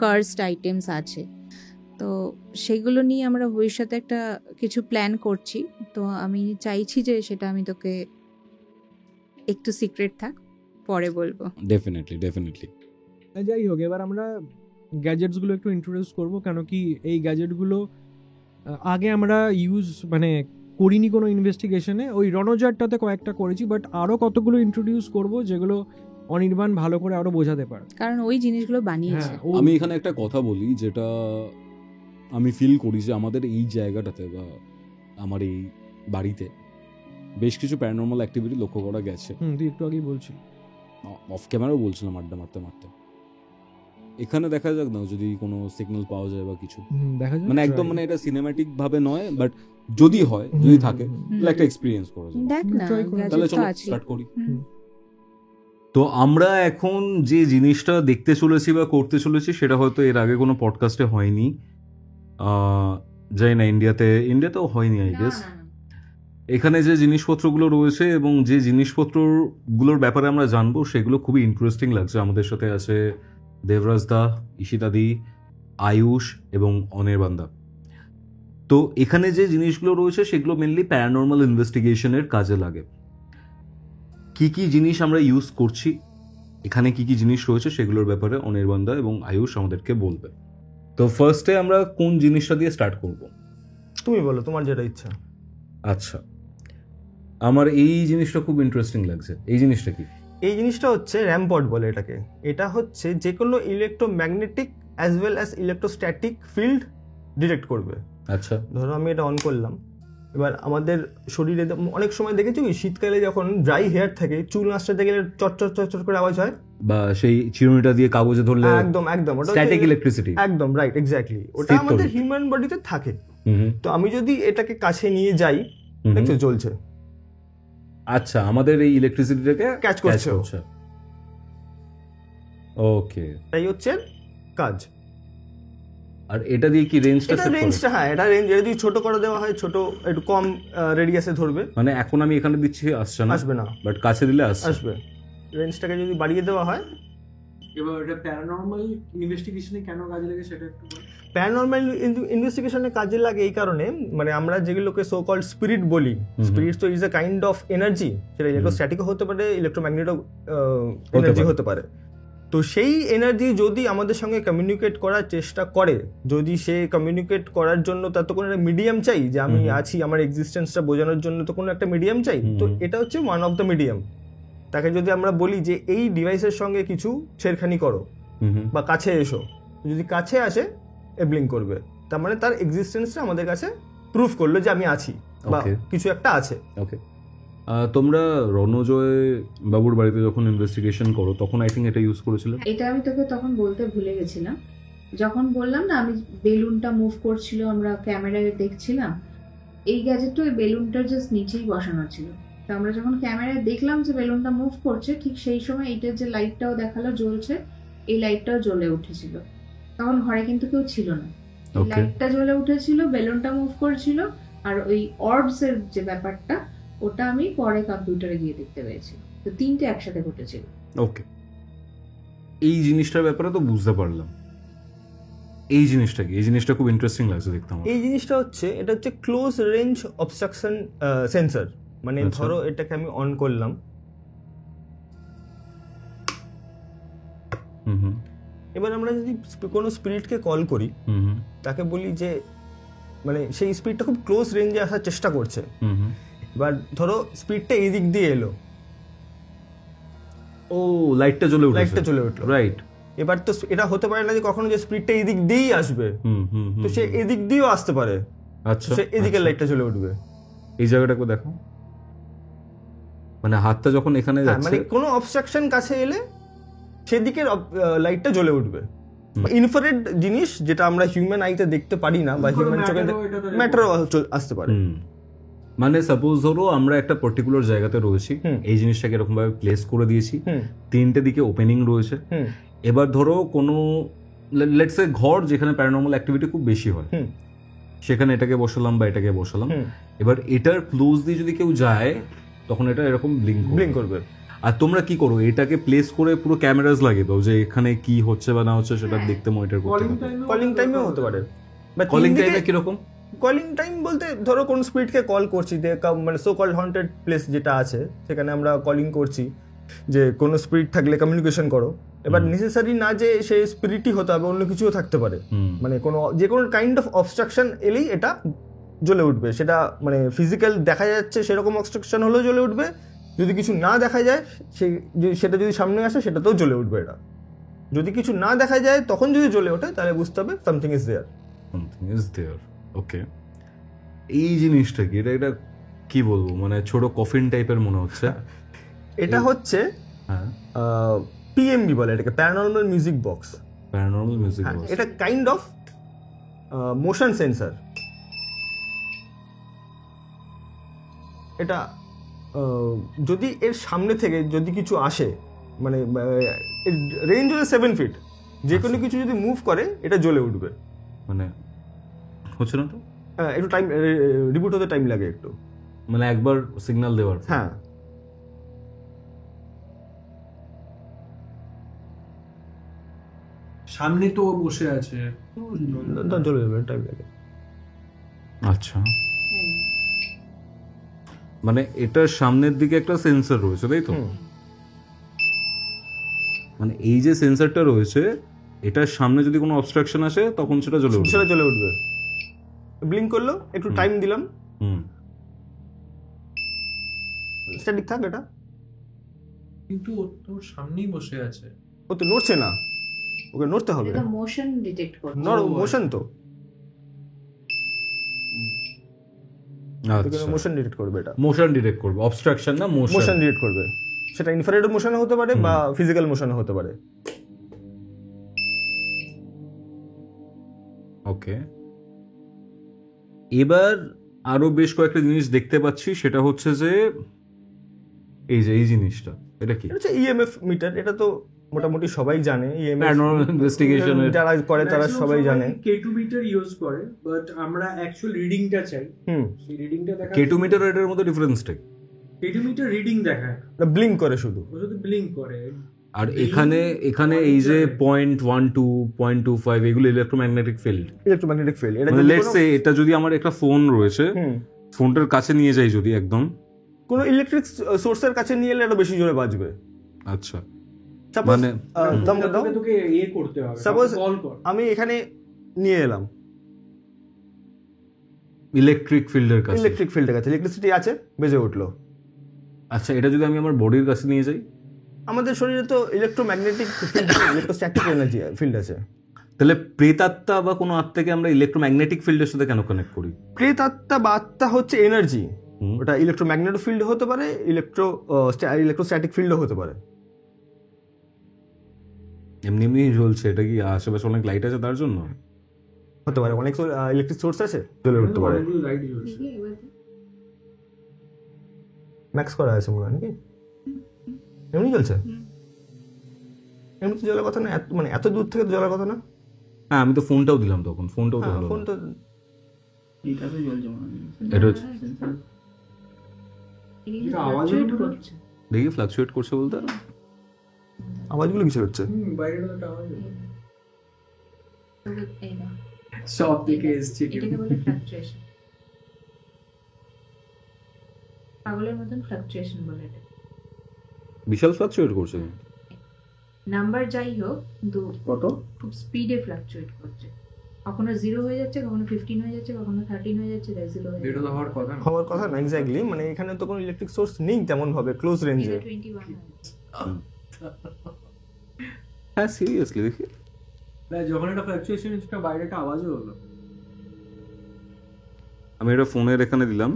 কার্সড আইটেমস আছে। তো সেগুলো নিয়ে আমরা ভবিষ্যতে একটা কিছু প্ল্যান করছি। তো আমি চাইছি যে সেটা আমি তোকে একটু সিক্রেট থাক, পরে বলবো। ডেফিনেটলি। যাই হোক, এবার আমরা গ্যাজেটসগুলো একটু ইন্ট্রোডিউস করবো, কেন কি এই গ্যাজেটগুলো আগে আমরা করিনি কোনো ইনভেস্টিগেশনে। ওই রণজারটাতে কয়েকটা করেছি, বাট আরও কতগুলো ইন্ট্রোডিউস করব যেগুলো অনির্বাণ ভালো করে আরো বোঝাতে পারে, কারণ ওই জিনিসগুলো বানিয়েছে। আমি এখানে একটা কথা বলি যেটা আমি ফিল করি যে আমাদের এই জায়গাটাতে বা আমার এই বাড়িতে বেশ কিছু প্যারানর্মাল অ্যাক্টিভিটি লক্ষ্য করা গেছে। তুই একটু আগেই বলছিস, অফ ক্যামেরাও বলছিলাম আড্ডা মারতে। এখানে দেখা যাক না যদি কোনো সিগন্যাল পাওয়া যায় বা কিছু, দেখা যাক। মানে একদম এটা সিনেম্যাটিক ভাবে নয়, বাট যদি হয়, যদি থাকে তাহলে একটা এক্সপেরিয়েন্স করা যাবে। দেখ না, তাহলে চলো স্টার্ট করি। তো আমরা এখন যে জিনিসটা দেখতে চলেছি বা করতে চলেছি সেটা হয়তো এর আগে কোনো পডকাস্টে হয়নি, জানি না ইন্ডিয়াতেও হয়নি আই গেস। এখানে যে জিনিসপত্রগুলো রয়েছে এবং যে জিনিসপত্রগুলোর ব্যাপারে আমরা জানবো সেগুলো খুবই ইন্টারেস্টিং লাগছে। আমাদের সাথে আছে দেবরাজ দা, ঈশিতাদি, আয়ুষ এবং অনির্বাণদা। তো এখানে যে জিনিসগুলো রয়েছে সেগুলো মেনলি প্যারানর্মাল ইনভেস্টিগেশনের কাজে লাগে। কি কি জিনিস আমরা ইউজ করছি, এখানে কি কি জিনিস রয়েছে সেগুলোর ব্যাপারে অনির্বাণদা এবং আয়ুষ আমাদেরকে বলবে। তো ফার্স্টে আমরা কোন জিনিসটা দিয়ে স্টার্ট করব? তুমি বলো, তোমার যেটা ইচ্ছা। আচ্ছা, আমার এই জিনিসটা খুব ইন্টারেস্টিং লাগছে। এই জিনিসটা কি? এই জিনিসটা হচ্ছে র্যামপড বলে এটাকে। এটা হচ্ছে যে কোনো electromagnetic as well as electrostatic field detect করবে। আচ্ছা, ধরো আমি এটা অন করলাম, এবার আমাদের শরীরে অনেক সময় দেখেছো কি শীতকালে যখন ড্রাই হেয়ার থাকে, চুল নাচতে গেলে চটচট চটচট করে আওয়াজ হয়, বা সেই চিরুনিটা দিয়ে কাগজে ধরলে একদম একদম ওটা স্ট্যাটিক ইলেকট্রিসিটি। একদম রাইট, এক্স্যাক্টলি। ওটা আমাদের হিউম্যান বডিতে থাকে। তো আমি যদি এটাকে কাছে নিয়ে যাই, দেখছো জ্বলছে। আচ্ছা, আমাদের এই ইলেকট্রিসিটিটাকে ক্যাচ করছে। ওকে, তাই হচ্ছে কাজ। আর এটা দিয়ে কি রেঞ্জটা সেট রেঞ্জটা, হ্যাঁ এটা রেঞ্জ যদি ছোট করে দেওয়া হয়, ছোট একটু কম রেডিয়াসে ধরবে। মানে এখন আমি এখানে দিচ্ছি, আসবে না, বাট কাছে দিলে আসবে। রেঞ্জটাকে যদি বাড়িয়ে দেওয়া হয়। এবার এটা প্যারানর্মাল ইনভেস্টিগেশনে কেন কাজে লাগে সেটা একটু বল। প্যারানর্মাল ইনভেস্টিগেশনে কাজে লাগে এই কারণে, মানে আমরা যেগুলোকে সো কল্ড স্পিরিট বলি, স্পিরিট তো is a kind of energy, সেটা ইলেকট্রোস্ট্যাটিকও হতে পারে, ইলেকট্রোম্যাগনেটিক এনার্জি হতে পারে। তো সেই এনার্জি যদি আমাদের সঙ্গে কমিউনিকেট করার চেষ্টা করে, যদি সে কমিউনিকেট করার জন্য তার তো কোনো একটা মিডিয়াম চাই, যে আমি আছি, আমার এক্সিস্টেন্সটা বোঝানোর জন্য তো কোনো একটা মিডিয়াম চাই। তো এটা হচ্ছে ওয়ান অফ দ্য মিডিয়াম। তাকে যদি আমরা বলি যে এই ডিভাইসের সঙ্গে কিছু ছেড়খানি করো বা কাছে এসো, যদি কাছে আসে ব্লিঙ্ক করবে, তার মানে তার এক্সিস্টেন্সটা আমাদের কাছে প্রুফ করলো যে আমি আছি বা কিছু একটা আছে। ওকে, তোমরা রণজয় বাবুর বাড়িতে যখন ইনভেস্টিগেশন করো তখন আই থিঙ্ক এটা ইউজ করেছিল। এটা আমি তোকে তখন বলতে ভুলে গেছিলাম, যখন বললাম না আমি বেলুনটা মুভ করছিল, আমরা ক্যামেরায় দেখছিলাম, এই গ্যাজেটটা ওই বেলুনটার জাস্ট নিচেই বসানো ছিল। তো আমরা যখন ক্যামেরায় দেখলাম যে বেলুনটা মুভ করছে, ঠিক সেই সময় এইটার যে লাইটটাও দেখালো জ্বলছে, এই লাইটটাও জ্বলে উঠেছিল। তখন ঘরে কিন্তু কেউ ছিল না, লাইটটা জ্বলে উঠেছিল, বেলুনটা মুভ করছিল, আর ওই অর্বস এর যে ব্যাপারটা ওটা আমি পরে কম্পিউটারে গিয়ে দেখতে পেয়েছি। তো তিনটে একসাথে ঘটেছিল। ওকে, এই জিনিসটার ব্যাপারে তো বুঝতে পারলাম। এই জিনিসটা কি? এই জিনিসটা খুব ইন্টারেস্টিং লাগছে দেখতে আমার। এই জিনিসটা হচ্ছে, এটা হচ্ছে ক্লোজ রেঞ্জ অবস্ট্রাকশন সেন্সর। মানে ধরো এটাকে আমি অন করলাম, এবার আমরা যদি কোনো স্পিরিটকে কল করি, তাকে বলি যে মানে সেই স্পিরিটটা খুব ক্লোজ রেঞ্জে আসার চেষ্টা করছে। এবার ধরো স্পিরিটটা এই দিক দিয়ে এলো, ও লাইটটা জ্বলে উঠলো, রাইট। এবার তো এটা হতে পারে না যে কখনো যে স্পিরিটটা এই দিক দিয়েই আসবে, তো সে এদিক দিয়েও আসতে পারে। আচ্ছা, সে এদিকে লাইটটা জ্বলে উঠবে। এই জায়গাটাকে দেখো, মানে হাতটা যখন এখানে যাচ্ছে, মানে কোনো অবস্ট্রাকশন কাছে এলে সেদিকের লাইটটা জ্বলে উঠবে। ইনফ্রারেড জিনিস যেটা আমরা হিউম্যান আইতে দেখতে পারি না বা হিউম্যান চোখে, ম্যাটারও আসতে পারে। মানে সাপোজ ধরো আমরা একটা পার্টিকুলার জায়গাতে রয়েছি, এই জিনিসটাকে এরকম ভাবে প্লেস করে দিয়েছি, তিনটে দিকে ওপেনিং রয়েছে। এবার ধরো কোনো লেটস সে ঘর যেখানে প্যারানর্মাল অ্যাক্টিভিটি খুব বেশি হয়, সেখানে এটাকে বসালাম বা এটাকে বসালাম। এবার এটার ক্লোজ দিয়ে যদি কেউ যায় তখন এটা এরকম ব্লিঙ্ক করবে। আর তোমরা কি করো, এটাকে প্লেস করে পুরো ক্যামেরাস লাগিয়ে দাও যে এখানে কি হচ্ছে বা না হচ্ছে সেটা দেখতে মনিটর করতে পারো। কলিং টাইমেও হতে পারে। কলিং টাইমে কি রকম? কলিং টাইম বলতে ধরো কোন স্পিরিটকে কল করছি, মানে সো কল্ড হন্টেড প্লেস যেটা আছে সেখানে আমরা কলিং করছি যে কোনো স্পিরিট থাকলে কমিউনিকেশন করো। এবার নেসেসারি না যে সেই স্পিরিটই হতে হবে, অন্য কিছুও থাকতে পারে। মানে কোনো যে কোনো কাইন্ড অফ অবস্ট্রাকশন এলেই এটা জ্বলে উঠবে। সেটা মানে ফিজিক্যাল দেখা যাচ্ছে সেরকম অবস্ট্রাকশন হলেও জ্বলে উঠবে, যদি কিছু না দেখা যায় সেটা যদি সামনে আসে সেটাতেও জ্বলে উঠবে। এটা যদি কিছু না দেখা যায় তখন যদি জ্বলে ওঠে তাহলে বুঝতে হবে সামথিং ইজ দেয়ার। ওকে, এই জিনিসটা কি? এটা কি বলবো, মানে ছোট কফিন টাইপের মনে হচ্ছে। এটা হচ্ছে পিএমবি বলে এটাকে, paranormal music box. Paranormal music box, এটা কাইন্ড অফ মোশন সেন্সর। এটা যদি এর সামনে থেকে যদি কিছু আসে, মানে রেঞ্জ হচ্ছে 7 ফিট, যে কোনো কিছু যদি মুভ করে এটা জ্বলে উঠবে। মানে হচ্ছে না তো, একটু টাইম রিবুট হতে টাইম লাগে একটু। মানে একবার সিগন্যাল দেওয়ার পর। হ্যাঁ সামনে তো ও বসে আছে, চলে যাবে, টাইম লাগে। আচ্ছা, মানে এটার সামনের দিকে একটা সেন্সর রয়েছে তাই তো? মানে এই যে সেন্সরটা রয়েছে এটার সামনে যদি কোনো অবস্ট্রাকশন আসে তখন সেটা জ্বলে উঠবে। সেটা জ্বলে উঠবে। ব্লিঙ্ক করলো, একটু টাইম দিলাম, স্ট্যাটিক থাক এটা। কিন্তু ও তোর সামনেই বসে আছে, ও তো নড়ছে না, ওকে নড়তে হবে। এটা মোশন ডিটেক্ট করবে। মোশন তো আচ্ছা, মোশন ডিটেক্ট করবে এটা। মোশন ডিটেক্ট করবে, অবস্ট্রাকশন না মোশন ডিটেক্ট করবে। সেটা ইনফ্রারেড মোশন হতে পারে বা ফিজিক্যাল মোশন হতে পারে। ওকে, এবার আরো বেশ কয়েকটা জিনিস দেখতে পাচ্ছি, সেটা হচ্ছে যে এই জিনিসটা, এটা কি? এটা হচ্ছে ইএমএফ মিটার। এটা তো মোটামুটি সবাই জানে, ইএমএফ প্যারানর্মাল ইনভেস্টিগেশন যারা করে তারা সবাই জানে। K2 মিটার ইউজ করে, বাট আমরা অ্যাকচুয়াল রিডিংটা চাই। সেই রিডিংটা দেখা, K2 মিটার আর এটার মধ্যে ডিফারেন্সটা কি? K2 মিটার রিডিং দেখায়, ব্লিঙ্ক করে শুধু, ও শুধু ব্লিঙ্ক করে। আর এখানে এই যে 0.12 0.25 এগুলো ইলেকট্রোম্যাগনেটিক ফিল্ড। Electromagnetic field. এটা মানে লেটস সে এটা যদি আমার একটা ফোন রয়েছে, ফোনটার কাছে নিয়ে যাই যদি একদম, কোনো ইলেকট্রিক সোর্সের কাছে নিয়ে এলে এটা বেশি জোরে বাজবে। আচ্ছা, মানে তোকে ইয়ে করতে হবে, সাপোজ কল কর। আমি এখানে নিয়ে এলাম ইলেকট্রিক ফিল্ডের কাছে, ইলেকট্রিক ফিল্ডের কাছে, ইলেকট্রিসিটি আছে, বেজে উঠলো। আচ্ছা, এটা যদি আমি আমার বডির কাছে নিয়ে যাই, আমাদের শরীরে তো electromagnetic field, electrostatic energy field আছে। তাহলে প্রেতাত্মা বা কোনো আত্মাকে আমরা ইলেকট্রোম্যাগনেটিক ফিল্ডের সাথে কেন কানেক্ট করি? প্রেত আত্মা বা আত্মা হচ্ছে এনার্জি, ওটা ইলেকট্রোম্যাগনেটিক ফিল্ড হতে পারে, ইলেকট্রোস্ট্যাটিক ফিল্ডও হতে পারে। এমনি এমনি জ্বলছে, এটা কি আশেপাশে অনেক লাইট আছে তার জন্য? হতে পারে, অনেক ইলেকট্রিক সোর্স আছে, জ্বলে উঠতে পারে। ম্যাক্স করা আছে মনে হয় নাকি? এমনি জ্বলছে, এমনি তো জ্বলার কথা না, মানে এত দূর থেকে তো জ্বলার কথা না। হ্যাঁ, আমি তো ফোনটাও দিলাম তখন, ফোনটাও তো হলো। ফোন তো এটা তো জ্বলছে মনে হয়। এটা হচ্ছে এটা আওয়াজ করছে, দেখি ফ্লাকচুয়েট করছে বলতে। আওয়াজগুলো কিসের হচ্ছে? বাইরের একটা আওয়াজ এইটা সব দিকে এসছে। এটাকে বলে ফ্লাকচুয়েশন, পাগলের মতন ফ্লাকচুয়েশন বলে এটা। বিশাল ফ্লাকচুয়েট করছে। নাম্বার যাই হোক, কিন্তু কত খুব স্পিডে ফ্লাকচুয়েট করছে। কখনো 0 হয়ে যাচ্ছে, কখনো 15 হয়ে যাচ্ছে, কখনো 13 হয়ে যাচ্ছে, 0 হয়ে এটা তো যাচ্ছে। হওয়ার কথা না। হওয়ার কথা না, এক্স্যাক্টলি। মানে এখানে তো কোনো ইলেকট্রিক সোর্স নেই তেমন ভাবে ক্লোজ রেঞ্জে। 21 হয়ে যাচ্ছে। হ্যাঁ, সিরিয়াসলি দেখি। না, যখন এটা ফ্লাকচুয়েশন হচ্ছে বাইরে একটা আওয়াজও হলো। আমি এটা ফোনের এখানে দিলাম,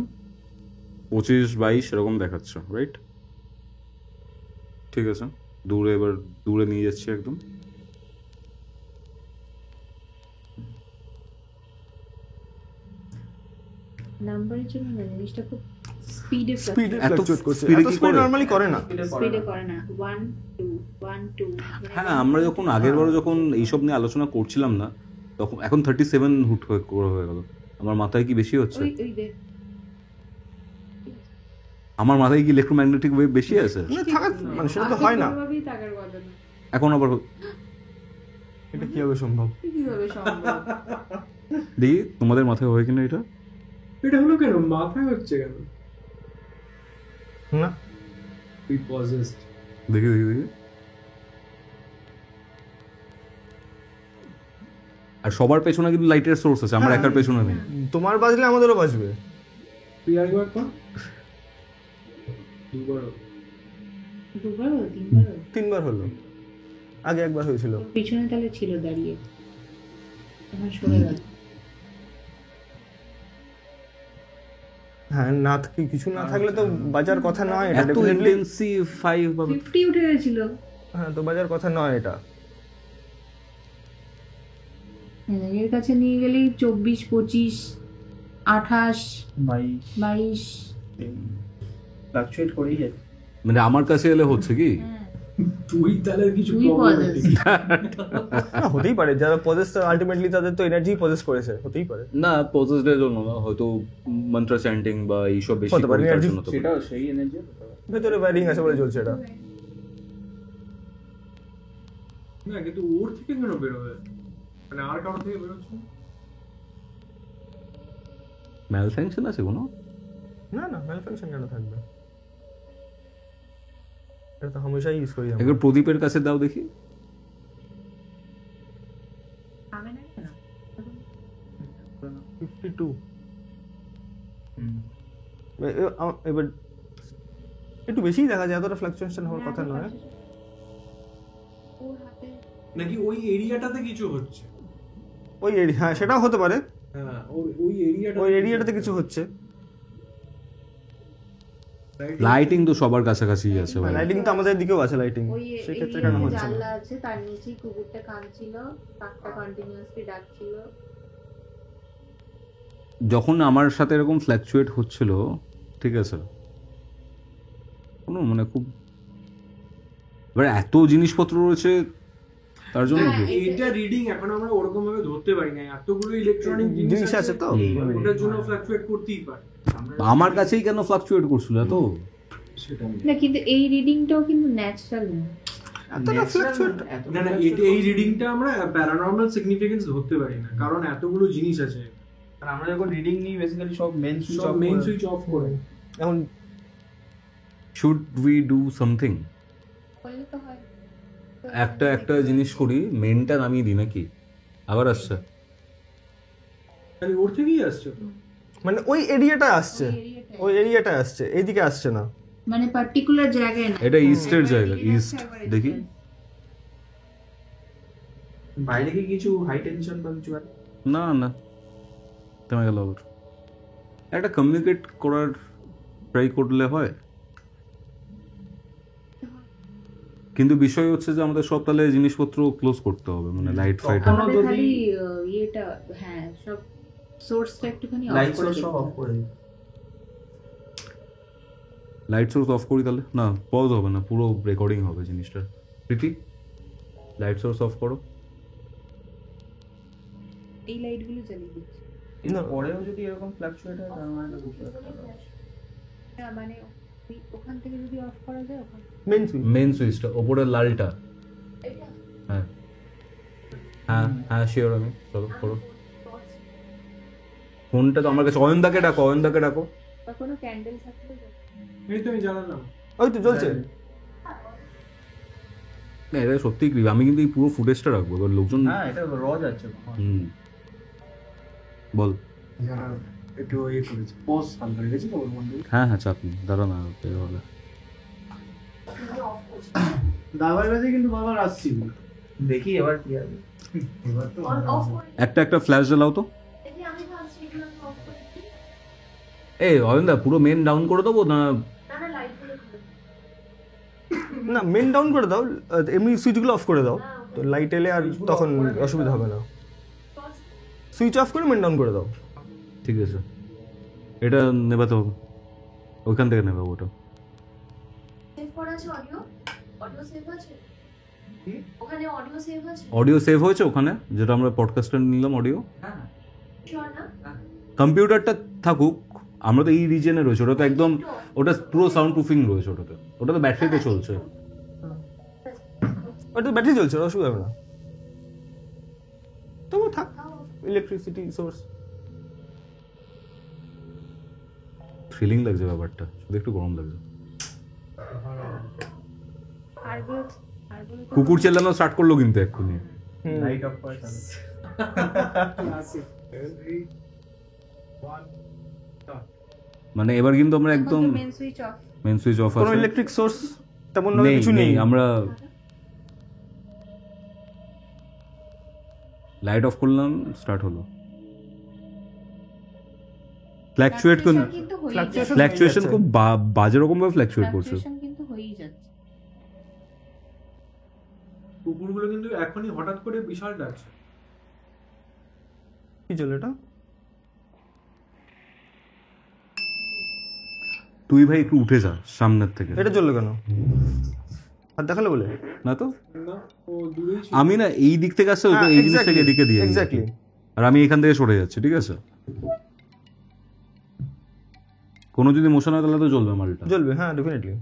25-22 এরকম দেখাচ্ছে, রাইট? ঠিক আছে, এবার দূরে নিয়ে যাচ্ছি একদম। নাম্বারের জন্য না, জিনিসটা খুব স্পিডে স্পিডে এত ফ্লাকচুয়েট করছে, speed এ এত কি স্পিড করে? নরমালি করে না। স্পিডে করে না। 1 2 1 2। হ্যাঁ, আমরা যখন আগেরবার যখন এইসব নিয়ে আলোচনা করছিলাম না, তখন এখন 37 হুট হয়ে গেল। আমার মাথায় কি বেশি হচ্ছে? ওই দেখ, আমার মাথায় কি ইলেকট্রোম্যাগনেটিক ওয়েভ বেশি আছে? না থাকা, মানে সেটা তো হয় না। কোনোভাবেই তাকার কথা না। এখন আবার এটা কিভাবে সম্ভব? কিভাবে সম্ভব? দেখি তোমাদের মাথায় হয় কিনা এটা। এটা হলো কেন? মাথায় হচ্ছে কেন? না, তুই পজেসড। দেখি। আর সবার পেছনে কিন্তু লাইটের সোর্স আছে, আমার একার পেছনে নেই। তোমার বাজলে আমাদেরও বাজবে। তুই একবার কর। দুবার দুবারও, তিনবারও? 3 বার হলো, আগে একবার হয়েছিল। পিছনে তাহলে ছিল দাঁড়িয়ে, এখন সরে গেল। হ্যাঁ, না কিছু না থাকলে তো বাজার কথা নয় এটা, এত ডেফিনেটলি। ইন্টেন্সিফাই ভাবে 50 উঠে গেছিল। হ্যাঁ, তো বাজার কথা নয় এটা। এর কাছে নিয়ে গেলেই 24 25 28 22 22। ফ্লাকচুয়েট করেই যাচ্ছে। মানে আমার কাছে এলে হচ্ছে কি? হ্যাঁ, তুই তাহলে কিছু তুই problematic। না, হতেই পারে যারা পজেস আলটিমেটলি তাদের তো এনার্জি পজেস করেছে, হতেই পারে। না পজেসডের জন্য না, হয়তো মন্ত্র চ্যান্টিং বা এইসব বেশি হতে পারে, করে তার energy- জন্য হতে পারে। সেটাও সেই এনার্জি ভেতরে ওয়্যারিং আছে বলে চলছে এটা। না কিন্তু ওর থেকে কেন বেরোবে, মানে আর কারো থেকে বেরোচ্ছে না? ম্যালফাংশন আছে কোনো? না না, ম্যালফাংশন কেন থাকবে, এটা তো হামেশাই ইউজ করি আমরা। একবার প্রদীপের কাছে দাও দেখি। আমি না কেন 52 এবার একটু বেশিই দেখা যায়, এতটা ফ্লাকচুয়েশন হওয়ার কথা নয়। ওর হাতে নাকি ওই এরিয়াটাতে কিছু হচ্ছে? ওই এরিয়া, হ্যাঁ সেটাও হতে পারে, হ্যাঁ ওই এরিয়াটা, ওই এরিয়াটাতে কিছু হচ্ছে। লাইটিং তো সবার কাছাকাছি আছে ভাই। লাইটিং তো আমাদের দিকেও আছে লাইটিং, ওই সেক্ষেত্রে কেন হচ্ছে না? জানলা আছে, তার নিচেই কুকুরটা কাঁদছিল, কাকটা কন্টিনিউয়াসলি ডাকছিল। যখন আমার সাথে এরকম ফ্ল্যাকচুয়েট হচ্ছিল, ঠিক আছে, কোনো মানে খুব এবার এত জিনিসপত্র রয়েছে তার জন্য কি? এইটা রিডিং এখন আমরা ওরকম ভাবে ধরতে পারি না, এতগুলো ইলেকট্রনিক জিনিস আছে তো, ওটার জন্য ফ্লাকচুয়েট করতেই পারে। আমার কাছেই কেন ফ্লাকচুয়েট করছিল তো? সেটা না কিন্তু এই রিডিংটাও কিন্তু ন্যাচারাল না। এতটা fluctuate- না না, এই রিডিংটা আমরা প্যারানর্মাল সিগনিফিকেন্স ধরতে পারি না, কারণ এতগুলো জিনিস আছে। আর আমরা যখন রিডিং নিই বেসিক্যালি সব মেন সুইচ সব মেইন সুইচ অফ করে। এখন শুড উই ডু সামথিং? বললে তো হয়। একটা জিনিস করি, মেনটা নামিয়ে দিই নাকি? আবার আসছে। মানে ওর থেকেই আসছে তো। মানে ওই এরিয়াটা আসছে, ওই এরিয়াটা আসছে, এইদিকে আসছে না। মানে পার্টিকুলার জায়গায় না, এটা ইস্টের জায়গা, ইস্ট দেখি। বাইরে কি কিছু হাই টেনশন বা কিছু আছে? না না, থেমে গেল আবার। একটা কমিউনিকেট করার ট্রাই করলে হয়, কিন্তু বিষয় হচ্ছে যে আমাদের সব তাহলে জিনিসপত্র ক্লোজ করতে হবে, মানে লাইট ফাইট। আমাদের খালি ইয়েটা, হ্যাঁ সব সোর্সটা একটুখানি অফ লাইট করে সোর্স সব অফ করে দিই। লাইট সোর্স অফ করি তাহলে? না পজ হবে না, পুরো রেকর্ডিং হবে জিনিসটা। প্রীতি লাইট সোর্স অফ করো। এই লাইটগুলো জ্বালিয়ে দিচ্ছি। না। পরেও যদি এরকম ফ্লাকচুয়েট হয় তার মানে বুঝতে পারতে না, মানে ওখান থেকে যদি অফ করা যায় ওখান মেন সুইচ, মেন সুইচটা ওপরের লালটা। হ্যাঁ হ্যাঁ হ্যাঁ শিওর, আমি চলো করো। ফোনটা তো আমার কাছে, অয়নদাকে ডাকো, অয়নদাকে ডাকো। বা কোনো ক্যান্ডেল থাকলে এই তো আমি জ্বালালাম। ওই তো জ্বলছে। না এটা সত্যি কি, আমি কিন্তু এই পুরো ফুটেজটা রাখবো, এবার লোকজন। হ্যাঁ এটা র যাচ্ছে। হুম বল। একটু ইয়ে করেছে, পজ হালকা রেখেছি তো ওর মধ্যে। হ্যাঁ হ্যাঁ চাপ নেই, দাঁড়া না বের হবে। দাবার কাছে কিন্তু বাবার আসছি, দেখি এবার কি হবে। এবার তো একটা ফ্ল্যাশ জ্বালাও তো। এই অয়নদা পুরো মেন ডাউন করে দেবো না? না মেন ডাউন করে দাও, এমনি সুইচগুলো অফ করে দাও, তো লাইট এলে আর তখন অসুবিধা হবে না। সুইচ অফ করে মেন ডাউন করে দাও। ঠিক আছে, এটা নেবাতে হবে, ওইখান থেকে নেবে ওটা। সেভ করা আছে অডিও? অডিও সেভ আছে? ওখানে অডিও সেভ আছে? অডিও সেভ হয়েছে ওখানে, যেটা আমরা পডকাস্টে নিলাম অডিও। শিওর না? কম্পিউটারটা থাকুক, আমরা তো এই রিজনে রয়েছে, ওটা তো একদম, ওটা পুরো সাউন্ড প্রুফিং রয়েছে ওটাতে, ওটা তো ব্যাটারিতে চলছে। ওটা ব্যাটারি চলছে, ওটা অসুবিধা হবে না। তবু থাক, ইলেকট্রিসিটি সোর্স। ফিলিং লাগছে ব্যাপারটা, শুধু একটু গরম লাগছে। কুকুর চেল্লানো স্টার্ট করলো কিন্তু এক্ষুনি। লাইট অফ করে তাহলে। মানে এবার কিন্তু আমরা একদম main switch off. Main switch off কোনো আছে, ইলেকট্রিক সোর্স তেমন ভাবে কিছু নেই। আমরা লাইট অফ করলাম, স্টার্ট হলো। ফ্ল্যাকচুয়েট কিন্তু হয়েই যাচ্ছে। ফ্ল্যাকচুয়েশন খুব বাজে রকম ভাবে ফ্ল্যাকচুয়েট করছে। Fluctuation কিন্তু হয়েই যাচ্ছে। কুকুরগুলো কিন্তু এখনই হঠাৎ করে বিশাল ডাকছে। কি চলে এটা? তুই ভাই একটু উঠে যা সামনের থেকে। এটা চললো কেন? হাত দেখালে বলে না তো, আমি না এই দিক থেকে আসছে, ওটা এই জিনিসটাকে এদিকে দিয়ে এক্স্যাক্টলি, আর আমি এখান থেকে সরে যাচ্ছি, ঠিক আছে? কোনো যদি মোশন হয় তাহলে তো জ্বলবে মালটা, জ্বলবে, হ্যাঁ ডেফিনেটলি।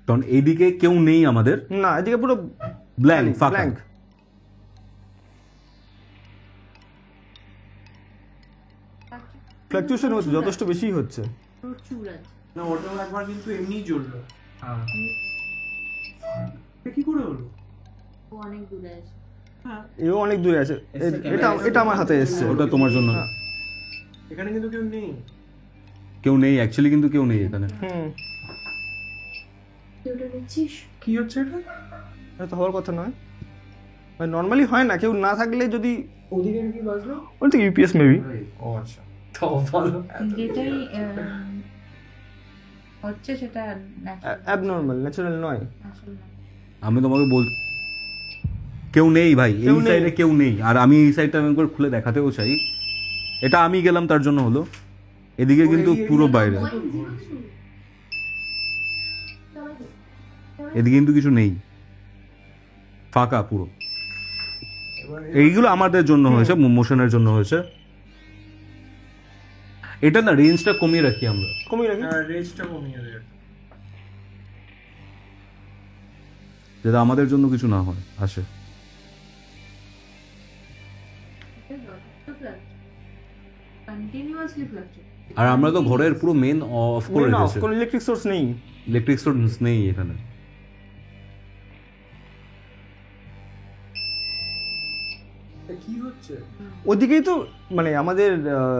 কারণ এইদিকে কেউ নেই আমাদের, না এদিকে পুরো ব্ল্যাঙ্ক, ফাঁকা। ব্ল্যাঙ্ক। ফ্লাকচুয়েশন হচ্ছে, যথেষ্ট বেশি হচ্ছে। প্রচুর আছে। না ওটা একবার কিন্তু এমনিই জ্বললো। হ্যাঁ কি করে হলো? ও অনেক দূরে আছে। এও অনেক দূরে আছে, এটা এটা আমার হাতে এসছে। ওটা তোমার জন্য, এখানে কিন্তু কেউ নেই। কেউ নেই অ্যাকচুয়ালি, কিন্তু কেউ নেই এখানে। তুই ওটা দেখছিস? কি হচ্ছে এটা? এটা তো হওয়ার কথা নয়, মানে নর্মালি হয় না, কেউ না থাকলে যদি ওদিকে কি বাজলো? ওই তো ইউপিএস মেবি। ও আচ্ছা, তো ভালো। যেটাই হচ্ছে সেটা অ্যাবনর্মাল, ন্যাচারাল নয়। আসল না। আমি তোমাকে কেউ নেই ভাই, এই কেউ নেই। সাইডে কেউ নেই। আর আমি এই সাইডটা আমি একবার খুলে দেখাতেও চাই, এটা আমি গেলাম তার জন্য হলো, এদিকে কিন্তু পুরো বাইরে, এদিকে কিন্তু কিছু নেই, ফাঁকা পুরো। এইগুলো আমাদের জন্য হয়েছে, মোশনের জন্য হয়েছে। এটা না রেঞ্জটা কমিয়ে রাখি আমরা, কমিয়ে রাখি। রেঞ্জটা কমিয়ে দেয় যাতে আমাদের জন্য কিছু না হয় আসে। Continuously fluctuate. আর আমরা তো ঘরের পুরো মেন অফ করে রেখেছি, কোনো ইলেকট্রিক সোর্স নেই। ইলেকট্রিক সোর্স নেই এখানে। কি হচ্ছে? ওদিকেই তো মানে আমাদের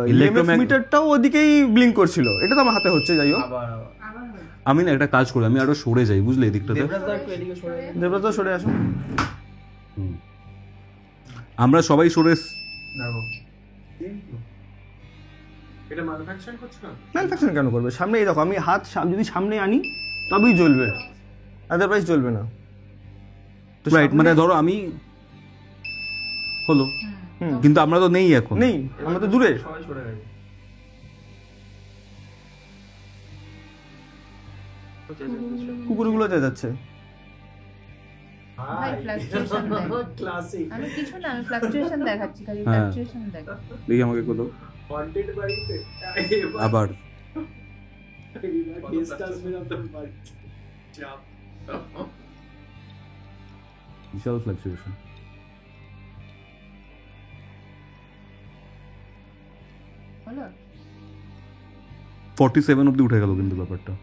Electromag- মিটারটাও ওদিকেই ব্লিঙ্ক করছিল, এটা তো আমার হাতে হচ্ছে। যাই হোক, আবার আবার হলো। আমি না একটা কাজ করি, আমি আরো সরে যাই, বুঝলে, এদিকটাতে। দেবরাজদা একটু এদিকে সরে যান। দেবরাজ সরে আসুন। হুম। আমরা সবাই সরে দেখো এটা ম্যানুফ্যাকচার করছে না? ম্যানুফ্যাকচার কেন করবে? সামনে এই দেখো, আমি হাত যদি সামনে আনি তবেই জ্বলবে, আদারওয়াইজ জ্বলবে না। তো রাইট, মানে ধরো আমি হলো, হুম। কিন্তু আমরা তো নেই এখন। নেই, আমরা তো দূরে। সবাই সরে গেছে। কুকুরগুলো যাচ্ছে। ভাই ফ্লাকচুয়েশন দেখ। ক্লাসিক আমি কিছু না, আমি ফ্লাকচুয়েশন দেখাচ্ছি, খালি হ্যাঁ। ফ্লাকচুয়েশন দেখ। দেখি আমাকে কোথাও কন্টেন্ট বাড়িতে আবার গেস্ট আসবে না তোর বাড়ি। চাপ। বিশাল ফ্লাকচুয়েশন। হলো? 47 অবধি উঠে গেল কিন্তু ব্যাপারটা।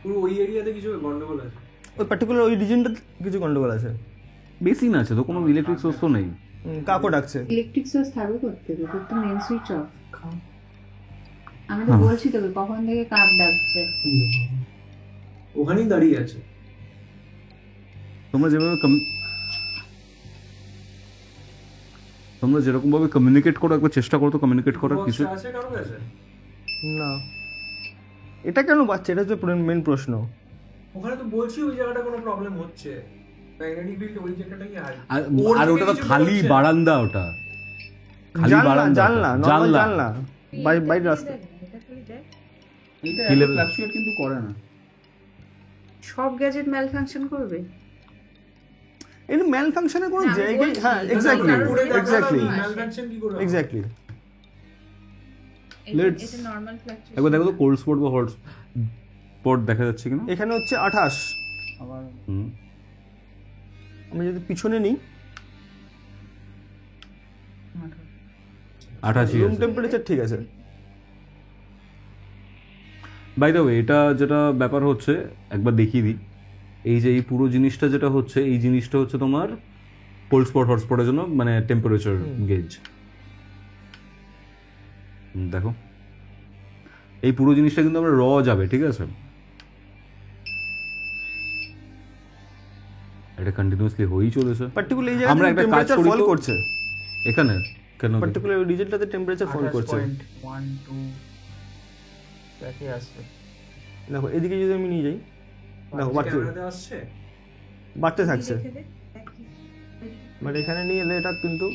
পুরো ওই এরিয়াতে কিছু গন্ডগোল আছে। ওই পার্টিকুলার ওই রিজনটা কিছু গন্ডগোল আছে। বেশি না আছে তো, কোনো ইলেকট্রিক সোর্স তো নেই। কাকও ডাকছে। ইলেকট্রিক সোর্স থাকবে করতে হবে, তোর তো মেন সুইচ অফ। আমি তো বলছি তোকে কখন থেকে কাক ডাকছে। ওখানেই দাঁড়িয়ে আছে। তোমরা যেভাবে তোমরা যেরকম ভাবে কমিউনিকেট করো, একবার চেষ্টা করো তো কমিউনিকেট করার কিছু। বক্সটা আছে কারো কাছে? না, এটা কেন বাচ্চা? এটা হচ্ছে মেন প্রশ্ন। ওখানে তো বলছি ওই জায়গাটা কোনো প্রবলেম হচ্ছে। ম্যাগনেটিক ফিল্ড ওই জায়গাটা কি আর ওটা তো খালি বারান্দা, ওটা খালি বারান্দা, জানলা, নরমাল জানলা, বাইরের রাস্তা। এটা কি level? ফ্লাকচুয়েট কিন্তু করে না। সব গ্যাজেট ম্যাল ফাংশন করবে। এর ম্যাল ফাংশনের কোনো না, আমি জায়গায়, বলছি। হ্যাঁ এক্স্যাক্টলি, উপরে দেখালাম এক্স্যাক্টলি, না। ম্যালফাংশন কি করে হবে? এক্স্যাক্টলি। Let's- এটা নরমাল ফ্লাকচুয়েশন। একবার দেখো তো কোল্ড স্পট বা হট স্পট দেখা যাচ্ছে কিনা। এখানে হচ্ছে 28। আবার হুম। আমি যদি পিছনে নিই, 88 রুম আছে। টেম্পারেচার ঠিক আছে। বাই দ্য ওয়ে, এটা যেটা ব্যাপার হচ্ছে একবার দেখিয়ে দিই। এই যে এই পুরো জিনিসটা যেটা হচ্ছে, এই জিনিসটা হচ্ছে তোমার কোল্ড স্পট হটস্পটের জন্য, মানে টেম্পারেচার গেজ। দেখো এই পুরো জিনিসটা কিন্তু আমরা র যাবে, ঠিক আছে? এটা কন্টিনিউয়াসলি হয়েই চলেছে। পার্টিকুলার এই আমরা জায়গায় একটা কাজ টেম্পারেচার করি ফল তো- করছে। এখানে কেন? পার্টিকুলার ওই রিজনটাতে টেম্পারেচার ফল করছে। 1 2 দেখে আসছে। দেখো এদিকে যদি আমি নিয়ে যাই, দেখো ক্যামেরাতে আসছে। বাড়তে থাকছে। বাট এখানে নিয়ে এলে এটা কিন্তু,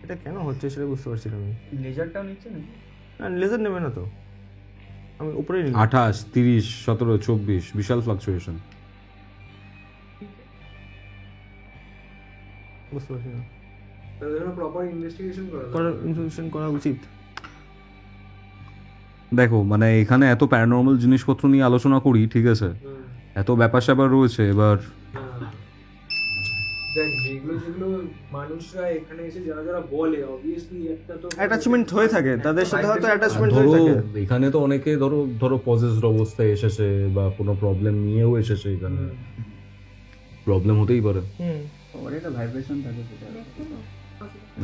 এটা কেন হচ্ছে সেটা বুঝতে পারছি না আমি। লেজারটাও নিচ্ছে নাকি? না, লেজার নেবে না তো, আমি উপরেই নিলাম। 28 30 17 24 বিশাল ফ্লাকচুয়েশন। বুঝতে পারছি না। প্রপার ইনভেস্টিগেশন ইনভেস্টিগেশন করা উচিত। দেখো মানে এখানে এত প্যারানর্মাল জিনিসপত্র নিয়ে আলোচনা করি, ঠিক আছে, এত ব্যাপার স্যাপার রয়েছে, এবার দেখ যেগুলো মানুষরা এখানে এসে যারা যারা বলে অবভিয়াসলি একটা তো অ্যাটাচমেন্ট হয়ে থাকে তাদের সাথে, হয়তো অ্যাটাচমেন্ট হয়ে ধরো থাকে। এখানে তো অনেকে ধরো পজেসড অবস্থায় এসেছে বা কোনো প্রবলেম নিয়েও এসেছে, এখানে প্রবলেম হতেই পারে। ওর একটা ভাইব্রেশন থাকে সেটা।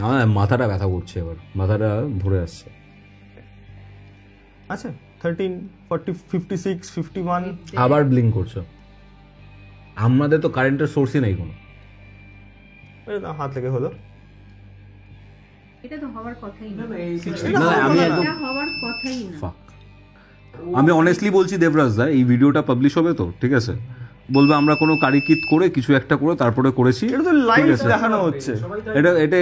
না মাথাটা ব্যথা করছে, এবার মাথাটা ধরে আসছে। আচ্ছা 13, 40, 56, 51 আবার ব্লিঙ্ক করছে। আমাদের তো কারেন্টের সোর্সই নেই কোনো। হাত লেগে হলো। এটা তো হওয়ার কথাই না, না আমি একদম এটা হওয়ার কথাই না। Fuck. আমি অনেস্টলি বলছি দেবরাজ দা, এই ভিডিওটা পাবলিশ হবে তো, ঠিক আছে, বলবে আমরা কোনো কারিকিট করে কিছু একটা করে তারপরে করেছি। এটা তো লাইভ ঠিক আছে। দেখানো হচ্ছে।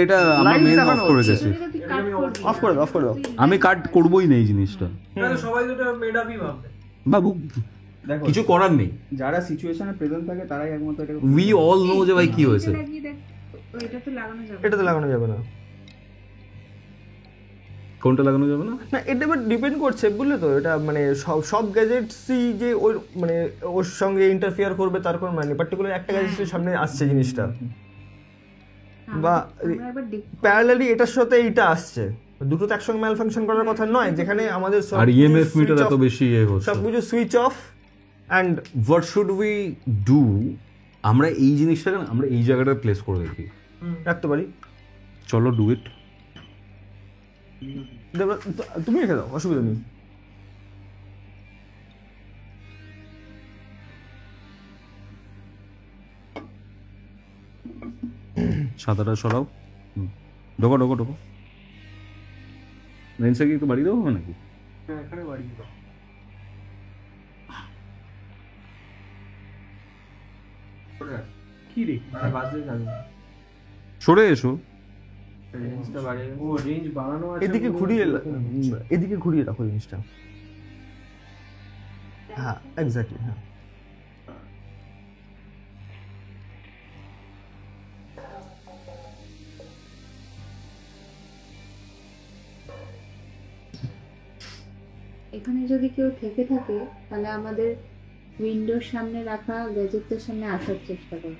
এটা আমরা Live মেন অফ দেখানো করে হচ্ছে। গেছি। এটা তুই কাট করবি। অফ করে দাও, অফ করে দাও। আমি কাট করবোই না এই জিনিসটা সবাই তো মেড আপই ভাববে। বাবু, দেখো কিছু করার নেই। যারা সিচুয়েশনে প্রেজেন্ট থাকে তারাই একমাত্র এটা উই অল নো যে ভাই কি হয়েছে। এটা লাগিয়ে দেখ, এটা তো লাগানো যাবে। এটা তো লাগানো যাবে না। কোনটা লাগানো যাবে না? না এটা এবার ডিপেন্ড করছে, বুঝলে তো, এটা মানে সব গ্যাজেটসই যে ওই মানে ওর সঙ্গে ইন্টারফেয়ার করবে তার কোনো মানে পার্টিকুলার একটা গ্যাজেটের সামনে আসছে জিনিসটা, বা আমরা এবার প্যারালালি এটার সাথে এইটা আসছে, দুটো তো একসঙ্গে ম্যাল ফাংশন করার কথা নয়, যেখানে আমাদের আর ইএমএফ মিটার এত বেশি হচ্ছে। সবকিছু switch off and what should we do? আমরা এই জিনিসটাকে আমরা এই জায়গাটা প্লেস করে দেখি, রাখতে পারি। চলো ডু ইট। তুমি রেখে দাও, অসুবিধা নেই। সাদাটা সরাও। ঢোকো ঢোকো ঢোকো। লেন্সে কি একটু বাড়িয়ে দেবো হবে নাকি? এখানে বাড়িয়ে দাও। কি রে বাজে যাবে সরে এসো। রেঞ্জটা বাড়িয়ে ও রেঞ্জ বাড়ানো আছে। এদিকে ঘুরিয়ে রাখো জিনিসটা। হ্যাঁ এক্স্যাক্টলি, হ্যাঁ। এখানে যদি কেউ থেকে থাকে তাহলে আমাদের উইন্ডোর সামনে রাখা গ্যাজেটের সামনে আসার চেষ্টা করে।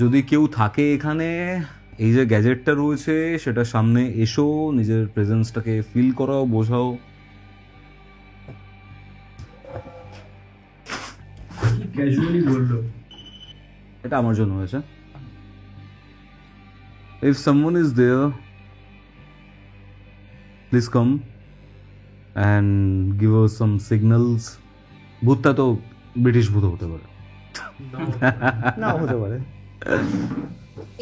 যদি কেউ থাকে এখানে, এই যে গ্যাজেটটা রয়েছে সেটা সামনে এসো, নিজের প্রেজেন্সটাকে ফিল করাও, বোঝাও। ক্যাজুয়ালি বললো। এটা আমার জন্য হয়েছে। If someone is there, please come and give us some signals. ভূতটা তো ব্রিটিশ ভূত হতে পারে। না হতে পারে।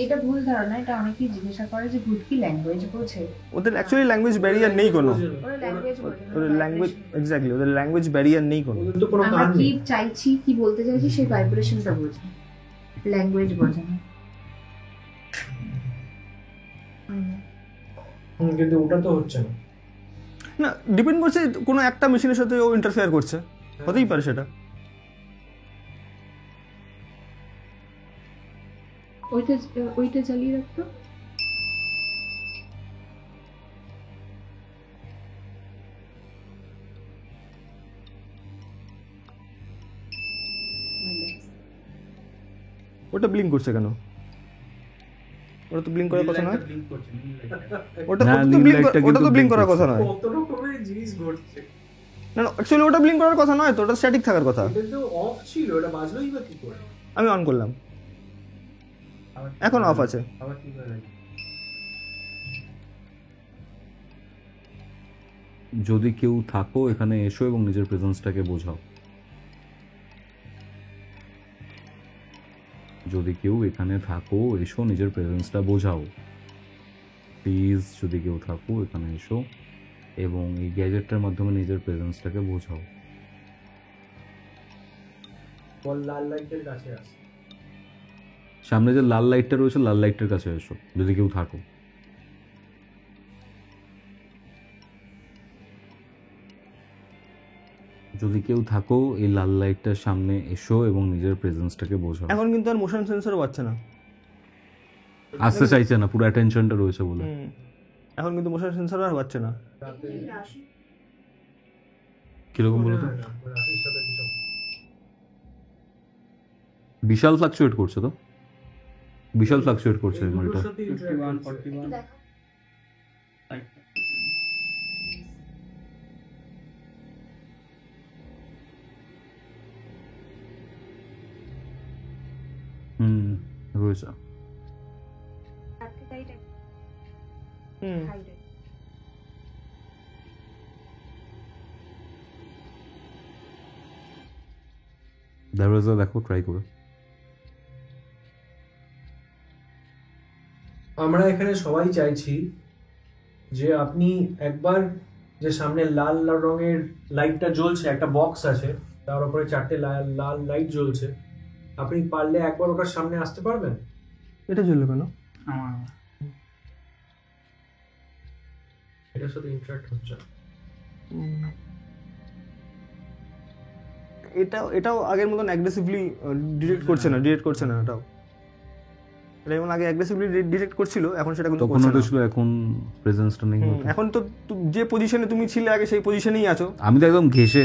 এটা ভুল ধারণা, এটা অনেকেই জিজ্ঞাসা করে যে ভূত কি ল্যাঙ্গুয়েজ বোঝে। ওদের অ্যাকচুয়ালি ল্যাঙ্গুয়েজ ব্যারিয়ার নেই কোনো। ওরা ল্যাঙ্গুয়েজ বোঝে না। ওদের ল্যাঙ্গুয়েজ এক্স্যাক্টলি, ওদের ল্যাঙ্গুয়েজ ব্যারিয়ার নেই কোনো। ওদের তো কোনো আমরা কান কি নেই। চাইছি, কি বলতে চাইছি সেই ভাইব্রেশনটা বোঝে, ল্যাঙ্গুয়েজ বোঝে না। কিন্তু ওটা তো হচ্ছে না। না ডিপেন্ড করছে কোনো একটা মেশিনের সাথে ও ইন্টারফেয়ার করছে, হতেই পারে সেটা। ওইটা চালিয়ে রাখতো। ওটা ব্লিঙ্ক করছে কেন? ওটা তো ব্লিঙ্ক করার কথা নয়। ব্লিঙ্ক করছে হ্যাঁ, নীল লাইটটা ওটা কিন্তু তো ব্লিঙ্ক করার blink কথা নয়। কত রকমের জিনিস ঘটছে। না না অ্যাকচুয়ালি ওটা ব্লিঙ্ক করার কথা নয় তো, ওটা স্ট্যাটিক থাকার কথা। এটা তো অফ ছিল, এটা বাজলোই বা কি করে? আমি অন করলাম, এখন অফ আছে। আবার কি করে? যদি কেউ থাকো এখানে এসো এবং নিজের প্রেজেন্সটাকে বোঝাও। যদি কেউ এখানে থাকো এসো, নিজের প্রেজেন্সটা বোঝাও প্লিজ। যদি কেউ থাকো এখানে এসো এবং এই গ্যাজেটটার মাধ্যমে নিজের প্রেজেন্সটাকে বোঝাও। বল লাল লাইটের কাছে আসে। সামনে যে লাল লাইটটা রয়েছে লাল লাইটের কাছে এসো যদি কেউ থাকো। যদি কেউ থাকো এই লাল লাইটটার সামনে এসো এবং নিজের প্রেজেন্সটাকে বোঝাও। এখন কিন্তু আর মোশন সেন্সর পাচ্ছে না, আসতে চাইছে না, পুরো অ্যাটেনশনটা রয়েছে বলে। এখন কিন্তু মোশন সেন্সর আর পাচ্ছে না। কিরকম বলো তো? বিশাল ফ্লাকচুয়েট করছে তো, বিশাল ফ্লাকচুয়েট করছে ঘড়িটা। রয়েছে। দরজা দেখো, ট্রাই করো। আমরা এখানে সবাই চাইছি যে আপনি একবার যে সামনে লাল লাল রঙের লাইটটা জ্বলছে, একটা বক্স আছে তার উপরে 4টে লাল লাল লাইট জ্বলছে, আপনি পারলে একবার ওটার সামনে আসতে পারবেন? এটা জ্বললো কেন? এটার সাথে ইন্টারঅ্যাক্ট হচ্ছে। এটাও আগের মতন অ্যাগ্রেসিভলি ডিটেক্ট করছে না, এটাও। এটা যেমন আগে অ্যাগ্রেসিভলি ডিটেক্ট করছিল, এখন সেটা কিন্তু তখন ওটা ছিল, এখন প্রেজেন্সটা নেই। এখন তো যে পজিশনে তুমি ছিলে আগে সেই পজিশনেই আছো। আমি তো একদম ঘেসে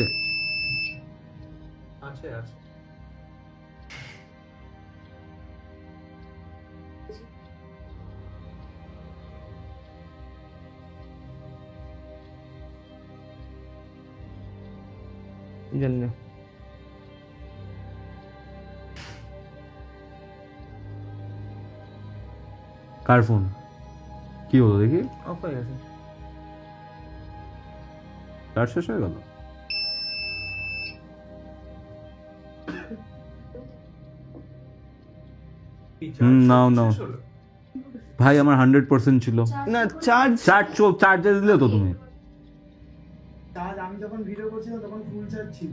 আছে আছে। জানি কার ফোন কি হলো দেখি? অফ হয়ে গেছে, চার্জ শেষ হয়ে গেল। নাও নাও ভাই, আমার 100% ছিল না চার্জ। চার্জে দিলে তো তুমি। আমি যখন ভিডিও করছিলাম তখন ফুল চার্জ ছিল।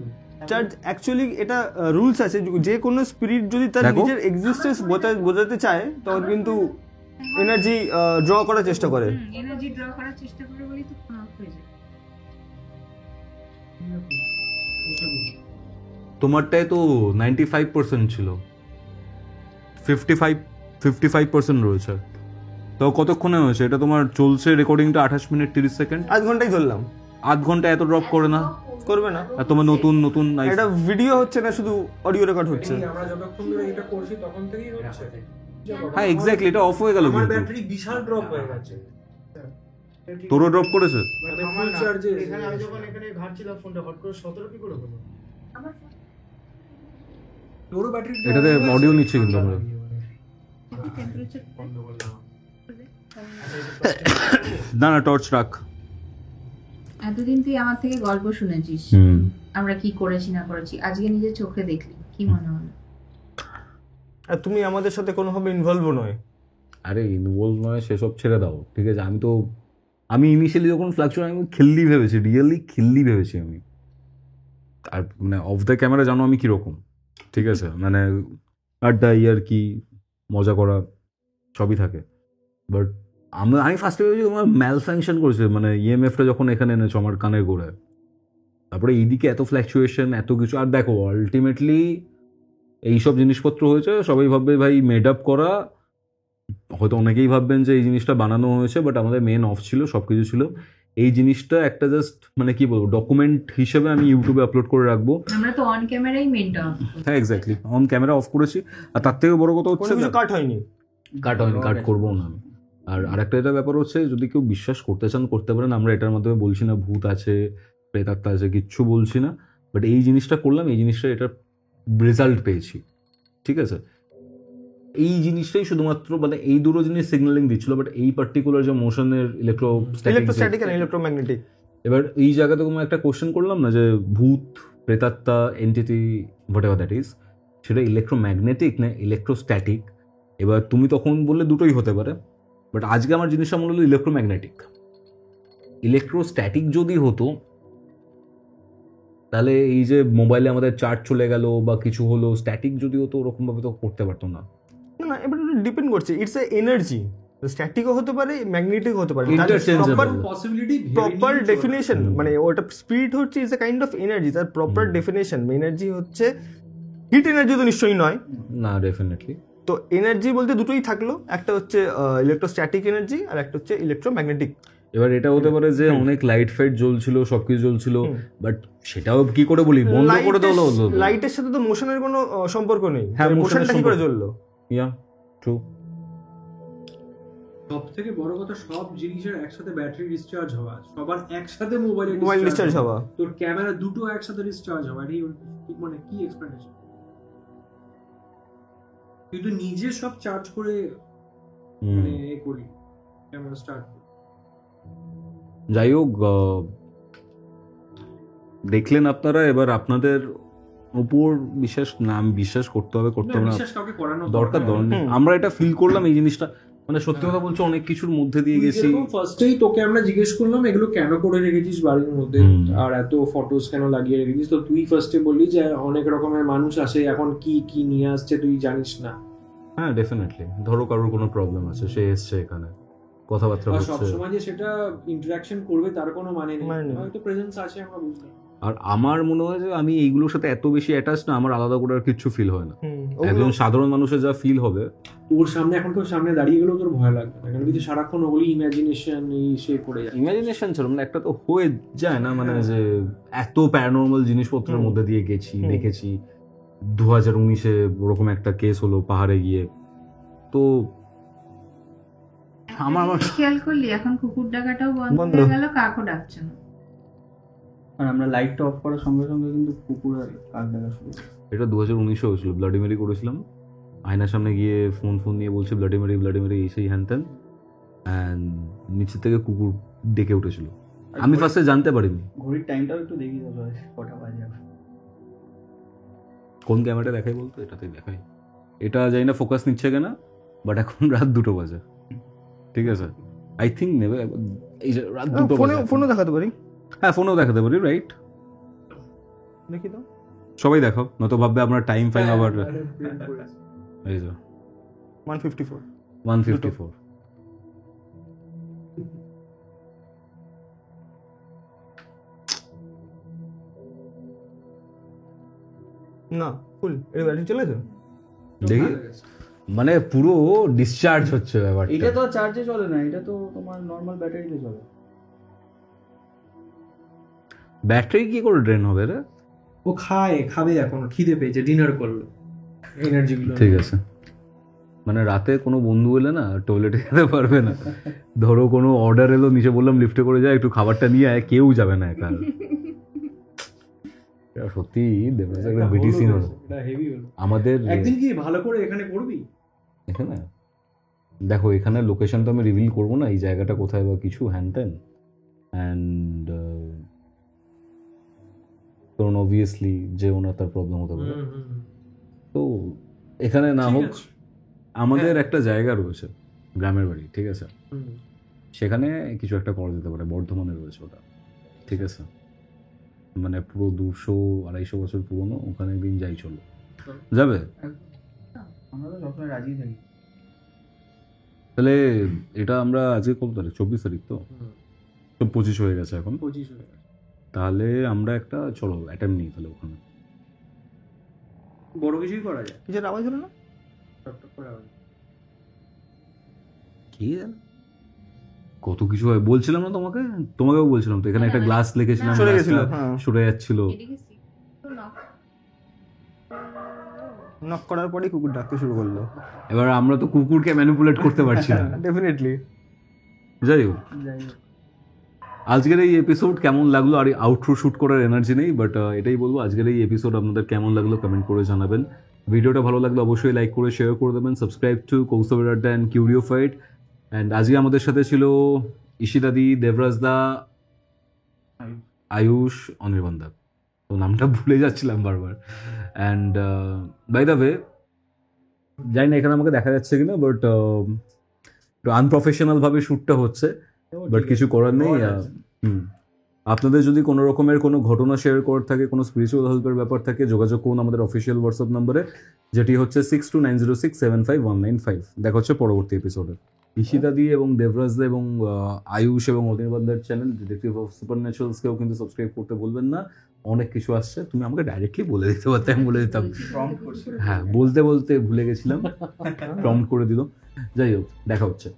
চার্জ অ্যাকচুয়ালি এটা রুলস আছে, যে কোনো স্পিরিট যদি তার দেখো। নিজের এক্সিস্টেন্স বোঝাতে চায় তখন কিন্তু এনার্জি ড্র করার চেষ্টা করে। এনার্জি ড্র করার চেষ্টা করে বলেই তো ফোন অফ হয়ে যায়। তোমারটাই তো 95% ছিল, 55% রয়েছে। তো কতক্ষণে হয়েছে এটা তোমার? চলছে রেকর্ডিংটা 28 মিনিট 30 সেকেন্ড, আধ ঘন্টাই ধরলাম। আধ ঘন্টা এত ড্রপ করে না, করবে না। আর তোমার নতুন নতুন এটা ভিডিও হচ্ছে না, শুধু অডিও রেকর্ড হচ্ছে। আমরা যতক্ষণ ধরে এটা করছি তখন থেকেই হচ্ছে। হ্যাঁ এক্স্যাক্টলি, এটা অফ হয়ে গেল আমার কিন্তু। ব্যাটারি বিশাল ড্রপ হয়ে গেছে। তোরও ড্রপ করেছে? মানে ফুল চার্জে এখানে আমি যখন এখানে ঘাটছিলাম ফোনটা হট করে 17 কি করে হলো? তোরও ব্যাটারি এটাতে অডিও নিচ্ছে কিন্তু আমরা। টেম্পারেচার বন্ধ করলাম। না না, টর্চ রাখ। এতদিন তুই আমার থেকে গল্প শুনেছিস আমরা কি করেছি না করেছি, আজকে নিজের চোখে দেখলি, কি মনে হলো? আর তুমি আমাদের সাথে কোনোভাবে ইনভলভ নয়। আরে ইনভলভ নয় সেসব ছেড়ে দাও, ঠিক আছে? আমি ইনিশিয়ালি যখন ফ্লাকচুয়েট, আমি খিল্লি ভেবেছি, রিয়েলি খিল্লি ভেবেছি আমি। আর মানে অফ দ্য ক্যামেরা জানো আমি কিরকম, ঠিক আছে? মানে আড্ডা, ইয়ার কি, মজা করা সবই থাকে। বাট আমি ফার্স্টে ভেবেছি তোমার ম্যাল ফাংশন করেছে, মানে ইএমএফটা যখন এখানে এনেছো আমার কানের গোড়ায়, তারপরে এইদিকে এত ফ্ল্যাকচুয়েশন, এত কিছু। আর দেখো আলটিমেটলি এইসব জিনিসপত্র হয়েছে, সবাই ভাববে ভাই মেড আপ করা, হয়তো অনেকেই ভাববেন যে এই জিনিসটা বানানো হয়েছে, বাট আমাদের মেন অফ ছিল, সব কিছু ছিল। এই জিনিসটা একটা জাস্ট মানে কি বলবো, ডকুমেন্ট হিসেবে আমি ইউটিউবে আপলোড করে রাখবো। আমরা তো অন ক্যামেরাই মেনটা অফ। হ্যাঁ এক্স্যাক্টলি, অন ক্যামেরা অফ করেছি। আর তার থেকে বড় কথা হচ্ছে কিছু কাট হয়নি, কাট করবো না আমি। আর আরেকটা এটা ব্যাপার হচ্ছে, যদি কেউ বিশ্বাস করতে চান করতে পারেন, আমরা এটার মাধ্যমে বলছি না ভূত আছে, প্রেতাত্মা আছে, কিচ্ছু বলছি না। বাট এই জিনিসটা করলাম, এই জিনিসটা এটার রেজাল্ট পেয়েছি, ঠিক আছে? এই জিনিসটাই শুধুমাত্র মানে এই দুটো জিনিস সিগন্যালিং দিচ্ছিল, বাট এই পার্টিকুলার যে মোশনের ইলেকট্রোস্ট্যাটিক আর ইলেকট্রোম্যাগনেটিক, এবার এই জায়গাতে কোনো একটা কোশ্চেন করলাম না যে ভূত, প্রেতাত্মা, entity, whatever that is, সেটা ইলেকট্রোম্যাগনেটিক না ইলেকট্রোস্ট্যাটিক? এবার তুমি তখন বললে দুটোই হতে পারে, বাট আজকে আমার জিনিসটা মনে হলো ইলেকট্রোম্যাগনেটিক। ইলেকট্রোস্ট্যাটিক যদি হতো তাহলে এই যে মোবাইলে আমাদের চার্জ চলে গেল বা কিছু হলো, স্ট্যাটিক যদি হতো ওরকমভাবে তো করতে পারতো না। না এবার ডিপেন্ড করছে, ইটস এ এনার্জি। স্ট্যাটিকও হতে পারে, ম্যাগনেটিক হতে পারে। Interchangeable. প্রপার ডেফিনেশন মানে ওটা স্পিরিট হচ্ছে is a kind of energy, তার প্রপার ডেফিনেশন এনার্জি হচ্ছে হিট এনার্জি তো নিশ্চয়ই নয় না, ডেফিনেটলি। তো এনার্জি বলতে দুটোই থাকলো, একটা হচ্ছে ইলেকট্রোস্ট্যাটিক এনার্জি আর একটা হচ্ছে ইলেকট্রোম্যাগনেটিক। এবার এটা হতে পারে যে অনেক লাইট ফাইট জ্বলছিল, সবকিছু জ্বলছিল, বাট সেটাও কি করে বলি, বন্ধ করে তো হলো। লাইটের সাথে তো মোশনের কোনো সম্পর্ক নেই, হ্যাঁ, মোশনটা কি করে জ্বললো? ইয়া ট্রু। সব থেকে বড় কথা, সব জিনিসের একসাথে ব্যাটারি ডিসচার্জ হওয়া, সবার একসাথে মোবাইল ডিসচার্জ হওয়া, তোর ক্যামেরা দুটো একসাথে ডিসচার্জ হওয়া, এই মানে কি এক্সপ্লেনেশন? তুই তো নিজে সব চার্জ করে মানে এ করি ক্যামেরা স্টার্ট। যাই হোক, দেখলেন আপনারা, এবার আপনাদের উপর বিশ্বাস করতে হবে না, দরকার নেই। আমরা এটা ফিল করলাম এই জিনিসটা, মানে সত্যি কথা বলছো, অনেক কিছুর মধ্যে দিয়ে গেছি। ফার্স্টেই তোকে আমরা জিজ্ঞেস করলাম এগুলো কেন করে রেখেছিস বাড়ির মধ্যে, আর এত ফটোস কেন লাগিয়ে রেখেছিস, তো তুই ফার্স্টে বললি যে অনেক রকমের মানুষ আসে, এখন কি কি নিয়ে আসছে তুই জানিস না। হ্যাঁ, ডেফিনেটলি। ধরো কারোর কোনো প্রবলেম আছে, সে এসছে এখানে, কথাবার্তা হচ্ছে, সবসময় যে সেটা ইন্টারাকশন করবে তার কোনো মানে নেই, হয়তো প্রেজেন্স আছে, আমরা বুঝলাম। আর আমার মনে হয় যে আমি এইগুলোর সাথে এত বেশি অ্যাটাচ না, আমার আলাদা করে আর কিছু ফিল হয় না। একজন সাধারণ মানুষের যা ফিল হবে, তোর সামনে এখন তোর সামনে দাঁড়িয়ে গেলেও তোর ভয় লাগবে না, কারণ তুই সারাক্ষণ ওগুলি ইমাজিনেশন সে করে যায়। ইমাজিনেশন ছিল মানে একটা তো হয়ে যায় না, মানে যে এত প্যারানর্মাল জিনিসপত্রের মধ্যে দিয়ে গেছি, দেখেছি। 2019-এ ওরকম একটা কেস হলো পাহাড়ে গিয়ে, তো আমার খেয়াল করলি এখন কুকুর ডাকাটাও বন্ধ হয়ে গেল, কাকও ডাকছে না। আর আমরা লাইটটা অফ করার সঙ্গে সঙ্গে কিন্তু কুকুর আর কাক ডাকা শুরু করে। এটা 2019-এ হয়েছিল, ব্লাডিমেরি করেছিলাম, আয়নার সামনে গিয়ে ফোন নিয়ে বলছে ব্লাডিমেরি এই হ্যান ত্যান, অ্যান্ড নিচের থেকে কুকুর ডেকে উঠেছিল। আমি ফার্স্টে জানতে পারিনি। ঘড়ির টাইমটাও একটু দেখি তো কটা বাজে। কোন ক্যামেরাটা দেখাই বলতো? এটাতে দেখাই, এটা জানি না ফোকাস নিচ্ছে কেনা, বাট এখন রাত 2টো বাজে, ঠিক আছে? আই থিঙ্ক নেবে এই যে রাত 2টো বাজে। ফোনও দেখাতে পারি? হ্যাঁ, ফোনেও দেখাতে পারি, রাইট? দেখি তো, সবাই দেখাও, নয়তো ভাববে আমরা টাইম ফাইম আবার। এই যে 154 না ফুল এটা ব্যাটারি চলে গেছে, দেখি, মানে পুরো ডিসচার্জ হচ্ছে ব্যাপারটা। এটা তো চার্জে চলে না, এটা তো তোমার নরমাল ব্যাটারিতে চলে। ব্যাটারি কি করে ড্রেন হবে রে? ও খাবে এখন, খিদে পেয়েছে, ডিনার করলো, এনার্জি গুলো। ঠিক আছে, মানে রাতে কোনো বন্ধু এলে না, টয়লেটে যেতে পারবে না। ধরো কোনো অর্ডার এলো, নিচে বললাম লিফটে করে যায়, একটু খাবারটা নিয়ে আয়, কেউ যাবে না একা। সত্যি দেবরাজ একটা বিটি সিন হলো আমাদের। একদিন কি ভালো করে এখানে করবি? এখানে দেখো, এখানে লোকেশন তো আমি রিভিল করবো না, এই জায়গাটা কোথায় বা কিছু হ্যান ত্যান, অ্যান্ড কারণ অবভিয়াসলি যে ওনার তার প্রবলেম হতে পারে, তো এখানে না হোক। আমাদের একটা জায়গা রয়েছে, গ্রামের বাড়ি, ঠিক আছে? সেখানে কিছু একটা করা যেতে পারে, বর্ধমানে রয়েছে ওটা, ঠিক আছে? মানে পুরো 200-250 বছর পুরনো, ওখানে একদিন যাই, চলো যাবে? আমরা তো সবসময় রাজি থাকি। তাহলে এটা আমরা আজকে কত তারিখ? 24 তারিখ তো, 25 হয়ে গেছে এখন। 25 হয়ে গেছে। তাহলে আমরা একটা চলো অ্যাটেম্প নিই তাহলে ওখানে। বড় কিছুই করা যায়। কিসের আওয়াজ হলো না? টকটক করে আওয়াজ। কি জানি কত কিছু হয়, বলছিলাম না তোমাকেও বলছিলাম তো, এখানে একটা গ্লাস লিখেছিলাম, সরে গেছিল, সরে যাচ্ছিল। নক করার পরেই কুকুর ডাকতে শুরু করলো। এবার আমরা তো কুকুরকে ম্যানিপুলেট করতে পারছি না। ডেফিনেটলি। যাই হোক, আজকের এই এপিসোড কেমন লাগলো, আর আউটরো শুট করার এনার্জি নেই, বাট এটাই বলবো, আজকের এই এপিসোড আপনাদের কেমন লাগলো কমেন্ট করে জানাবেন। ভিডিওটা ভালো লাগলে অবশ্যই লাইক করে শেয়ার করে দেবেন, সাবস্ক্রাইব টু কৌস্তবের আড্ডা অ্যান্ড কিউরিওফাইড। অ্যান্ড আজকে আমাদের সাথে ছিল ইশিতাদি, দেবরাজ দা, আয়ুষ, অনির্বাণ দা, তো নামটা ভুলে যাচ্ছিলাম বারবার। অ্যান্ড বাই দ্য ওয়ে, জানি না এখানে আমাকে দেখা যাচ্ছে কিনা, বাট একটু আনপ্রফেশনাল ভাবে শ্যুটটা হচ্ছে, বাট কিছু করার নেই। আপনাদের যদি কোনো রকমের কোনো ঘটনা শেয়ার করার থাকে, কোনো স্পিরিচুয়াল হেল্পের ব্যাপার থাকে, যোগাযোগ করুন আমাদের অফিসিয়াল হোয়াটসঅ্যাপ নম্বরে, যেটি হচ্ছে 6290675195। দেখা হচ্ছে পরবর্তী এপিসোডে। ঈশিতাদি এবং দেবরাজদা এবং আয়ুষ এবং অনির্বাণদার চ্যানেল ডিটেকটিভ অফ সুপারন্যাচুরালসকেও কিন্তু সাবস্ক্রাইব করতে বলবেন না। অনেক কিছু আসছে, তুমি আমাকে ডাইরেক্টলি বলে দিতে পারতে, আমি বলে দিতাম। প্রম্পট করছি। হ্যাঁ, বলতে বলতে ভুলে গেছিলাম, প্রম্পট করে দিল। যাই হোক, দেখা হচ্ছে।